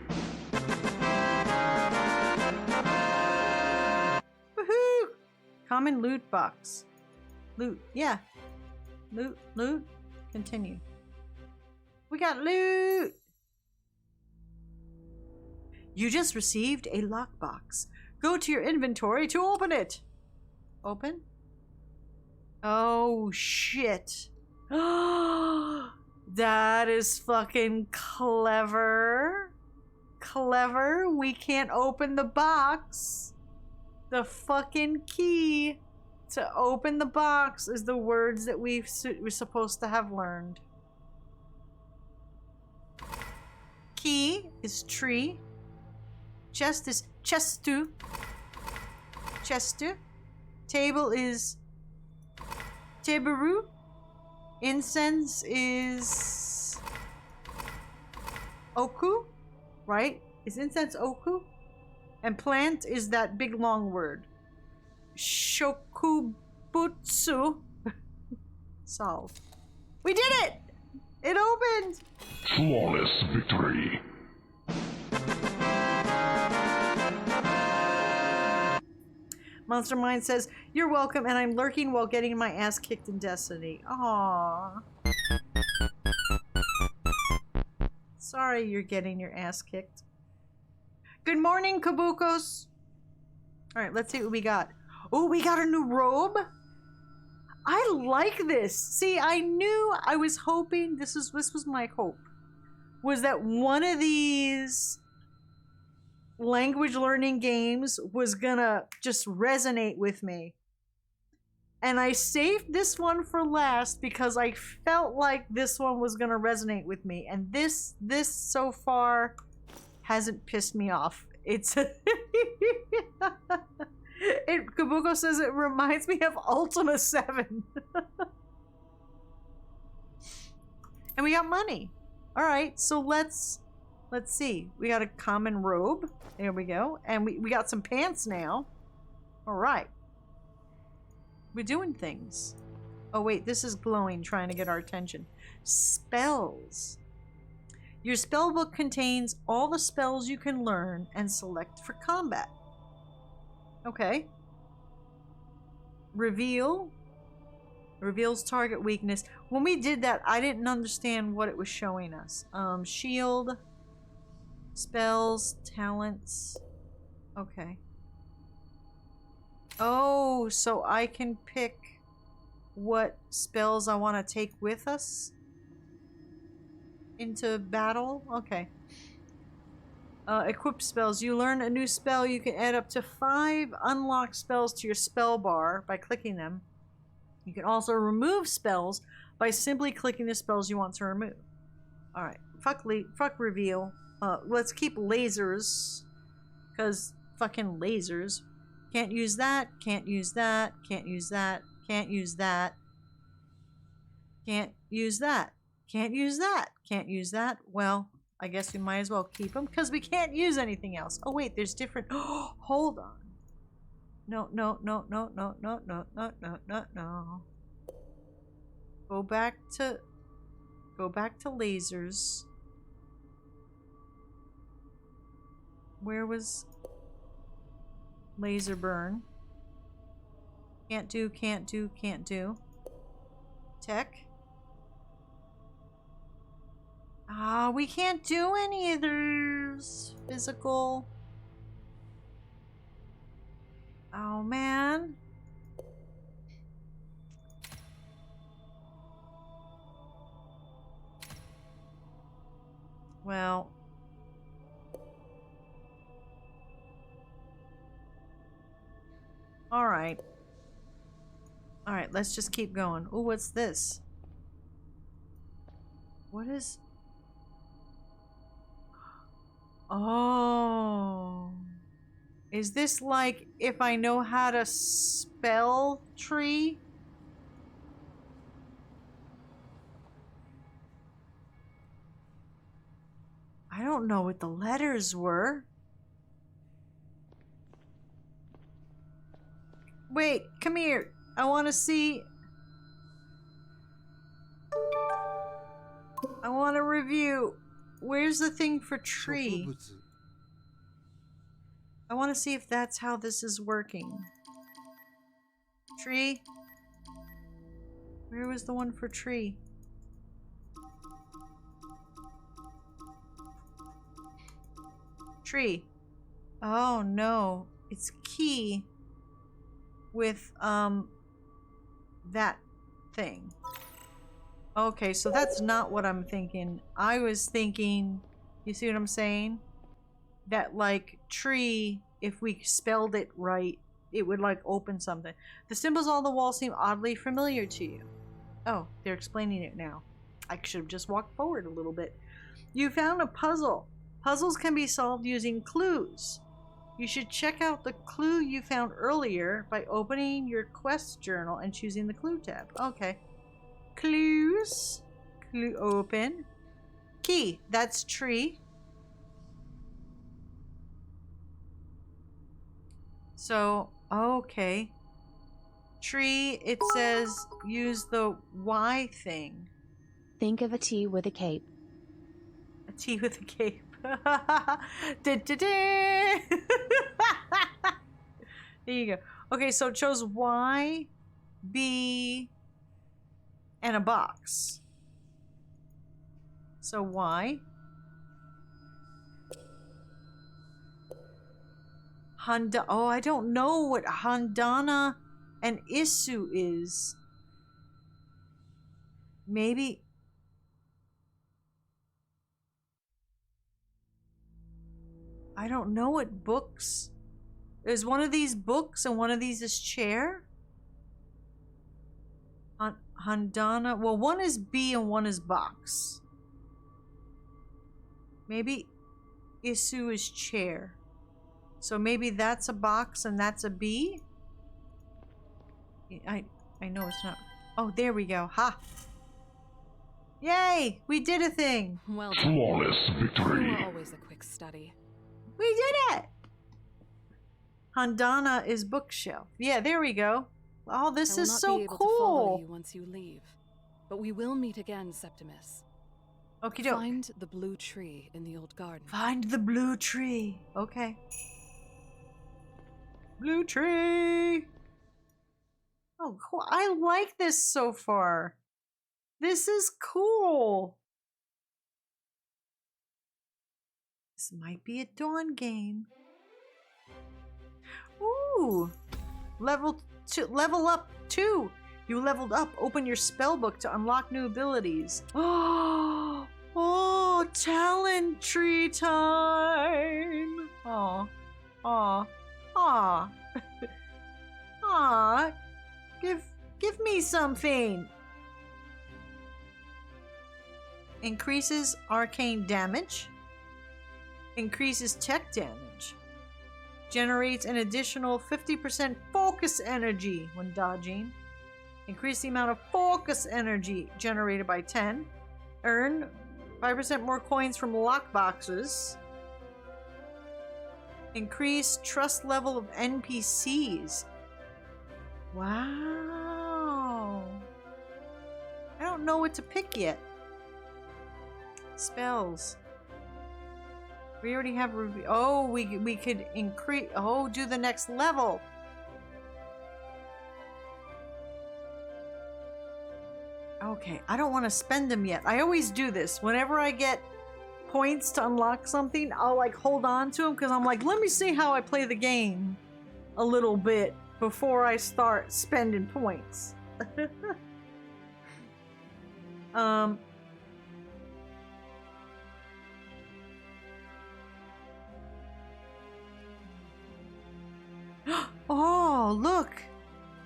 Woohoo! Common loot box. Loot, yeah. Loot. Continue. We got loot! You just received a lockbox. Go to your inventory to open it. Open? Oh, shit. That is fucking clever. Clever. We can't open the box. The fucking key to open the box is the words that we're supposed to have learned. Key is tree. Chest is chestu. Chestu. Table is tebaru. Incense is oku, right? Is incense oku? And plant is that big long word. Shokubutsu. Solved. We did it! It opened!
Flawless victory.
Monster Mind says, "You're welcome, and I'm lurking while getting my ass kicked in Destiny." Aww. Sorry you're getting your ass kicked. Good morning, Kabukos. Alright, let's see what we got. Oh, we got a new robe? I like this. See, I was hoping, this was my hope, was that one of these language learning games was gonna just resonate with me. And I saved this one for last because I felt like this one was gonna resonate with me. And this so far hasn't pissed me off. It's Kabuko says it reminds me of Ultima 7. And we got money. Alright, so let's see. We got a common robe. There we go. And we got some pants now. Alright. We're doing things. Oh wait, this is glowing, trying to get our attention. Spells. Your spell book contains all the spells you can learn and select for combat. Okay. Reveal. Reveals target weakness. When we did that, I didn't understand what it was showing us. Shield. Spells. Talents. Okay. Oh, so I can pick what spells I want to take with us into battle? Okay. Equip spells. You learn a new spell. You can add up to 5 unlocked spells to your spell bar by clicking them. You can also remove spells by simply clicking the spells you want to remove. Alright. Fuck reveal. Let's keep lasers. Because fucking lasers. Can't use that. Can't use that. Can't use that. Can't use that. Can't use that. Can't use that. Can't use that. Well, I guess we might as well keep them because we can't use anything else. Oh wait, there's different. Hold on. No, no, no, no, no, no, no, no, no, no, no. Go back to lasers. Where was laser burn? Can't do, can't do, can't do. Tech. Ah, we can't do any of those. Physical. Oh, man. Well. Alright. Alright, let's just keep going. Oh, what's this? What is... Oh. Is this like if I know how to spell tree? I don't know what the letters were. Wait, come here. I want to see. I want to review. Where's the thing for tree? I want to see if that's how this is working. Tree? Where was the one for tree? Tree. Oh no, it's key with that thing. Okay, so that's not what I'm thinking. I was thinking, you see what I'm saying? That like tree, if we spelled it right, it would like open something. The symbols on the wall seem oddly familiar to you. Oh, they're explaining it now. I should have just walked forward a little bit. You found a puzzle. Puzzles can be solved using clues. You should check out the clue you found earlier by opening your quest journal and choosing the clue tab. Okay. Clues. Clue open. Key. That's tree. So, okay. Tree, it says use the Y thing.
Think of a T with a cape.
A T with a cape. There you go. Okay, so it chose Y, B, and a box. So Y. Oh, I don't know what Handana and Isu is. Maybe. I don't know what books. Is one of these books and one of these is chair? Handana. Well, one is B and one is box. Maybe Isu is chair. So maybe that's a box and that's a B? I know it's not. Oh, there we go. Ha! Yay! We did a thing!
Well done.
Flawless victory.
You were always a quick study.
We did it! Handana is bookshelf. Yeah, there we go. Oh, this is so
I will not be able to follow
cool.
you once you leave, but we will meet again, Septimus.
Okie doke.
Find the blue tree in the old garden.
Find the blue tree. Okay. Blue tree. Oh, cool. I like this so far. This is cool. This might be a dawn game. Ooh. Level up 2. You leveled up. Open your spell book to unlock new abilities. Oh, talent tree time. Aw. Aw. Aw. Aw. Give me something. Increases arcane damage. Increases tech damage. Generates an additional 50% focus energy when dodging. Increase the amount of focus energy generated by 10. Earn 5% more coins from lockboxes. Increase trust level of NPCs. Wow. I don't know what to pick yet. Spells. We already have Ruby. Oh, we could increase. Oh, do the next level. Okay, I don't want to spend them yet. I always do this. Whenever I get points to unlock something, I'll like hold on to them because I'm like, let me see how I play the game a little bit before I start spending points. Oh, look.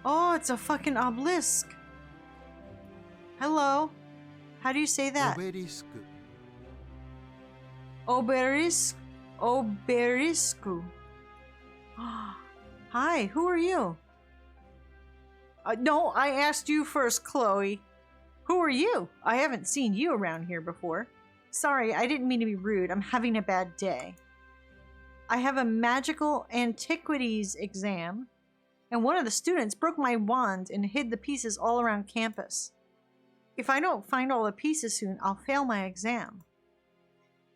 Oh, it's a fucking obelisk. Hello. How do you say that?
Obelisk.
Obelisk. Obelisku. Hi, who are you? No, I asked you first, Chloe. Who are you? I haven't seen you around here before. Sorry, I didn't mean to be rude. I'm having a bad day. I have a magical antiquities exam, and one of the students broke my wand and hid the pieces all around campus. If I don't find all the pieces soon, I'll fail my exam.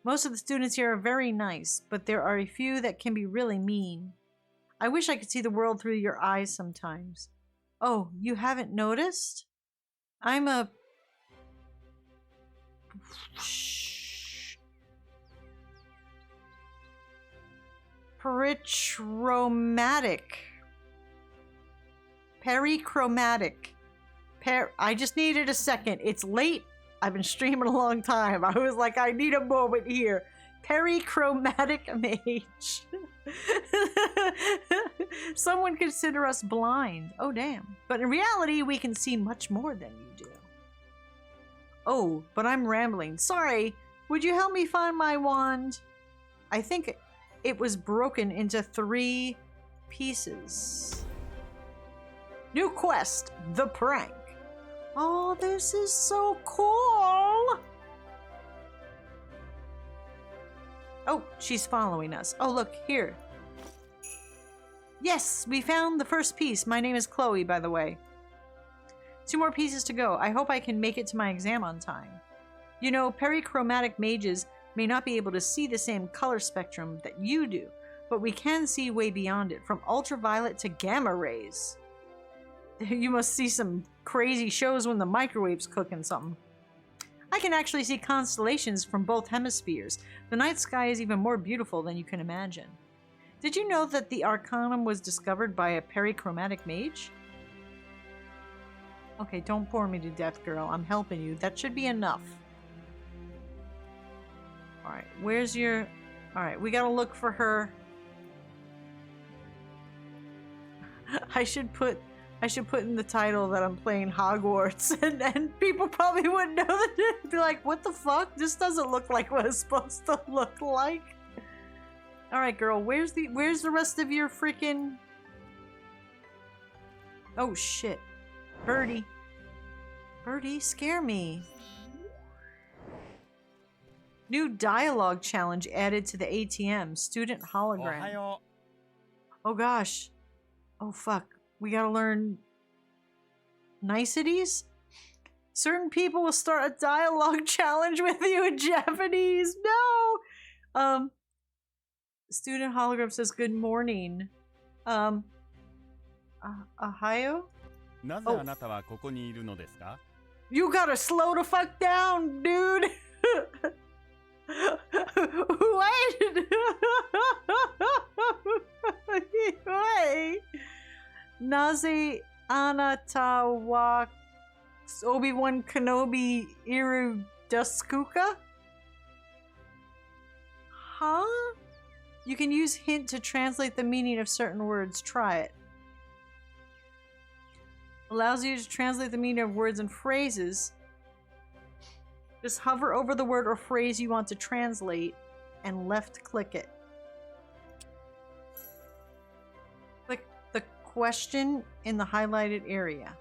Most of the students here are very nice, but there are a few that can be really mean. I wish I could see the world through your eyes sometimes. Oh, you haven't noticed? I'm a... Perichromatic. I just needed a second. It's late. I've been streaming a long time. I was like, I need a moment here. Perichromatic mage. Someone consider us blind. Oh, damn. But in reality, we can see much more than you do. Oh, but I'm rambling. Sorry. Would you help me find my wand? I think it was broken into 3 pieces. New quest, the prank. Oh, this is so cool. Oh, she's following us. Oh, look, here. Yes, we found the first piece. My name is Chloe, by the way. 2 more pieces to go. I hope I can make it to my exam on time. You know, perichromatic mages may not be able to see the same color spectrum that you do, but we can see way beyond it, from ultraviolet to gamma rays. You must see some crazy shows when the microwave's cooking something. I can actually see constellations from both hemispheres. The night sky is even more beautiful than you can imagine. Did you know that the Arcanum was discovered by a perichromatic mage? Okay, don't bore me to death, girl. I'm helping you. That should be enough. Alright, where's your... Alright, we gotta look for her. I should put in the title that I'm playing Hogwarts, and people probably wouldn't know that. They'd be like, what the fuck? This doesn't look like what it's supposed to look like. Alright, girl, where's the rest of your freaking... Oh, shit. Birdie. Birdie, scare me. New dialogue challenge added to the ATM. Student hologram. Oh, gosh. Oh, fuck. We gotta learn niceties? Certain people will start a dialogue challenge with you in Japanese. No! Student hologram says good morning. Ohio?
Oh.
You gotta slow the fuck down, dude! Wait! Wait! Naze anata wa Obi-Wan Kenobi Iru Daskuka? Huh? You can use hint to translate the meaning of certain words. Try it. Allows you to translate the meaning of words and phrases. Just hover over the word or phrase you want to translate and left click it. Click the question in the highlighted area.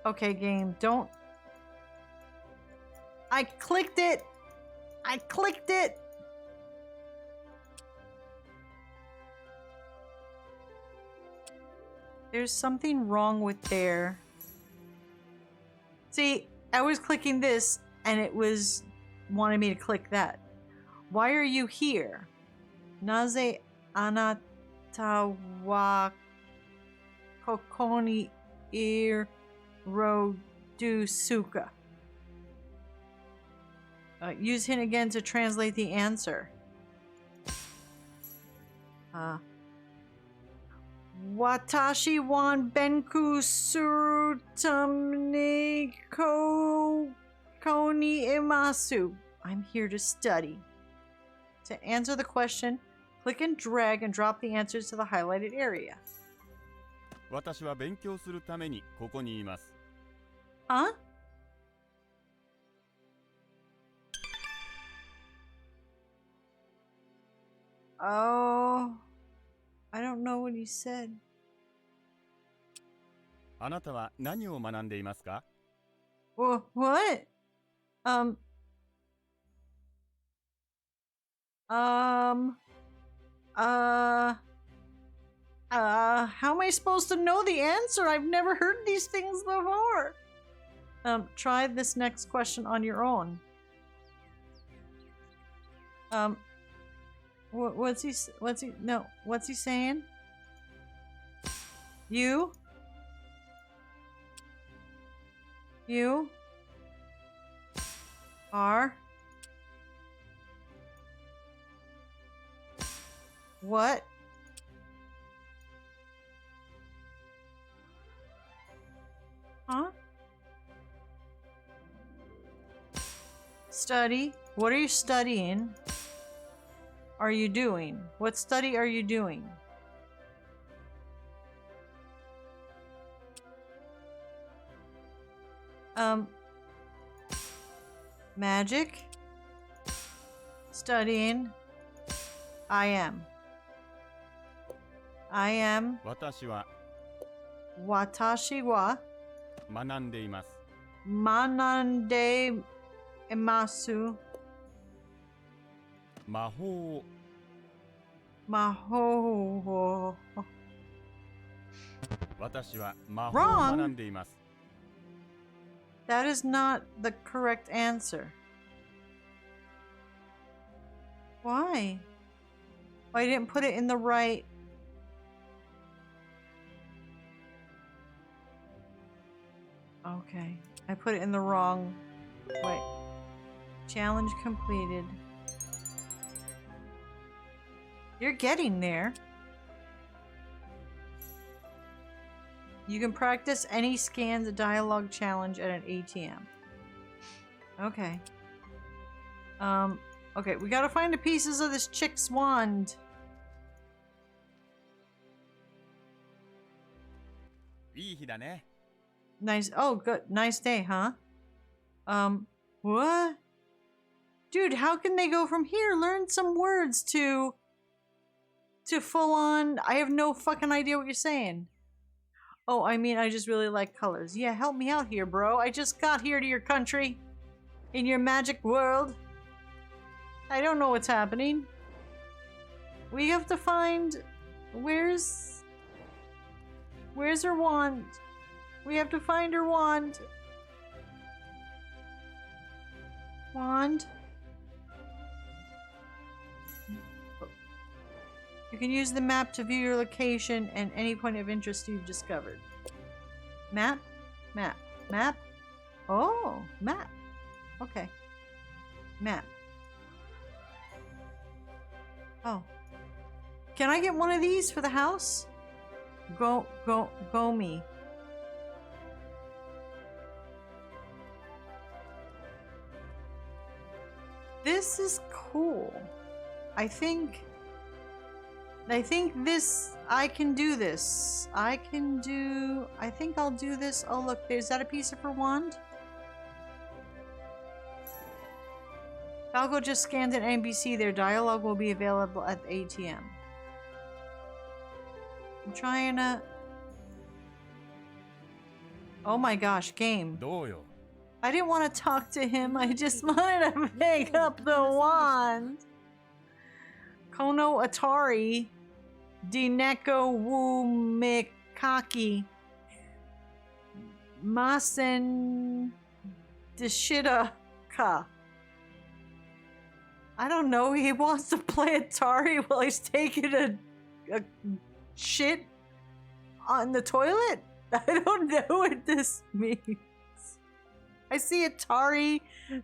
Okay, game, don't. I clicked it. I clicked it. There's something wrong with there. See, I was clicking this and it was wanting me to click that. Why are you here? Naze anata wa kokoni irodusuka. Use hint again to translate the answer. Watashi wan benku surutamne koni imasu. I'm here to study. To answer the question, click and drag and drop the answers to the highlighted area.
私は勉強するためにここにいます。
Huh? Oh, I don't know what he said.
あなたは何を学んでいますか?
What? How am I supposed to know the answer? I've never heard these things before. Try this next question on your own. What's he saying? You are what? Huh? Study. What are you studying? Are you doing? What study are you doing? Magic. Studying. I am.
私は
Watashi wa
学んでいます。
Manande imasu.
魔法
Maho.
私は魔法を学んでいます。
That is not the correct answer. Why? I didn't put it in the right. Okay. I put it in the wrong way. Challenge completed. You're getting there. You can practice any scans dialogue challenge at an ATM. Okay. Okay, we gotta find the pieces of this chick's wand.
いい日だね。
Nice. Oh, good. Nice day, huh? What? Dude, how can they go from here? Learn some words to full on. I have no fucking idea what you're saying. Oh, I mean, I just really like colors. Yeah, help me out here, bro. I just got here to your country. In your magic world. I don't know what's happening. We have to find... Where's her wand? We have to find her wand. Wand. You can use the map to view your location and any point of interest you've discovered. Map? Map. Map? Oh, map. Okay. Map. Oh. Can I get one of these for the house? Go me. This is cool. I think this, I can do this. I think I'll do this. Oh look, is that a piece of her wand? Falco just scanned an NPC. Their dialogue will be available at the ATM. I'm trying to... Oh my gosh, game.
どうよ
I didn't want to talk to him. I just wanted to pick up the wand. Kono Atari. Dineko Wu Mikaki. Masen Deshida Ka. I don't know. He wants to play Atari while he's taking a shit on the toilet? I don't know what this means. I see Atari,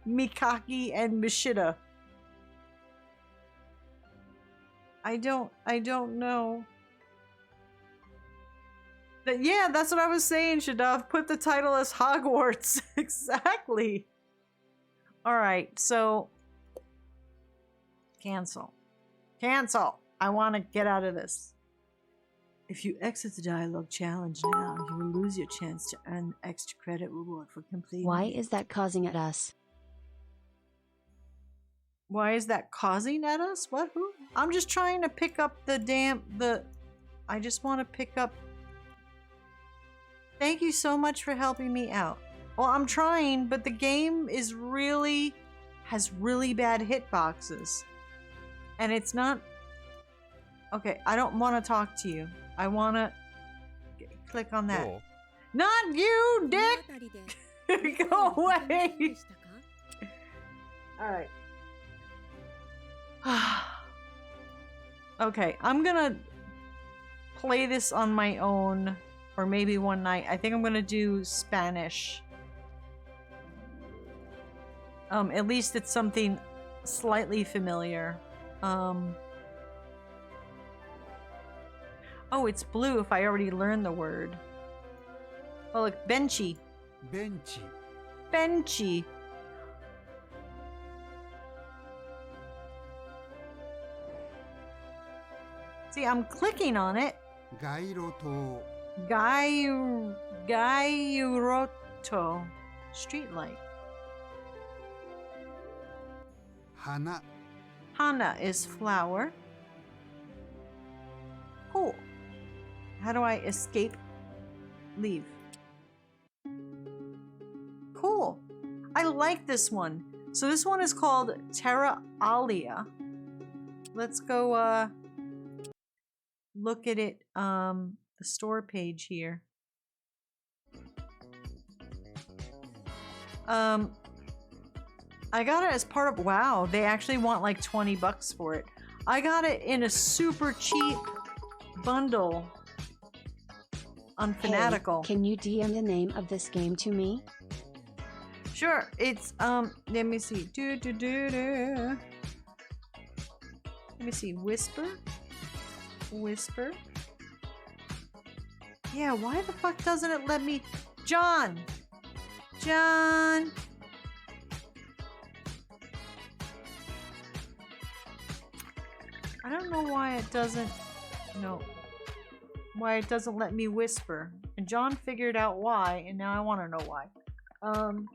Mikaki, and Mishida. I don't know. Yeah, that's what I was saying, Shadav. Put the title as Hogwarts. Exactly. Alright, so... Cancel. Cancel! I want to get out of this. If you exit the dialogue challenge now, you will lose your chance to earn extra credit reward for completing.
Why is that causing at us?
Why is that causing at us? What? Who? I'm just trying to pick up I just want to pick up... Thank you so much for helping me out. Well, I'm trying, but the game is has really bad hitboxes. And it's not... Okay, I don't want to talk to you. I want to click on that.
Oh.
Not you, dick! Go away! Alright. Okay, I'm gonna play this on my own, or maybe one night. I think I'm gonna do Spanish. At least it's something slightly familiar. Oh, it's blue if I already learned the word. Oh, look, benchy.
Benchy.
Benchy. See, I'm clicking on it.
Gairoto.
Gairoto. Streetlight.
Hana.
Hana is flower. Cool. How do I escape? Leave. Cool. I like this one. So this one is called Terra Alia. Let's go look at it, the store page here. I got it as part of... Wow, they actually want like 20 bucks for it. I got it in a super cheap bundle on Fanatical.
Hey, can you DM the name of this game to me?
Sure, it's let me see. Let me see. Whisper. Yeah, why the fuck doesn't it let me? John. I don't know why it doesn't. No. Why it doesn't let me whisper. And John figured out why, and now I want to know why. Terraalia.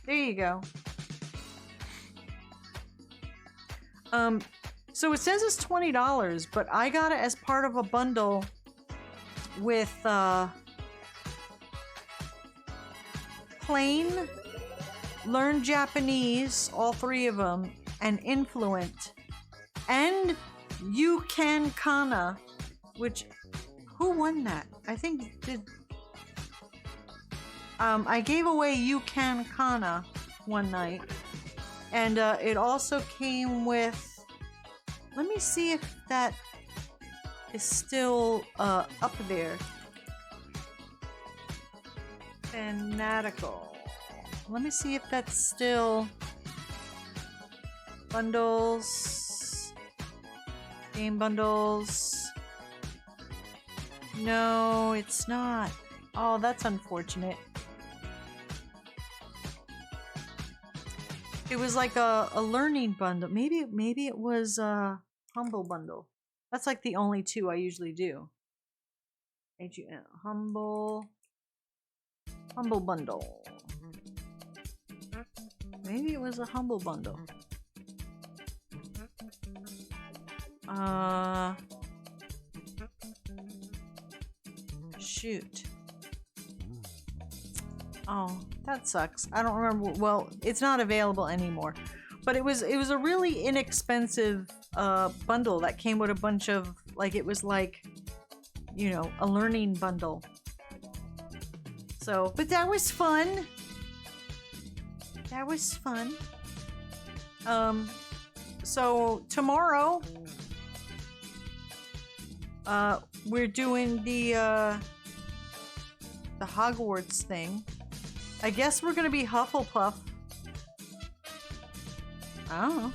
There you go. So it says it's $20, but I got it as part of a bundle with Plain, Learn Japanese, all three of them, and Influent, and You Can Kana, which, who won that? I think did. I gave away You Can Kana one night, and it also came with. Let me see if that is still up there. Fanatical. Let me see if that's still bundles. Game bundles. No, it's not. Oh, that's unfortunate. It was like a learning bundle. Maybe it was a humble bundle. That's like the only two I usually do. Humble bundle. Maybe it was a humble bundle. Shoot. Oh, that sucks. I don't remember. Well, it's not available anymore. But it was a really inexpensive bundle that came with a bunch of, like, it was like, you know, a learning bundle. So, but that was fun. That was fun. So tomorrow, we're doing the Hogwarts thing. I guess we're gonna be Hufflepuff. I don't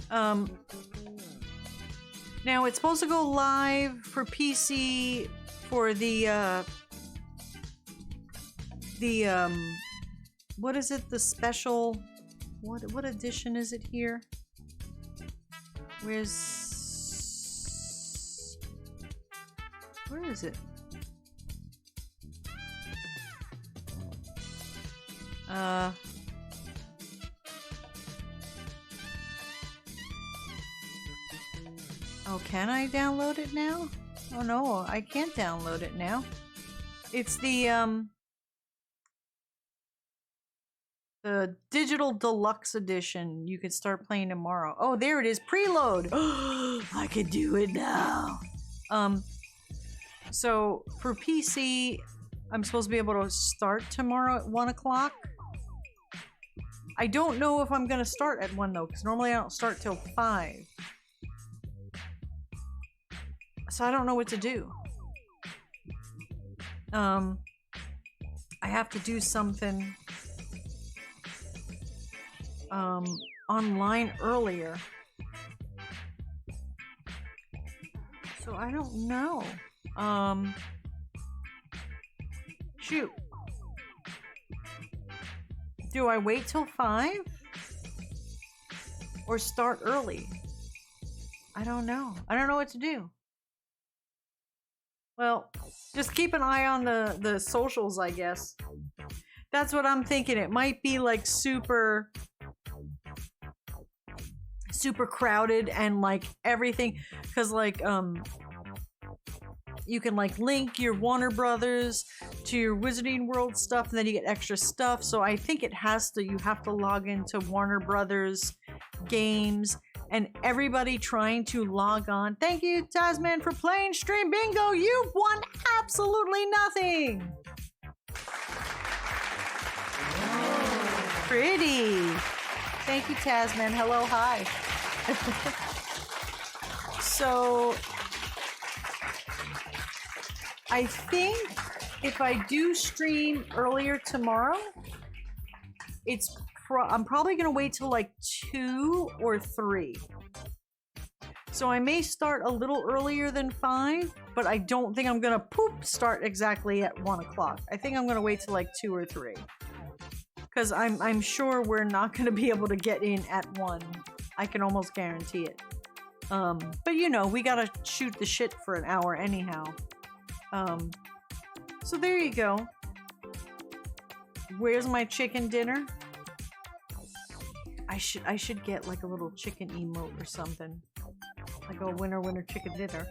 know. Now it's supposed to go live for PC for the what is it? The special, what edition is it here? Where is it? Oh, can I download it now? Oh no, I can't download it now. It's the digital deluxe edition. You could start playing tomorrow. Oh, there it is. Preload. I could do it now. So for PC, I'm supposed to be able to start tomorrow at 1 o'clock. I don't know if I'm gonna start at 1 though, because normally I don't start till 5. So I don't know what to do. I have to do something online earlier. So I don't know. Shoot. Do I wait till 5? Or start early? I don't know. I don't know what to do. Well, just keep an eye on the socials, I guess. That's what I'm thinking. It might be like super crowded and like everything, because like you can like link your Warner Brothers to your Wizarding World stuff, and then you get extra stuff. So I think it has to, you have to log into Warner Brothers games, and everybody trying to log on. Thank you, Tasman, for playing Stream Bingo. You've won absolutely nothing. Pretty. Thank you, Tasman. Hello, hi. So I think if I do stream earlier tomorrow, I'm probably gonna wait till like 2 or 3. So I may start a little earlier than 5, but I don't think I'm gonna start exactly at 1 o'clock. I think I'm gonna wait till like 2 or 3. Because I'm sure we're not gonna be able to get in at 1. I can almost guarantee it. But you know, we gotta shoot the shit for an hour anyhow. So there you go. Where's my chicken dinner? I should get like a little chicken emote or something. Like a winner chicken dinner.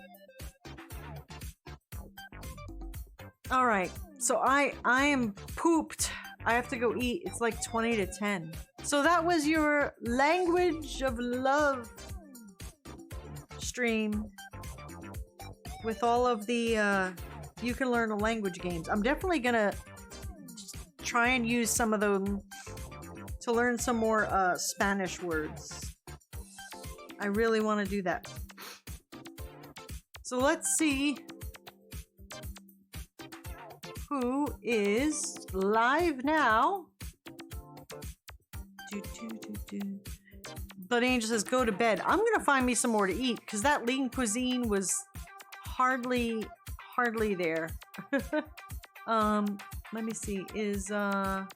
Alright, so I am pooped. I have to go eat. It's like 20 to 10. So that was your Language of Love stream with all of the you can learn a language games. I'm definitely gonna try and use some of them to learn some more Spanish words. I really want to do that. So let's see who is live now. Blood Angel says, go to bed. I'm gonna find me some more to eat, because that lean cuisine was hardly there. Let me see. Is let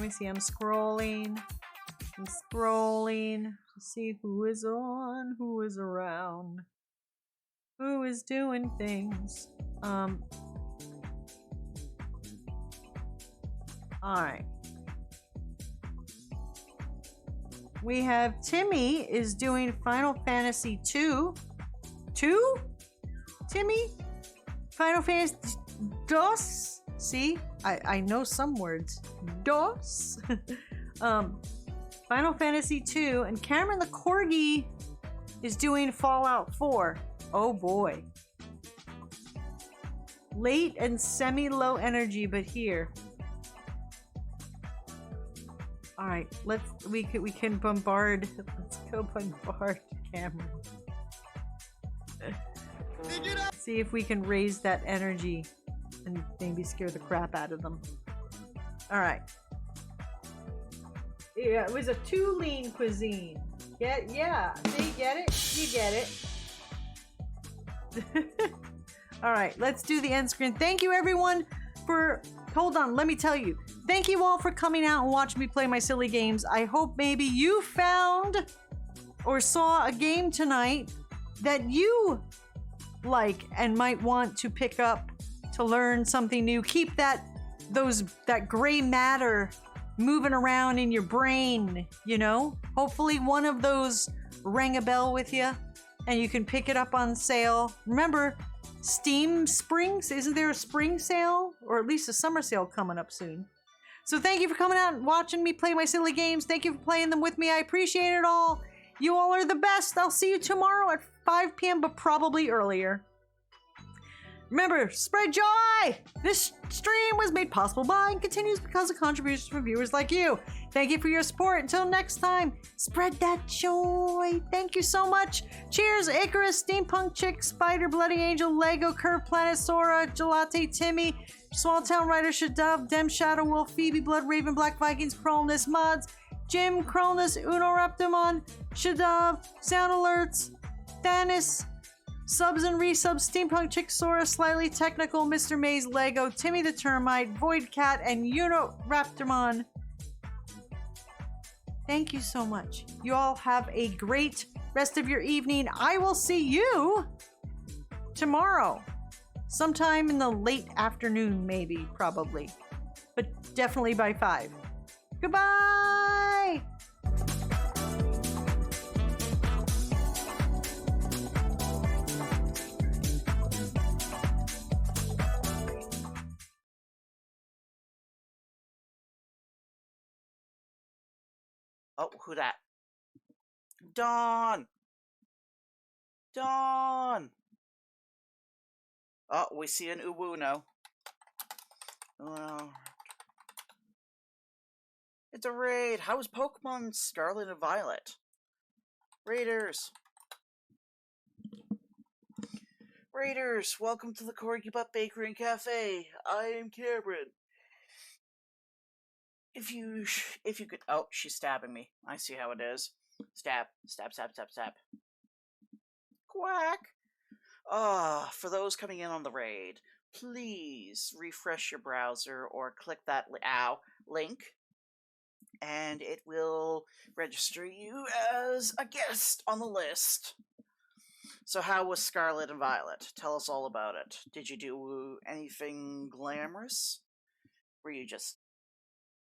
me see. I'm scrolling to see who is on, who is around, who is doing things. Alright. We have Timmy is doing Final Fantasy 2. 2? Timmy? Final Fantasy DOS? See? I know some words. DOS? Final Fantasy 2. And Cameron the Corgi is doing Fallout 4. Oh boy. Late and semi-low energy, but here. All right, we can bombard. Let's go bombard Cameron. See if we can raise that energy and maybe scare the crap out of them. All right. Yeah, it was a 2 lean cuisine. Yeah. See, get it? You get it. All right, let's do the end screen. Thank you, everyone, for... Hold on, let me tell you. Thank you all for coming out and watching me play my silly games. I hope maybe you found or saw a game tonight that you like and might want to pick up to learn something new. Keep that gray matter moving around in your brain, you know? Hopefully one of those rang a bell with you and you can pick it up on sale. Remember, Steam Springs, isn't there a spring sale? Or at least a summer sale coming up soon. So thank you for coming out and watching me play my silly games. Thank you for playing them with me. I appreciate it all. You all are the best. I'll see you tomorrow at 5 p.m., but probably earlier. Remember, spread joy! This stream was made possible by and continues because of contributions from viewers like you. Thank you for your support. Until next time, spread that joy. Thank you so much. Cheers, Icarus, Steampunk Chick, Spider, Bloody Angel, Lego, Curve Planet, Sora, Gelate, Timmy, Swallowtown Rider, Shadav, Dem, Shadow Wolf, Phoebe, Blood Raven, Black Vikings, Krolnus, Mods, Jim, Krolnus, Uno Raptimon, Shadav, Sound Alerts, Thanos, Subs and Resubs, Steampunk Chick, Sora, Slightly Technical, Mr. Maze, Lego, Timmy the Termite, Void Cat, and Uno Raptimon. Thank you so much. You all have a great rest of your evening. I will see you tomorrow. Sometime in the late afternoon, maybe, probably. But definitely by 5. Goodbye!
Oh, who that? Dawn! Dawn! Oh, we see an Uwuno. Oh. It's a raid. How is Pokemon Scarlet and Violet? Raiders! Raiders, welcome to the Corgi Butt Bakery and Cafe. I am Cameron. If you could... Oh, she's stabbing me. I see how it is. Stab. Stab, stab, stab, stab. Quack! For those coming in on the raid, please refresh your browser or click that link, and it will register you as a guest on the list. So how was Scarlet and Violet? Tell us all about it. Did you do anything glamorous? Were you just